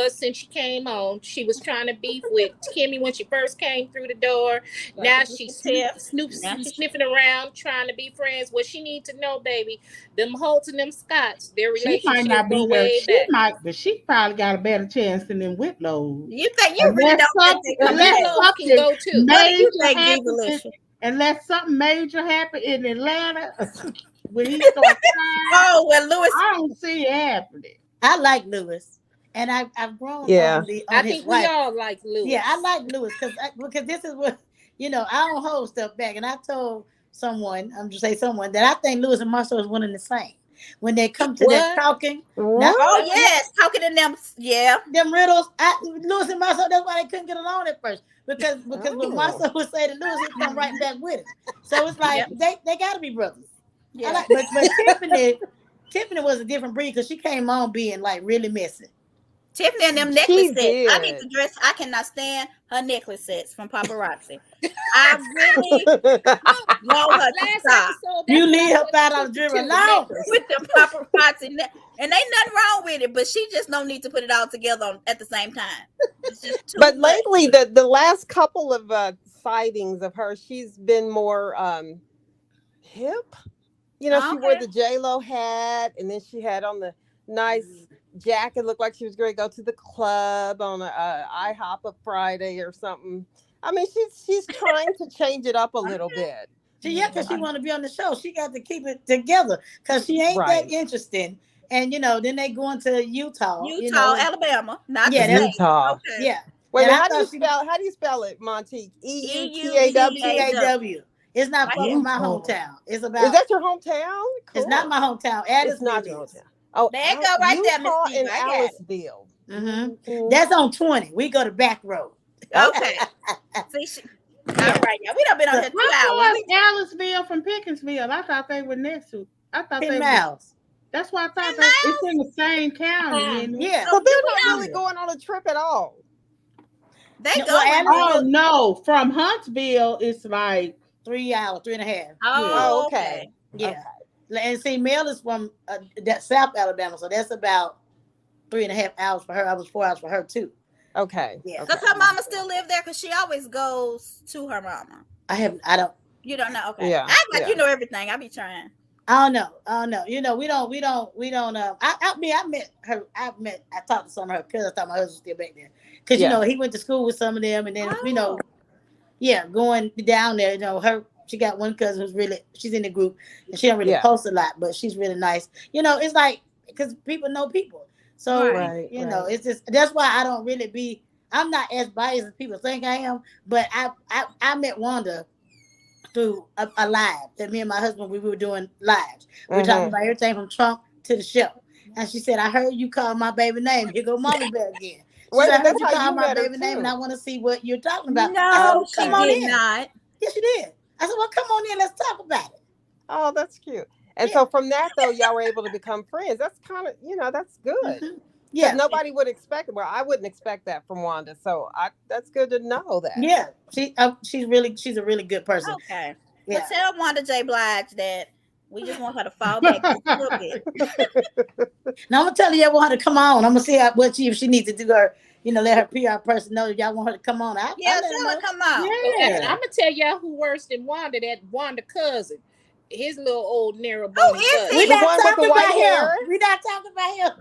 since she came on. She was trying to beef with Kimmy when she first came through the door. Now she's sniffing around, trying to be friends. What she needs to know, baby, them Holts and them Scotts, their relationship might not be where she might, but she probably got a better chance than them Whitlows. You think you really don't think Whitlows can go too? What do you think, unless something major happened in Atlanta. When he started crying, when Lewis, I don't see it happening. I like Lewis, and I've grown. Yeah, on I think we all like Lewis. Yeah, I like Lewis because this is what I don't hold stuff back, and I told someone, I'm just say someone that I think Lewis and Marcel is one and the same when they come to that talking. Now, talking to them, them riddles. Lewis and Marcel, that's why they couldn't get along at first because when Marcel would say to Lewis, he'd come right back with it. So it's like they got to be brothers. Yeah. But Tiffany was a different breed because she came on being like really messy. Tiffany and them necklace sets. I need to dress. I cannot stand her necklace sets from paparazzi. I really want her to stop. You leave her out on the dribble alone with the paparazzi, and ain't nothing wrong with it. But she just don't need to put it all together at the same time. It's just too but much. Lately, the last couple of sightings of her, she's been more hip. She wore the J-Lo hat, and then she had on the nice jacket. Looked like she was going to go to the club on a IHOP a Friday or something. I mean, she's trying to change it up a little bit. Because she want to be on the show. She got to keep it together because she ain't that interesting. And then they going to Utah, Alabama, not Utah. Okay. Yeah. Wait, how do you spell it, Montique? EUTAW. It's not Right far here. from my Oh. hometown. It's Is about. that your hometown? It's not Cool. my hometown. It's not Adamsville your is. hometown. Oh, There you go, right there, Miss Utah Steve. and I got it. Aliceville. Mm-hmm. That's on 20. We go to back road. Okay. See, all Yeah. right, yeah, we done been on here 2 How hours. far is Aliceville from Pickinsville? I thought they were next to. I thought 10 they were. miles. That's why I thought 10 that it's miles? in the same county. Isn't it? Yeah. So So they're do we not know? really going on a trip at all. They No, go. well, Oh Aliceville, no, from Huntsville, it's like 3 hours, 3.5. Oh, okay. okay. Yeah. And see, Mel is from that South Alabama, so that's about 3.5 hours for her. I was 4 hours for her too. Okay. Yeah. Does her mama still live there? Because she always goes to her mama. I don't. You don't know? Okay. Yeah, I act like yeah. you know everything. I be trying. I don't know. You know, we don't. I met her. I talked to some of her cousins. I thought my husband was still back there because Yeah. he went to school with some of them, and then Oh. going down there. She got one cousin she's in the group, and she don't really Yeah. post a lot, but she's really nice. It's like because people know people, so Right, right. it's just that's why I don't really be. I'm not as biased as people think I am, but I met Wanda through a live that me and my husband we were doing lives. We were talking about everything from Trump to the show. And she said, I heard you call my baby name. Here go mommy back again. She Wait, said, I heard that's you how call you my met her baby name and too. I want to see what you're talking about. I said, No, well, she come on did in. not. Yes, you did. I said, well, come on in. Let's talk about it. Oh, that's cute. And Yeah. so from that though, y'all were able to become friends. That's kind of, that's good. Mhm. Because Yeah. nobody would expect it. Well, I wouldn't expect that from Wanda. So that's good to know that. Yeah. She's a really good person. Okay. Yeah. But tell Wanda J. Blige that we just want her to fall back just a little bit. Now I'm gonna tell you, I want her to come on. I'm gonna see if she needs to do her, let her PR person know if y'all want her to come on. Yeah, I'll let her tell her know. come on. And yeah. I'm gonna tell y'all who worse than Wanda. That Wanda cousin, his little old narrow Who bony is butt. he? The one with the talking white about hair? him. We're not talking about him.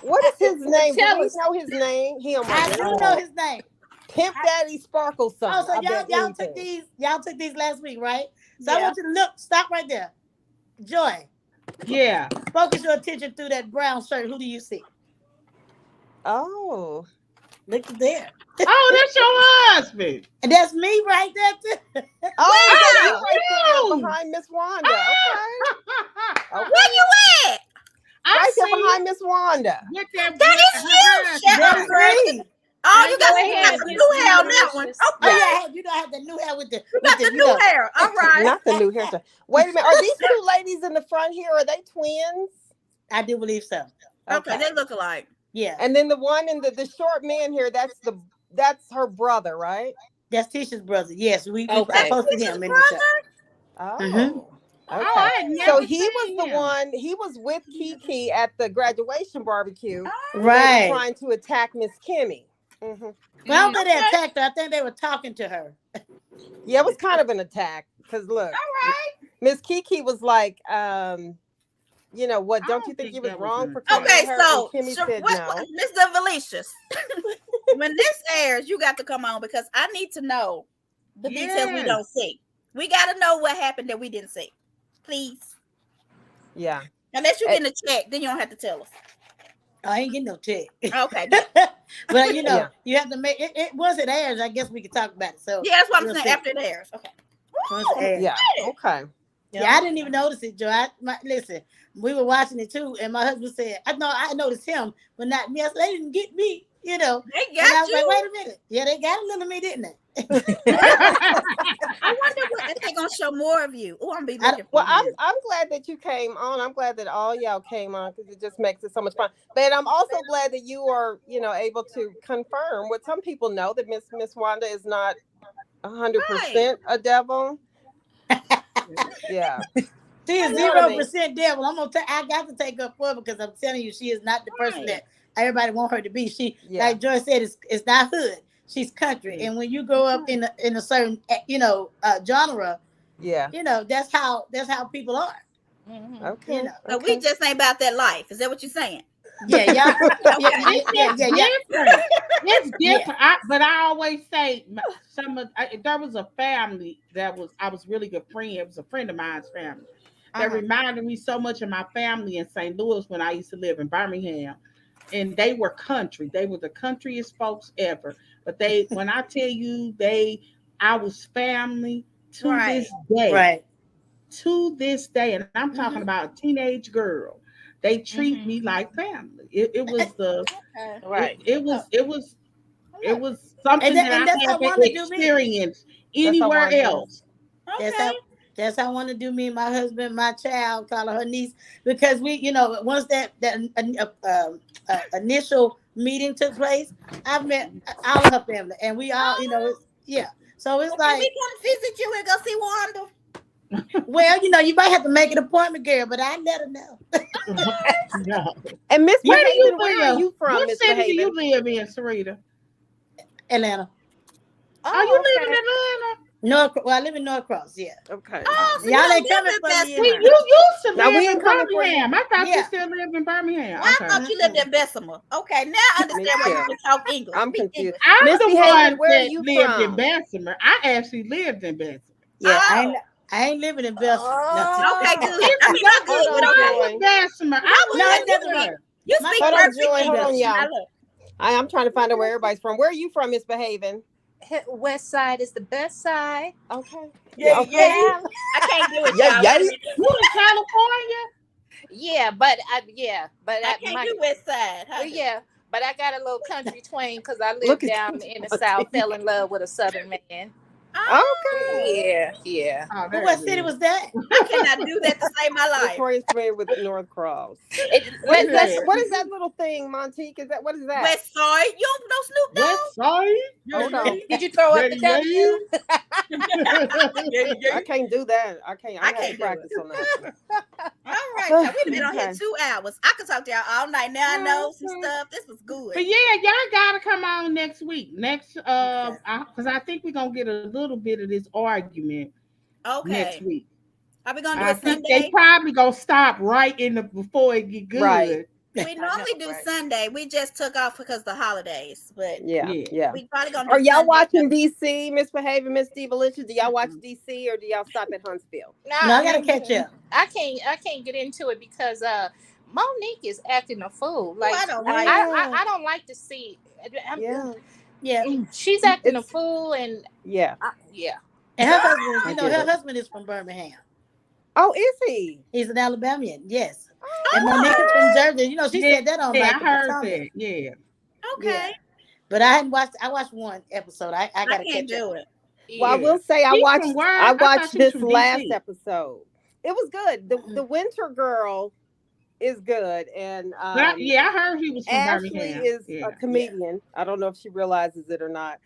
What is his name? Do Tell we us. know his name? He on my I list. do know his name. Pimp Daddy Sparkle son. Oh, so I bet y'all took anything. these last week, right? So I Yeah. want you to look, stop right there. Joy, Yeah. focus your attention through that brown shirt. Who do you see? Oh. Look there. Oh, that's your husband. And that's me right there too. Oh, that's you Wow. right there you. behind Miss Wanda. Okay. Where you at? I Right there see behind Miss Wanda. with that. That is you, Chef That's Andre. me. Oh, you got Go the ahead, new Miss hair on that one. Delicious. Oh Okay. yeah, I have the new hair with the You got the new hair. All right. Not the new hairstyle. Wait a minute. Are these two ladies in the front here? Are they twins? I do believe so. Okay, they look alike. Yeah. And then the one in the short man here, that's her brother, right? That's Tisha's brother. Yes, I Okay. posted Tisha's him in the show. Oh. Mhm. Okay. Oh, I had So never he was seen the him. one, he was with Kiki at the graduation barbecue. They were Right. trying to attack Miss Kimmy. Well, I don't think they attacked her. I think they were talking to her. Yeah, it was kind of an attack. Because look, All right. Miss Kiki was like, what, I don't don't you think think you was that was wrong an for attack. coming Okay, to her? so And Kimmy said what, no. Mr. Valicious, when this airs, you got to come on because I need to know the details we Yes. don't see. We got to know what happened that we didn't see. Please. Yeah. Unless you're getting a check, then you don't have to tell us. I ain't getting no check. Okay. good. But Yeah. you have to make it. Once it airs, I guess we can talk about it. So Yeah, that's what I'm we'll saying. see. After it airs. Okay. Once it airs. Yeah. Okay. Yeah, I didn't even notice it, Joe. Listen, we were watching it too, and my husband said, I noticed him, but not me. I said, they didn't get me, They And I got was you. like, wait a minute. Yeah, they got a little of me, didn't they? I wonder if they're going to show more of you. Oh, I'm be looking for Well, you. I'm glad that you came on. I'm glad that all y'all came on because it just makes it so much fun. But I'm also glad that you are, able to confirm what some people know that Miss Wanda is not 100% a devil. Yeah. She is You know what I 0% devil. I got to take her for it because I'm telling you, she is not the person that everybody want her to be. She, like Joy said, it's not hood. She's country, and when you grow up in a certain genre, that's how people are. Okay. So we just ain't about that life. Is that what you're saying? Yeah, yeah. It's different. But I always say there was a family I was really good friend. It was a friend of mine's family that reminded me so much of my family in St. Louis when I used to live in Birmingham. And they were country. They were the countryest folks ever. But when I tell you I was family, to this day. Right. To this day, and I'm talking about a teenage girl. They treat me like family. It was the Right. it was something that And that's I how I haven't want to do me. experienced That's anywhere how I else. That's how I want to do me and my husband, my child, call her niece, because we, once that initial meeting took place, I've met all of her family, and we all, yeah. So it's Can like, we come visit you and go see Wanda? well, you might have to make an appointment, girl, but I let her know. No. And Miss Where do you Behaven, where are live? you from, What Miss city do you Behaven? live in, Sarita? Atlanta. Are you live in Atlanta? Well, I live in North Cross, yeah. Okay. Oh, so Y'all you ain't don't coming live for in me. See, in you used to Now, we live ain't in coming for you. Birmingham. I thought you Yeah. still lived in Birmingham. Well, I Okay. thought you lived in Bessemer. Okay, now I understand why you too. can talk English. I'm Speak confused. English. I'm Miss the Behaven, one where are that you lived in from? Bessemer. I actually lived in Bessemer. Yeah, Oh. I ain't living in Belgium. Okay, good. It's I mean, I'm good with Hold on, okay. Joy. Bessemer. I No, would it doesn't mean. You My- speak Hold on, perfect Joy. Hold on, English. y'all. I look. I'm trying to find out where everybody's from. Where are you from, Miss Behaven? West side is the best side. Okay. Yeah, Okay. yeah. I can't do it, Yeah, y'all. yeah. You in California? Yeah, but I can't do West Side. How do- but I got a little country twang because I Look lived at down you. in the South, fell in love with a Southern man. Okay. Yeah. Oh, But what city was that? I cannot do that to save my life. Victoria's familiar with North Cross. What is What that? is that little thing, Montique? What is that? West Side. You don't know Snoop Dogg? West Side? Hold on. Did you throw up the W? I can't do that. I can't can't do practice on that. All right, y'all. We've been on here Okay. 2 hours. I could talk to y'all all night. Now I know some stuff. This was good. But yeah, y'all gotta come on next week. Because I think we're gonna get a little bit of this argument next Okay. week. Are we gonna do I it think they Sunday? probably gonna stop right in the before it get good. Right. We normally do right. Sunday. We just took off because of the holidays, but Yeah. we probably gonna do Are y'all Sunday. watching DC, Miss Behavior, Miss Divalicious? Do y'all watch DC or do y'all stop at Huntsville? No, I gotta catch up. I can't get into it because Monique is acting a fool. Like I don't like I don't like to see. Yeah. She's acting a It's- fool, and Yeah. And her husband, I get her it. husband is from Birmingham. Oh, is he? He's an Alabamian, yes. And Monique is from Jersey. She said that on Yeah, like I the heard Potomac. that. Yeah. Okay. Yeah. But I hadn't watched. I watched one episode. I I gotta can't catch up. do it. Well, I will say I She's watched from where? I I thought watched she was this from last DC. episode. It was good. The Winter Girl is good, and I heard he was from Ashley Birmingham. is Yeah. a comedian. I don't know if she realizes it or not.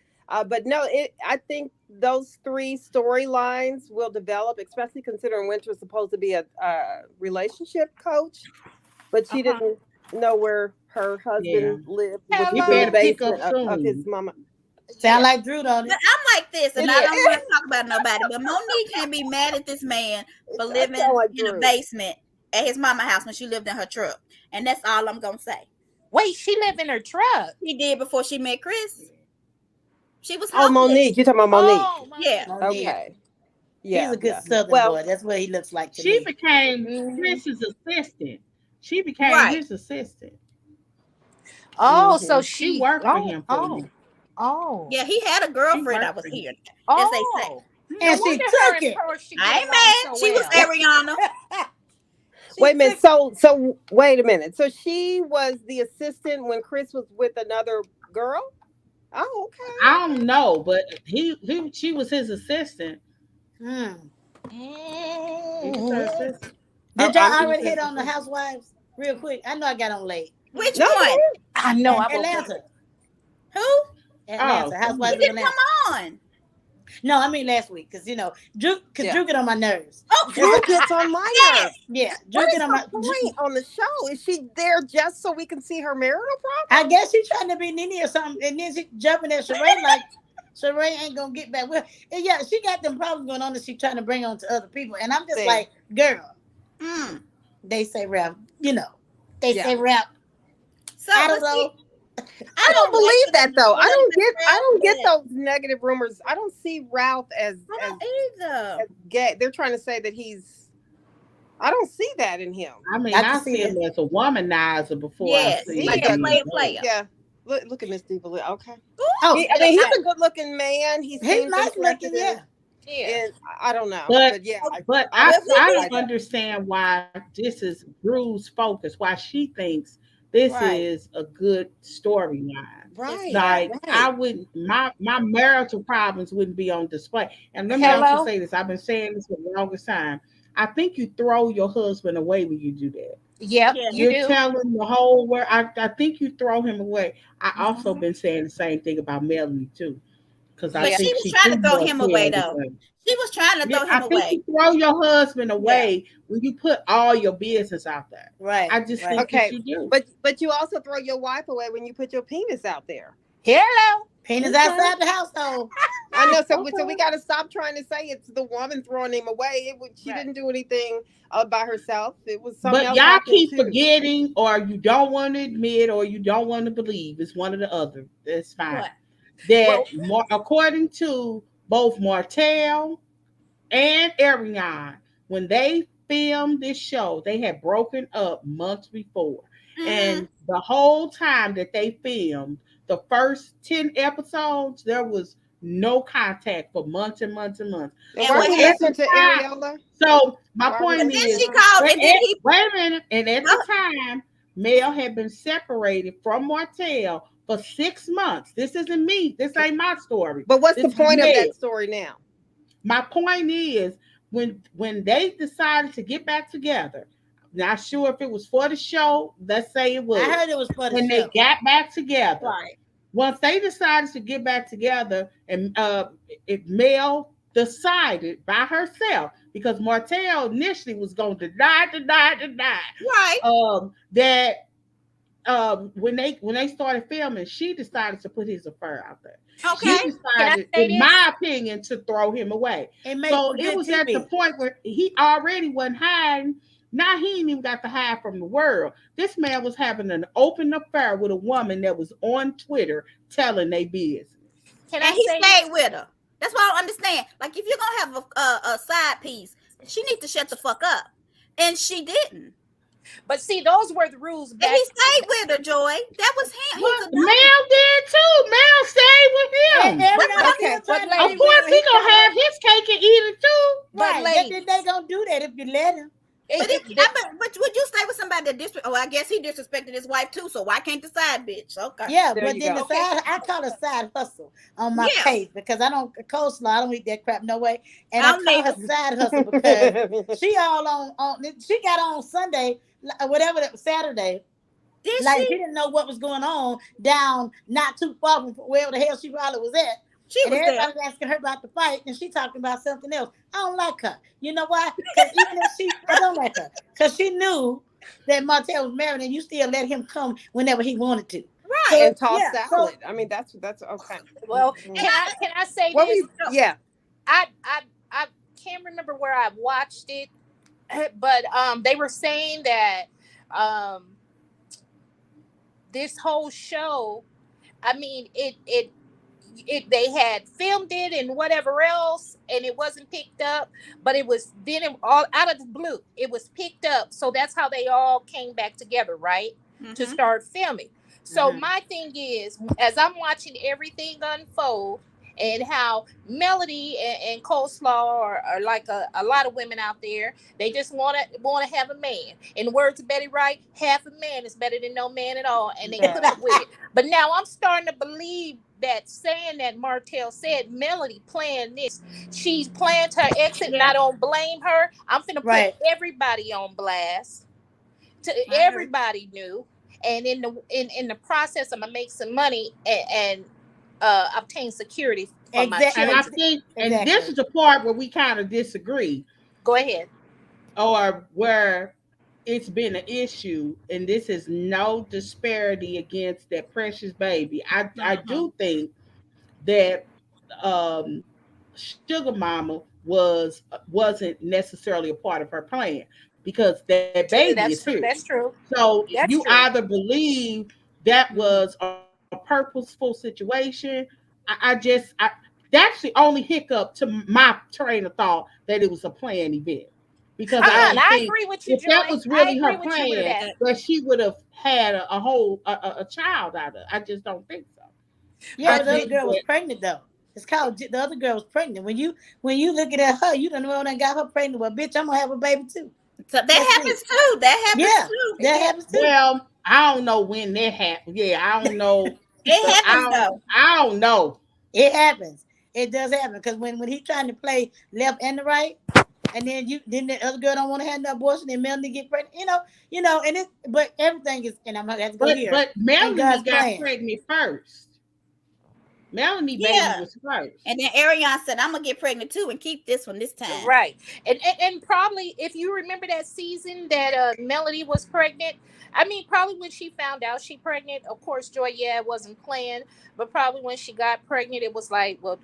But no, I think those 3 storylines will develop, especially considering Winter's supposed to be a relationship coach, but she didn't know where her husband lived, which was He in the better pick up basement of his soon. mama. Sound like Drew, don't it? But I'm like this, and I don't want to talk about nobody. But Monique can't be mad at this man for living in a basement at his mama house when she lived in her truck, and that's all I'm gonna say. wait, she lived in her truck. She did before she met Chris. She was Oh, homeless. Monique, you talking about Monique? Oh, Yeah. Monique. Okay. Yeah, He's a good Southern boy. That's what he looks like to She me. became Chris's assistant. She became his assistant. Oh, so She worked for him for a minute. Oh. Yeah, he had a girlfriend that was here, Oh. as they say. And she took it. I ain't mad. She was Ariana. Wait a minute. So wait a minute. So she was the assistant when Chris was with another girl? Oh, okay. I don't know, but she was his assistant. Mm. He was her assistant. Did y'all already hit on the Housewives real quick? I know I got on late. Which No, one? I know. Atlanta. Who? Atlanta. Housewives You of didn't Atlanta. come on. No, I mean last week, because Drew get on my nerves. Oh, Drew gets on my nerves. Yeah, Drew What is get on her my. point on the show? Is she there just so we can see her marital problem? I guess she's trying to be Nene or something, and then she jumping at Sheree like Sheree ain't gonna get back with her. And yeah, she got them problems going on that she's trying to bring on to other people, and I'm just like, girl. They say rap, They say rap. So I don't know. I don't believe that though. I don't get those negative rumors. I don't see Ralph as either. as gay. They're trying to say that I don't see that in him. I mean, I I can see see him as a womanizer before Yes, I see like him. a player. Yeah. Look at Miss Deepa. Okay. Oh, He's a good looking man. He he's seems nice looking, interested in yeah. it. Yeah. And I don't know, But but yeah, but I I would feel I like don't that. understand why this is Drew's focus. Why she thinks this Right. is a good storyline. It's Right, not. Like I right. wouldn't, my marital problems wouldn't be on display. And let me also Hello. say this: I've been saying this for the longest time. I think you throw your husband away when you do that. Yep, Yeah. you You're do. telling the whole world. I think you throw him away. I also Mhm. been saying the same thing about Melanie too, because I But Yeah. she think was she trying threw to throw more him away tail than though. him. She was trying to Yeah, throw I him think away. you throw your husband Yeah. away when you put all your business out there. Right, I just right. think that Okay, you do. but you also throw your wife away when you put your penis out there. Hello. Penis Okay. outside the household. I know. So we Okay. got to stop trying to say it's the woman throwing him away. She Right. didn't do anything by herself. It was something But else y'all happening keep too. forgetting, or you don't want to admit, or you don't want to believe. It's one or the other. That's fine. What? That Well, according to both Martell and Ariane, when they filmed this show, they had broken up months before. Mm-hmm. And the whole time that they filmed the first 10 episodes, there was no contact for months and months and months. And And why So what we at happened? the listen to time, Ariola? so my Why we But point then listen to is, she her? called, and then he. wait a minute, and at the Well, time, Mel had been separated from Martell for 6 months. This isn't me. This ain't my story. But what's the This is point of Mel. that story now? My point is, when they decided to get back together, not sure if it was for the show. Let's say it I was. heard it was for the When they show. got back together, right. once they decided to get back together, and if Mel decided by herself, because Martell initially was going to deny, Right. that when they started filming, she decided to put his affair out there. She Okay. can I decided, say in this? my opinion, to throw him away. It makes So for it good was at the TV. point where he already wasn't hiding. Now he ain't even got to hide from the world. This man was having an open affair with a woman that was on Twitter telling they business. Can And I he say stayed this? with her. That's what I don't understand. Like, if you're gonna have a side piece, she needs to shut the fuck up. And she didn't. But see, those were the rules And back. he stayed with her, Joy. That was him. He's Well, a dog. Mel did too. Mel stayed with And him. But Ariana what? still Okay, But trying to Of get ladies, well. course, he He gonna got have away. his cake and eat it too. but Right. They ladies, gonna do that if you let him. But it, if it, but would you stay with somebody that disrespect? Oh, I guess he disrespected his wife too. So why can't the side bitch? Okay. Yeah, there but you then the go. okay. side I call it side hustle on my Yeah. page because I don't coleslaw. I don't eat that crap no way. And I I'm call her neither. side hustle because she all on she got on Sunday, whatever that was Saturday. Did Like she she? didn't know what was going on down not too far from wherever the hell she probably was at. She And was there. everybody was asking her about the fight, and she talking about something else. I don't like her. You know why? Because even if I don't like her, because she knew that Martell was married, and you still let him come whenever he wanted to. Right. So And toss yeah, so salad. I mean, that's okay. Well, And can I say What were this? you? Yeah. I can't remember where I watched it, but they were saying that um this whole show, I mean, it they had filmed it and whatever else, and it wasn't picked up, but it was then all out of the blue it was picked up, so that's how they all came back together, right, to mm-hmm. start filming. So Mhm. my thing is, as I'm watching everything unfold, and how Melody and Coleslaw are like a lot of women out there, they just want to have a man. In the words of Betty Wright, half a man is better than no man at all, and they put yeah, up with it. But now I'm starting to believe that saying that Martell said, Melody planned this. She's planned her exit, and Yeah, I don't blame her. I'm finna put right. everybody on blast. To I agree. everybody knew, and in the process, I'm gonna make some money and obtain security for my And I children. think, and this Exactly. is the part where we kind of disagree, Go ahead. or where it's been an issue, and this is no disparity against that precious baby. I Uh-huh. do think that um, Sugar Mama wasn't necessarily a part of her plan, because that baby is That's his. true. That's true. So That's you true. either believe that Mm-hmm. was a purposeful situation. That's the only hiccup to my train of thought, that it was a planned event. Because I don't think, I agree with if you, that was Joy. really I her agree with you with plan, that. that she would have had a child out of it. I just don't think so. Yeah, I but the But other think girl was that pregnant though. It's called the other girl was pregnant. When you looking at her, you don't know that got her pregnant. Well, bitch, I'm gonna have a baby too. So that That's happens it. too. That happens Yeah, too. that happens too. Well, I don't know when that happened. Yeah, I don't know. It happens though. I don't know. It happens. It does happen because when he's trying to play left and the right, and then the other girl don't want to have no abortion, and Melanie get pregnant. And but everything is, and I'm gonna have to go here. But in Melanie God's got plan. pregnant first. Melanie baby Yeah. was first. And then Ariana said, I'm gonna get pregnant too and keep this one this time. Right. And probably if you remember that season that Melody was pregnant, I mean, probably when she found out she pregnant, of course, Joy, it wasn't planned, but probably when she got pregnant, it was like, well,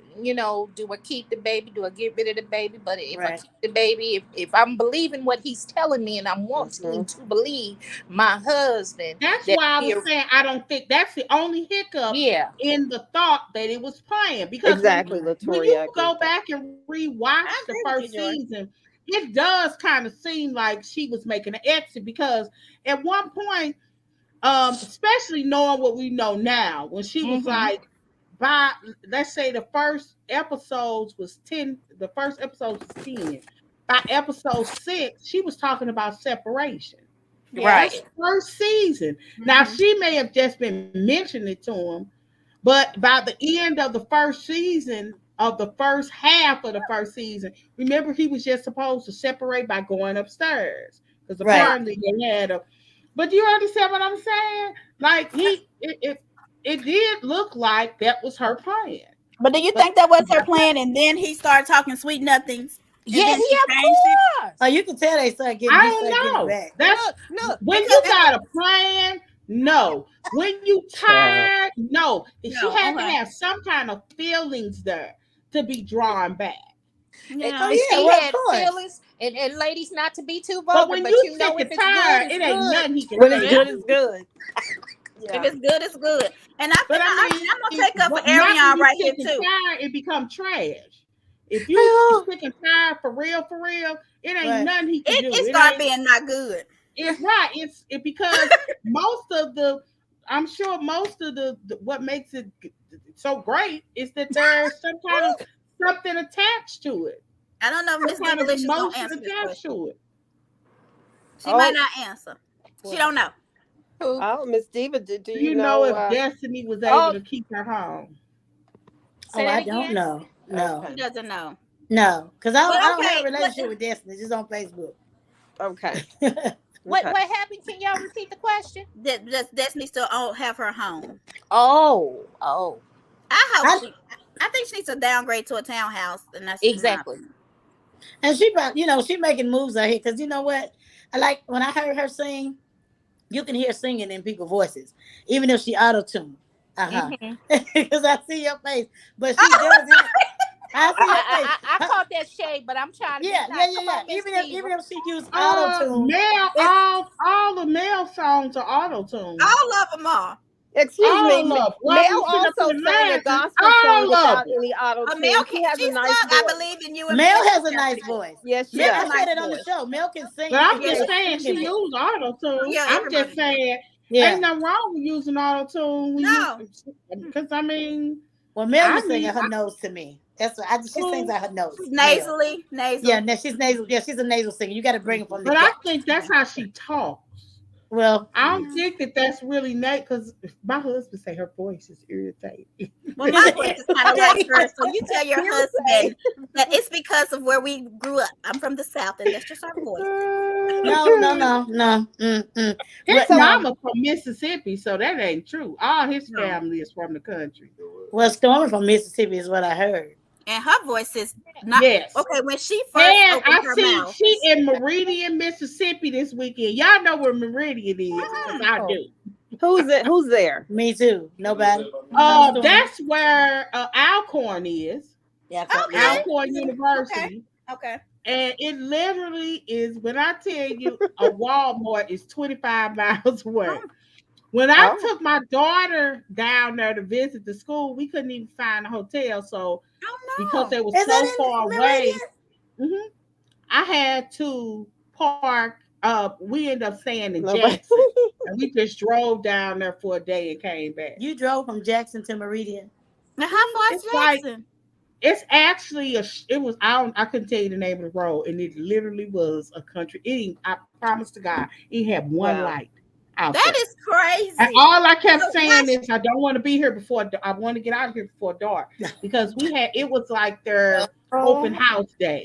do I keep the baby? Do I get rid of the baby? But if I keep the baby, if I'm believing what he's telling me and I'm wanting to believe my husband. That's why I was saying I don't think that's the only hiccup in the thought that it was planned. Because exactly, when Latoya, you go back and rewatch the first season, it does kind of seem like she was making an exit because at one point, especially knowing what we know now, when she was like, by let's say the first episode was 10, the first episode was 10. By episode 6, she was talking about separation. Right. That's first season. Now she may have just been mentioning it to him, but by the end of the first season, of the first half of the first season, remember he was just supposed to separate by going upstairs because apparently they had a. But do you understand what I'm saying? Like it did look like that was her plan. But do you think that was her plan? And then he started talking sweet nothings. Yeah, of course. Oh, you can tell they started getting. I don't know. Back. That's look. When you got a plan, no. When you tired, no. She had to have some kind of feelings there to be drawn back. Yeah. She had feelings, and ladies, not to be too vulgar, But when you know sick if and it's tired, good, it ain't nothing he can When say. it's good, it's good. If it's good, it's good. And I'm gonna take up for not Ariana when right you here sick and too. tired, it become trash. If you sick and tired for real, it ain't nothing he can do. It start being not good. It's right. It's because most of the what makes it so great is that there's some kind of something attached to it. I don't know if Miss Some kind of Delicious gonna emotion answer this attached question. to it. She might not answer. She don't know. Oh, Miss Diva, do You know if Destiny was able to keep her home? I don't know. No, She doesn't know. No, because I don't have a relationship with Destiny. Just on Facebook. Okay. What happened? Can y'all repeat the question? Does Destiny still have her home? Oh. I think she needs to downgrade to a townhouse, and that's exactly. And she making moves out here because you know what? I like when I heard her sing. You can hear singing in people's voices, even if she auto-tune. Because I see your face, but she does it. I caught that shade, but I'm trying to. Yeah. Even if she used auto-tune, all the male songs are auto-tune. All of them are. Excuse me, Mel also sang a gospel song without any auto-tune. Mel She has a nice voice. I believe in you. Mel has a nice voice. Yes, she does. does. I said it on the show. Mel can sing. But I'm just saying she used auto-tune. Yeah, I'm just saying ain't nothing wrong with using auto-tune. No. Because I mean, well, Mel was singing her nose to me. That's what she sings out her nose. Nasally. Yeah, she's nasal. Yeah, she's a nasal singer. You got to bring her from the. But I think that's how she talks. Well, I don't think that's really Nate because my husband say her voice is irritating. Well, my voice is kind of like hers, so you tell your husband that it's because of where we grew up. I'm from the South, and that's just our voice. No. His mama from Mississippi, so that ain't true. All his family is from the country. Well, Stormy from Mississippi is what I heard. And her voice is not okay. When she first opened her mouth, she in Meridian, Mississippi this weekend. Y'all know where Meridian is? I do. Who's there? Me too. Nobody. That's where Alcorn is. Yeah. Alcorn University. Okay. And it literally is. When I tell you, a Walmart is 25 miles away. When I took my daughter down there to visit the school, we couldn't even find a hotel. So because they were so far away, I had to park. We ended up staying in Jackson, and we just drove down there for a day and came back. You drove from Jackson to Meridian. Now, how far is Jackson? It's actually it was I couldn't tell you the name of the road, and it literally was a country. I promise to God, it had one Wow. light out That there. is crazy. And all I kept So saying is, I don't want to be here before. I want to get out of here before dark because it was like their open house day.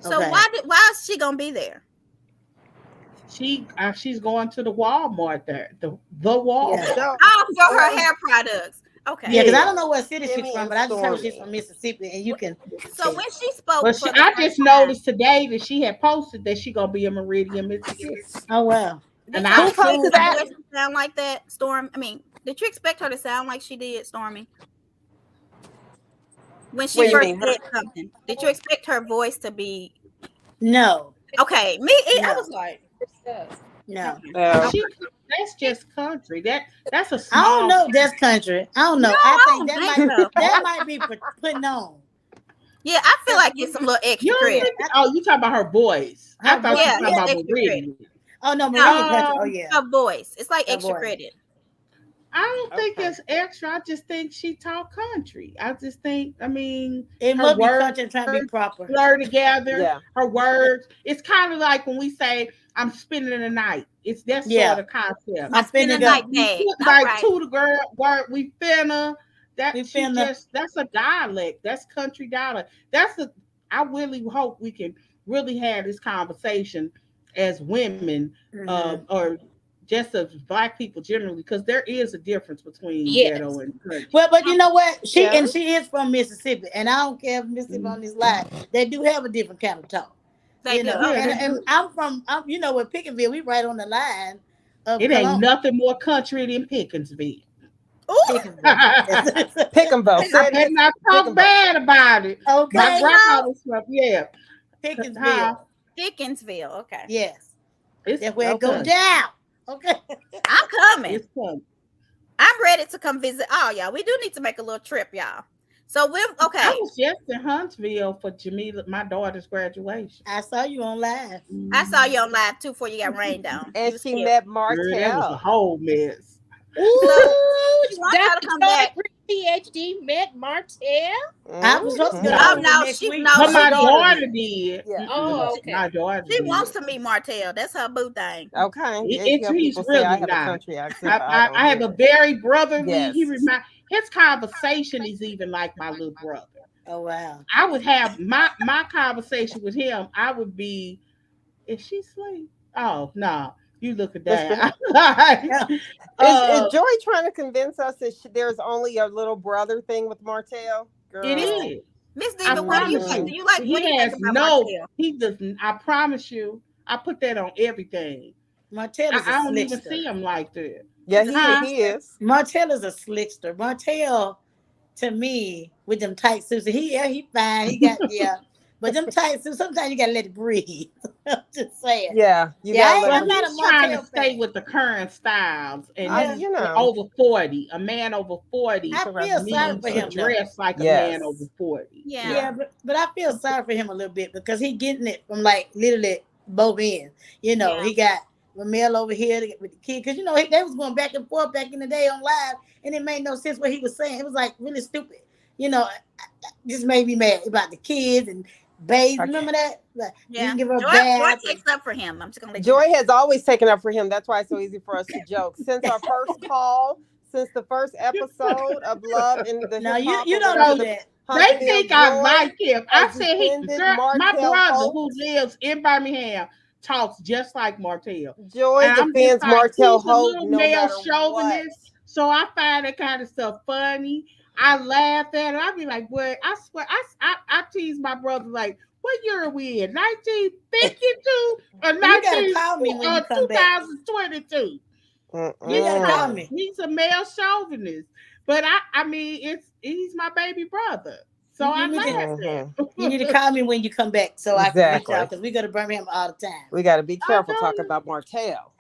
So Okay. why is she gonna be there? She's going to the Walmart there, the Walmart. Yeah. So, Oh, for her hair products. Okay. Yeah, because I don't know what city she's Jimmy from, and but I just heard she's Stormy. from Mississippi, and you can. So when she spoke, Well, for the I first just time, noticed today that she had posted that she gonna be in Meridian, Mississippi. Oh wow. did And you I expect posted her that? voice to sound like that, Storm? I mean, did you expect her to sound like she did, Stormy? When she What do you first mean? said something, did you expect her voice to be No, okay? I No. was like, no. That's just country. That's a I small. don't know. That's country. I don't know. no, I I think don't that think might so. that might be putting on. Yeah, I feel like it's some little You extra don't credit. think? Oh, you talking about her voice? I Her thought voice, you Yeah, were it's talking about extra credit. Meridian. Oh no, No, Meridian country. Oh yeah. her voice. It's like Her extra voice. credit. I don't think Okay. it's extra. I just think she talk country. I just think. I mean, It her must be words country trying to be proper. blur together. Yeah. Her words. It's kind of like when we say, "I'm spending the night." It's that Yeah. sort of concept. I'm Spend the finna night go. We bag. put All like right. to the girl word. We finna. We She finna. just. That's a dialect. That's country dialect. I really hope we can really have this conversation as women, Mhm. or just as Black people generally, because there is a difference between Yes. ghetto and country. Well, but you know what? She Yeah. is from Mississippi, and I don't care if Mississippi on this line. They do have a different kind of talk. They You do. know, Yeah, Okay. they and do. I'm you know, with Pickenville, we right on the line of It ain't Columbus. nothing more country than Pickensville. Ooh, Pickenville. I Pickenville. Say it better again. not talk Pickenville. bad about it. My Okay. grandma was from Huh? Pickensville. Dickensville. Okay. Yes. It's That's where it Okay. goes down. Okay. I'm coming. it's fun. I'm ready to come visit all y'all. We do need to make a little trip, y'all. So we're I okay. was just in Huntsville for Jamila, my daughter's graduation. I saw you on live. I saw you on live too before you got rained on. You And was she cute. met Girl, that was a Martell. whole mess. So Ooh, she wants y'all to Dr. come Joy back. PhD met Martell. I was supposed to go Mhm. Oh to no, next she week. no, But she my daughter daughter did. did. Yeah. Oh, okay. My daughter she did. wants to meet Martell. That's her boo thing. Okay. Yeah, He's people say I really have a not. country accent, but I I don't have hear a it. very brotherly. Yes. His conversation is even like my little brother. Oh wow. I would have my conversation with him. I would be, is she asleep? Oh no, you looking Mr. down. Yeah. Is uh, Joy trying to convince us that there's only a little brother thing with Martell? it Girl. is. Miss I Diva, what do you promise think? Mm-mm. Do you. you like what do you He think has about no. Martell? He doesn't. I promise you. I put that on everything. Martell is a I don't even slickster. see him like that. Yeah, He's a Huh? he is. Martell is a slickster. Martell, to me, with them tight suits, he fine. He got but them tight suits, sometimes you gotta let it breathe. I'm just saying. Yeah, you Yeah, gotta let I'm Well, him. not a he's trying to Martell stay fan. with the current styles, and Yeah, You know. over 40. A man over 40 I Correct. feel sorry needs for to him though. dress like a Yes. man over 40. Yeah. Yeah, but I feel sorry for him a little bit because he getting it from like literally both ends. You know, Yeah. he got Ramel over here with the kid because they was going back and forth back in the day on live, and it made no sense what he was saying. It was like really stupid. You know, just made me mad about the kids and babies. Okay. Remember that? Like, Yeah. didn't give her a Joy bath. takes up for him. I'm just gonna let you know. Joy has always taken up for him. That's why it's so easy for us to joke. Since our first call, since the first episode of Love and the No, Hip Hop, you or don't whatever, do the that. They Huntsville, think I Joy like him. I has said defended my Martell brother Holt. who lives in Birmingham talks just like Martell. Joy And I'm just defends like, Martell he's a Holt little no male matter what. chauvinist. So I find that kind of stuff funny. I laugh at it. I be like, boy, I swear, I tease my brother like, what year are we in? 1952 or You gotta call me when you come back. 2022? You gotta call me. He's a male chauvinist. But I mean, he's my baby brother. So You I need to- laugh at You need to call me when you come back so I can reach Exactly. out because we go to Birmingham all the time. We got to be careful know talking you- about Martell.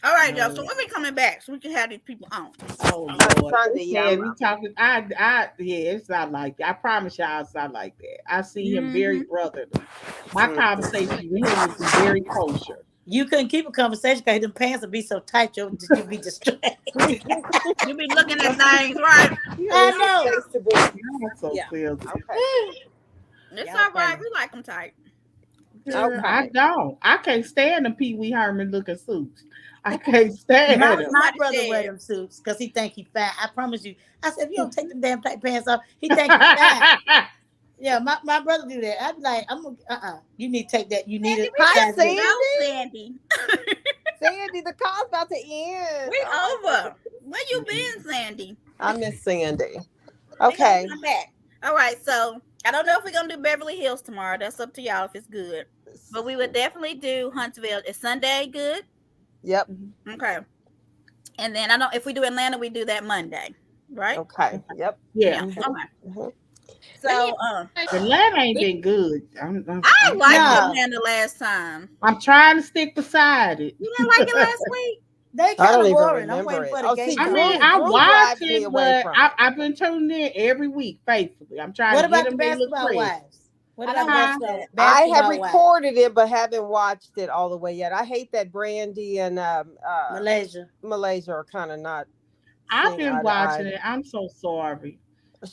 All right, y'all. So when we coming back, so we can have these people on. Oh Lord. Sunday, Yeah, yeah. we talking. Yeah, it's not like that. I promise y'all, it's not like that. I see him very brotherly. My conversation with him would be very kosher. You couldn't keep a conversation because them pants would be so tight, you'd be distracted. You be looking at things, right? I know. Y'all so Yeah. silly. Okay. It's Y'all all right. funny. We like them tight. Girl, I Okay. don't. I can't stand them Pee Wee Herman looking suits. I can't stand My, them. my Somebody brother wear said. them suits because he think he fat. I promise you. I said, if you don't take them damn tight pants off, he think he fat. Yeah, my brother do that. I'd be like, I'm gonna, you need to take that. You need Sandy, it. we Hi, got to Sandy. go, Sandy. Sandy, the call's about to end. We Oh my over. goodness. Where you been, Sandy? I miss Sandy. We gonna Okay. come back. All right, so I don't know if we're gonna do Beverly Hills tomorrow. That's up to y'all if it's good. But we would definitely do Huntsville. Is Sunday good? Yep. Okay. And then I don't if we do Atlanta, we do that Monday, right? Okay. Yep. Yeah. Okay. Mhm. So Atlanta ain't been good. I I'm liked No. Atlanta last time. trying to stick beside it. You didn't like it last week? They I kind don't of even boring. I'm remember waiting it. for the Oh, game. see, I to mean, come. I Drew watch drives me it, away but from it. I've been tuning in every week faithfully. I'm trying What to get about the them. They look basketball fresh. wives? What I about don't watch basketball? that. I have Basketball wives? recorded it, but haven't watched it all the way yet. I hate that Brandy and Malaysia. Malaysia are kind of not I've seeing been eye to watching eye. it. I'm so sorry.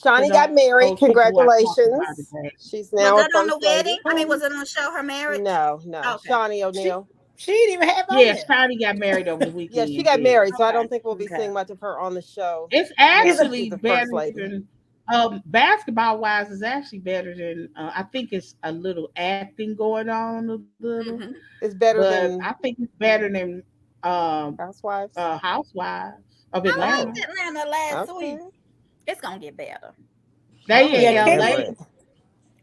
Shawnee To got married. those people who I talked about Congratulations. today. She's Was now a that on the first lady. wedding? I mean, was it on the show her marriage? No. Okay. Shawnee O'Neal. She didn't even have on Yeah, there. Shotty got married over the Yeah, weekend. she got married, so I Okay. don't think we'll be Okay. seeing much of her on the show. It's now that actually she's a better first lady. than basketball wise. Is actually better than I think it's a little acting going on a little, Mm-hmm. It's better but than I think it's better than Housewives. Housewives of I Atlanta. liked Atlanta last Okay. week. It's gonna get better. I don't They Yeah, in even remember LA. Kenya. it.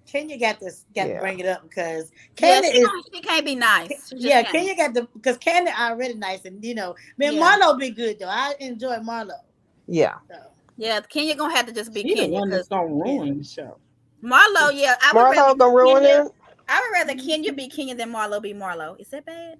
Kenya got to Yeah. bring it up because Yeah, Kenya is. she can't be nice. She just Yeah, can't. Kenya got the because Kenya already nice and man, Yeah. Marlo be good though. I enjoy Marlo. Yeah. So. Yeah, Kenya gonna have to just be She the Kenya one that's because gonna ruin the show. Marlo. Yeah, I would rather Marlo gonna ruin Kenya. it. I would rather Kenya be Kenya than Marlo be Marlo. Is that bad?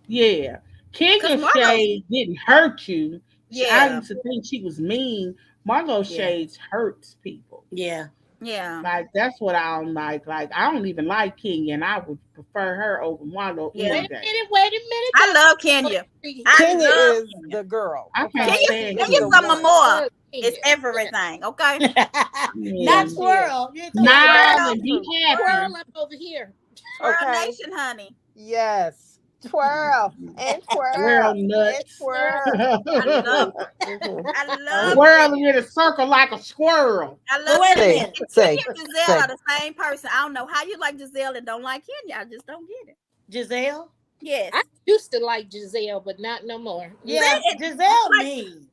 Yeah, Kenya Marlo- shade didn't hurt you. I Yeah, used to think she was mean. Marlo Yeah. shades hurts people. Yeah. yeah, Like that's what I don't like. Like I don't even like Kenya, and I would prefer her over Marlo Yeah. any Wait a day. minute, wait a minute. I love Kenya. I Kenya love is the girl. I Okay. can't Kenya. stand Kenya's the something one. more. It's everything. Okay. Yeah. Not Swirl. You ain't talking Smile Swirl. and be happy. Twirl up over here. Twirl Okay. Nation, honey. Yes. Twirl and Swirl twirl and nuts. twirl. I love. Mhm. I love. Swirling in a circle like a squirrel. I But love wait a Say, minute. say, Kenya and Giselle say. are the same person. I don't know how you like Giselle and don't like Kenya. I just don't get it. Giselle? Yes. I used to like Giselle, but not no more. Yeah, See, Giselle like- mean.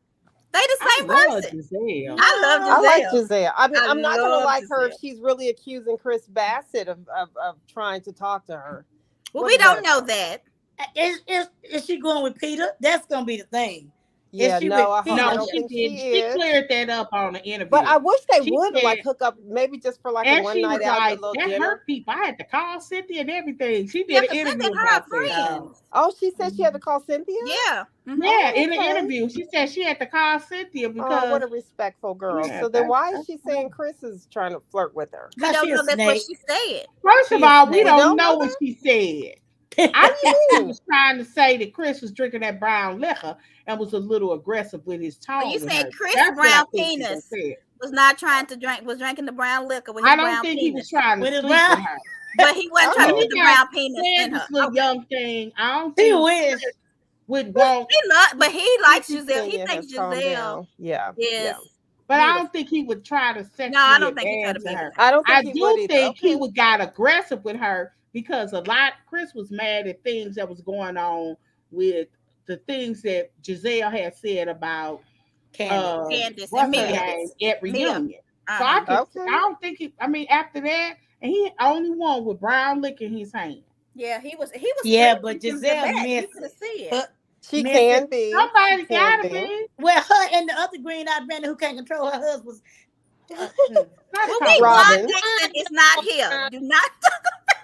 They the I same love person. Giselle. I love I Giselle. like Giselle. I mean, I I'm not gonna love like her if Giselle. she's really accusing Chris Bassett of trying to talk to her. Well, What we is don't that know about? that. Is she going with Peter? That's gonna be the thing. Yeah, she no, with I Peter? No, don't she think did. she She is. cleared that up on the interview. But I wish they She would said- like hook up, maybe just for like a And one she night was out, like, a little that dinner. hurt people. I had to call Cynthia and everything. She Yeah, did because an they've interview been her about that. friends. Oh, she said she had to call Cynthia. Yeah. Mhm. Yeah, Oh, in the okay. interview, she said she had to call Cynthia Oh, because what a respectful girl. Yeah, So then why is that's she saying Chris is trying to flirt with her? We Cause don't she a know that's what snake. she said. first of She all, is we snake. don't don't know know what that? she said. What I do think you she mean? was trying to say that Chris was drinking that brown liquor and was a little aggressive with his tone. you with saying her. Chris That's what I Brown think she penis said. was not trying to drink, was drinking the brown liquor with his I don't brown think he penis. was trying to With his sleep brown- with her. But he wasn't trying to Oh. get the He brown penis said in her. this little young thing. I don't He think wish. would want, But he likes Giselle. He Kenya thinks has calmed Giselle down. Yeah. is. but I beautiful. don't think he would try to sexually No, I don't think he tried to advance be her. with I don't think I he do would either. think he Okay. would got aggressive with her because Chris was mad at things that was going on with the things that Giselle had said about Candace what's and her Mia. name at reunion. So Uh-huh. Okay. I don't think he. I mean, after that, and he only one with brown liquor in his hand. Yeah, he was. Yeah, screaming but from the Giselle back. You missed could see it. it. She Man, can be. Somebody She can gotta be. be. Well, her and the other green-eyed bandit who can't control her husband. Well, Not we Robin. Ron Dixon is not here. Do not.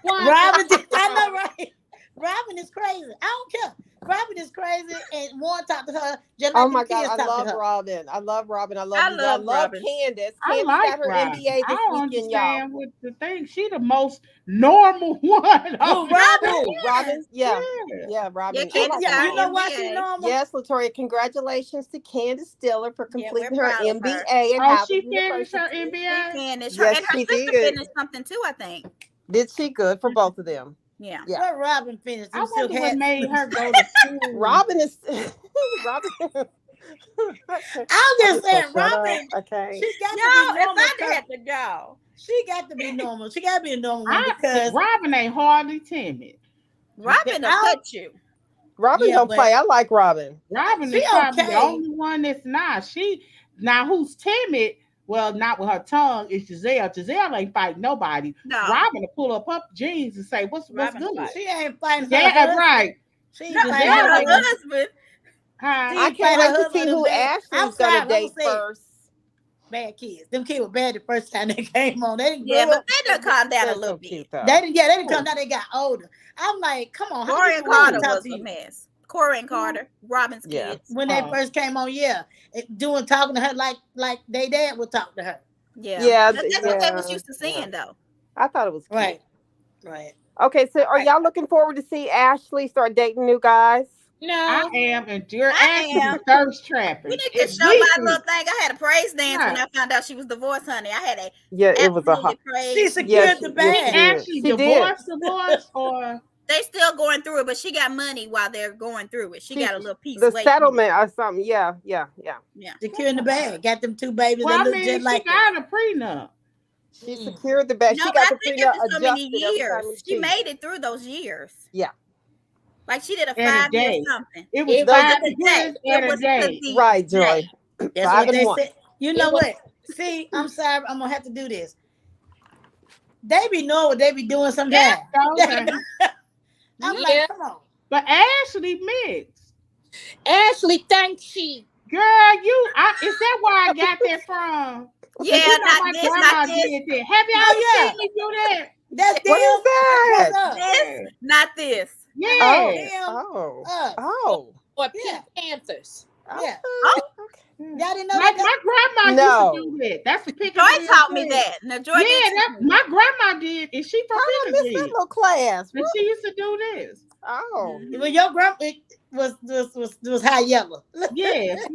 Robin, I know, right? Robin is crazy. I don't care. Robin is crazy, and Warren talked to her just Oh like my the God, kids I talk love to her. Robin. I love Robin. I love I you. I love love Robin. Candace. I Candace like got her Robin. MBA I this don't weekend, y'all. understand what the thing. She the most normal one. Who, Of Robin? Robin? Yeah. yeah. Yeah, Robin. Yeah, Candace got You her know why she MBA. normal? Yes, Latoya, congratulations to Candace Stiller for Yeah, we're completing her proud of her. MBA at Oh, Howard she finished her University. MBA. Finished her, Yes, and her she sister did. finished something too, I think. Did she? Good for both of them. Yeah. Yeah. What Robin finished? I Them silk wonder what hats. made her go to school. Robin is Robin. I'm just saying, Robin. Okay. She got to Y'all, be if normal. I had to go, She got to be normal. She got to be a normal one because Robin ain't hardly timid. Robin will I'll- cut you. Robin Yeah, don't but- play. I like Robin. Robin She is probably okay. the only one that's not. She now who's timid? Well, not with her tongue. Is Giselle. Giselle ain't fighting nobody. No. Robin will pull up jeans and say, "What's Robin good?" fight. She ain't fighting her Yeah, husband. right. She ain't Not fighting Giselle her her ain't- husband. husband. Huh? She I ain't can't fighting her wait to see husband. who I'm Ashley's sorry, gonna I'm date say it. first. Bad kids. Them kids were bad the first time they came on. They didn't Yeah, grow but up. they done calmed down They're a so little cute, bit. though. They didn't come down. They got older. I'm like, come on. How Corey you and want me Carter to talk was to a you? mess. Corey and Carter, Robin's Yeah. kids. When they first came on, yeah, talking to her like they dad would talk to her. Yeah, Yeah, that's what they was used to seeing, though. I thought it was cute. Right. Okay, so are y'all looking forward to see Ashley start dating new guys? No. I am, and you're I asking am. for thirst trapping. We need to It's show my weekly. little thing. I had a praise dance when Right. I found out she was divorced, honey. I had a Yeah, it was a absolutely hot. praise. She secured Yeah, the she bag. did. Ashley She did. divorced, or They still going through it, but she got money while they're going through it. She got a little piece. The waiting. settlement or something. Yeah. Yeah. Securing the bag. Got them two babies well, that I look mean, just she like got a prenup. She secured the bag. No, She but got I the think prenup after so many adjusted every time years, it she cheated. made it through those years. Yeah. Like she did a And a 5-year day. something. It was It 5 was a years day. and It a was day. the Right, Joy. day. That's 5 what and they 1. said. You know what? See, I'm sorry. I'm gonna have to do this. They be knowing what they be doing sometimes. Okay. I'm Yeah. like, come on. But Ashley mixed. Ashley thinks she. Girl, is that where I got that from? Yeah, You know not my this, grandma not this. did that. Have y'all Oh, yeah. seen me do that? That's What is them. that? That's us. This, not this. Yeah. Oh. Them. Oh. Us. Oh. Or Yeah. Pink Panthers. Yeah. Oh, Y'all didn't know Like that? my grandma No. used to do that. That's a picture. Joy taught me that. Now Joy Yeah, did that's teach me. my grandma did, and she from How did I miss that Pickardly. little class? And she used to do this. Oh. Well, your grandpa was high yellow. Yes,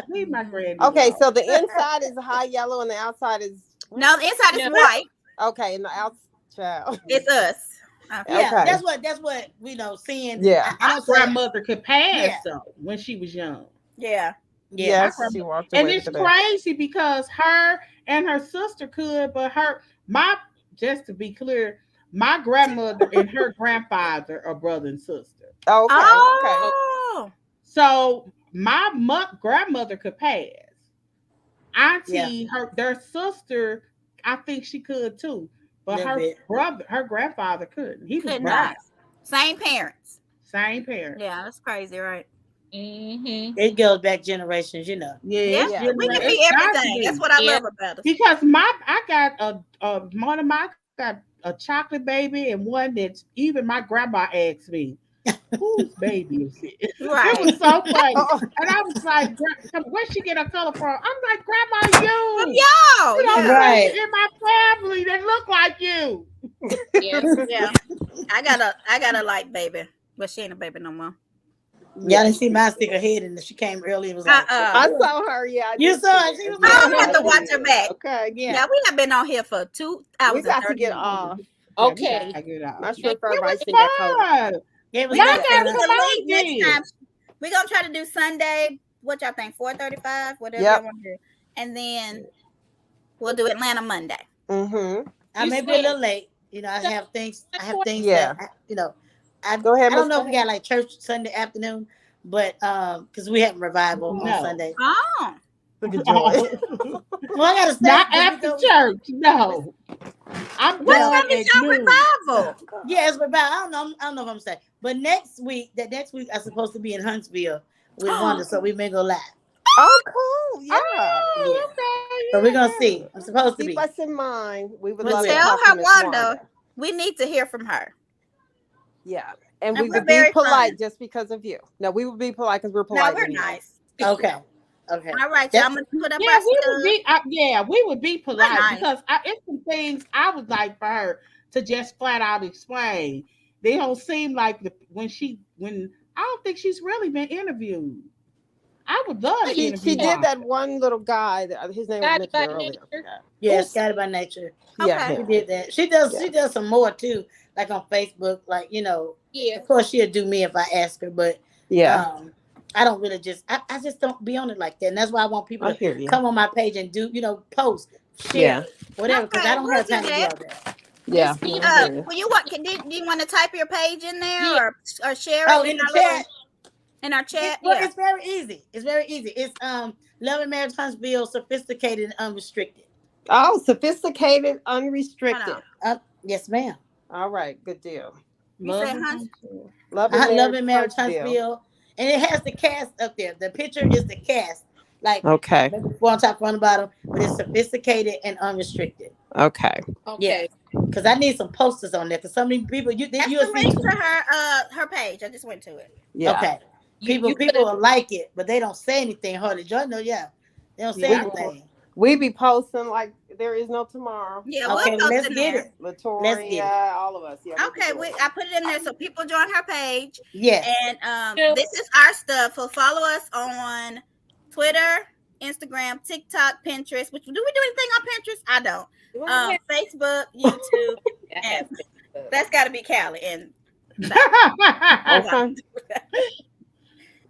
leave my granny. Okay, alone. so the inside is high yellow and the outside is No, the inside is Yeah. white. okay, and the outside. It's us. Okay. Yeah, Okay. that's what we know. Seeing. Yeah. I My don't say. grandmother could pass Yeah. though when she was young. Yeah. Yeah. Yes, she walked away And with it's the bag. crazy because her and her sister could, but just to be clear, my grandmother and her grandfather are brother and sister. Oh, okay. Okay. Oh. So my grandmother could pass. Yeah. Their sister, I think she could too. But Little her bit. her grandfather couldn't. He was Could black. not. Same parents. Same parent. Yeah, that's crazy, right? Mm-hmm. It goes back generations, you know. Yeah, Yeah. We can it's be got to everything. be. That's what I Yeah. love about us. Because I got got a chocolate baby and one that's even my grandma asked me, whose baby is it? Right. It was so funny. And I was like, where'd she get her color from? I'm like, Grandma, you. Yo. You know, Yeah. Right. in my family that look like you. Yes. Yeah. I got a light baby, but she ain't a baby no more. Y'all didn't see my stick her head and she came early and was like, I saw her. Yeah, I You did saw see it. She was I like, have to watch her back. Okay. Yeah, we have been on here for 2 hours. We got to and 30 get minutes. off. Okay. Not sure if It everybody's was seen that color. fun. yeah, it was We're Y'all gonna good. try to got do some the link ideas. next time. We're gonna try to do Sunday. What y'all think? 4:35, whatever Yep. y'all want to do, and then we'll do Atlanta Monday. Mm-hmm. I may be a little late. You know, I have things Yeah. that you know. I Go ahead, I don't Miss know if we got like church Sunday afternoon, but because we have revival on No. Sunday. Oh, Look at Joy. Well, I gotta stay Not this after week. church. No. I'm what done time is at y'all noon. revival? Yeah, it's revival. I don't know if I'm saying, but next week I'm supposed to be in Huntsville with Wanda, so we may go live. Oh, cool. Yeah. Oh, okay. So we're gonna see. I'm supposed to Keep be. us in mind. We would Well, love to tell talk to her, Miss Wanda, we need to hear from her. Yeah. And And we we're would be very polite fun. just because of you. No, we would be polite because we're No, polite we're with you. nice. Okay. Okay. All right, y'all. That's I'm gonna put up Yeah, our we would stuff. be. Yeah, we would be polite nice. because it's some things I would like for her to just flat out explain. They don't seem like when I don't think she's really been interviewed. I would love to She interview did Wanda. that one little guy. His name was Guided mentioned by earlier. nature. yes, guided by nature. Yeah, Okay. She him. did that. She does. Yeah. She does some more too, like on Facebook. Like Yeah. of course she'll do me if I ask her, but Yeah. I don't really I just don't be on it like that, and that's why I want people I to hear you. come on my page and do post, share, Yeah. whatever, because I Okay, don't we'll have do time to do that. all that. Yeah. Just I hear you. Well, do you want to type your page in there Yeah. or share Oh, it in the our little- chat. in our chat? Well, Yeah. it's very easy. It's very easy. It's Love and Marriage Huntsville, sophisticated and unrestricted. Oh, sophisticated, Hold unrestricted. on. Yes, ma'am. All right, good deal. You Love said and Hunts? Huntsville. Love and Love and Marriage Huntsville. Huntsville, and it has the cast up there. The picture is the cast, like Okay. maybe four on top, one on the bottom, but it's sophisticated and unrestricted. Okay. Yeah, Okay. because I need some posters on there. Because some of these people, That's you'll the see link to her page. I just went to it. Yeah. okay. You People could will like it, but they don't say anything hardly. Joy, no, yeah, they don't say Yeah. anything. We be posting like there is no tomorrow. Yeah, Okay, we'll let's post in get there. it. Latoya, Let's get it. all of us. Yeah. Okay, I put it in there so people join her page. Yes. And Yep. this is our stuff. So follow us on Twitter, Instagram, TikTok, Pinterest. Which do we do anything on Pinterest? I don't. Facebook, YouTube, and that's got to be Callie. And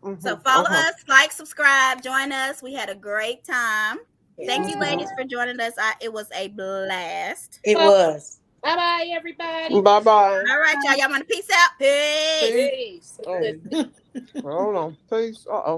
Okay. so follow us, like, subscribe, join us. We had a great time. Thank you, ladies, for joining us. It was a blast. It was. Bye bye, everybody. Bye bye. All right, y'all. Y'all want to peace out? Peace. Peace. Hold on. Peace. Uh-oh.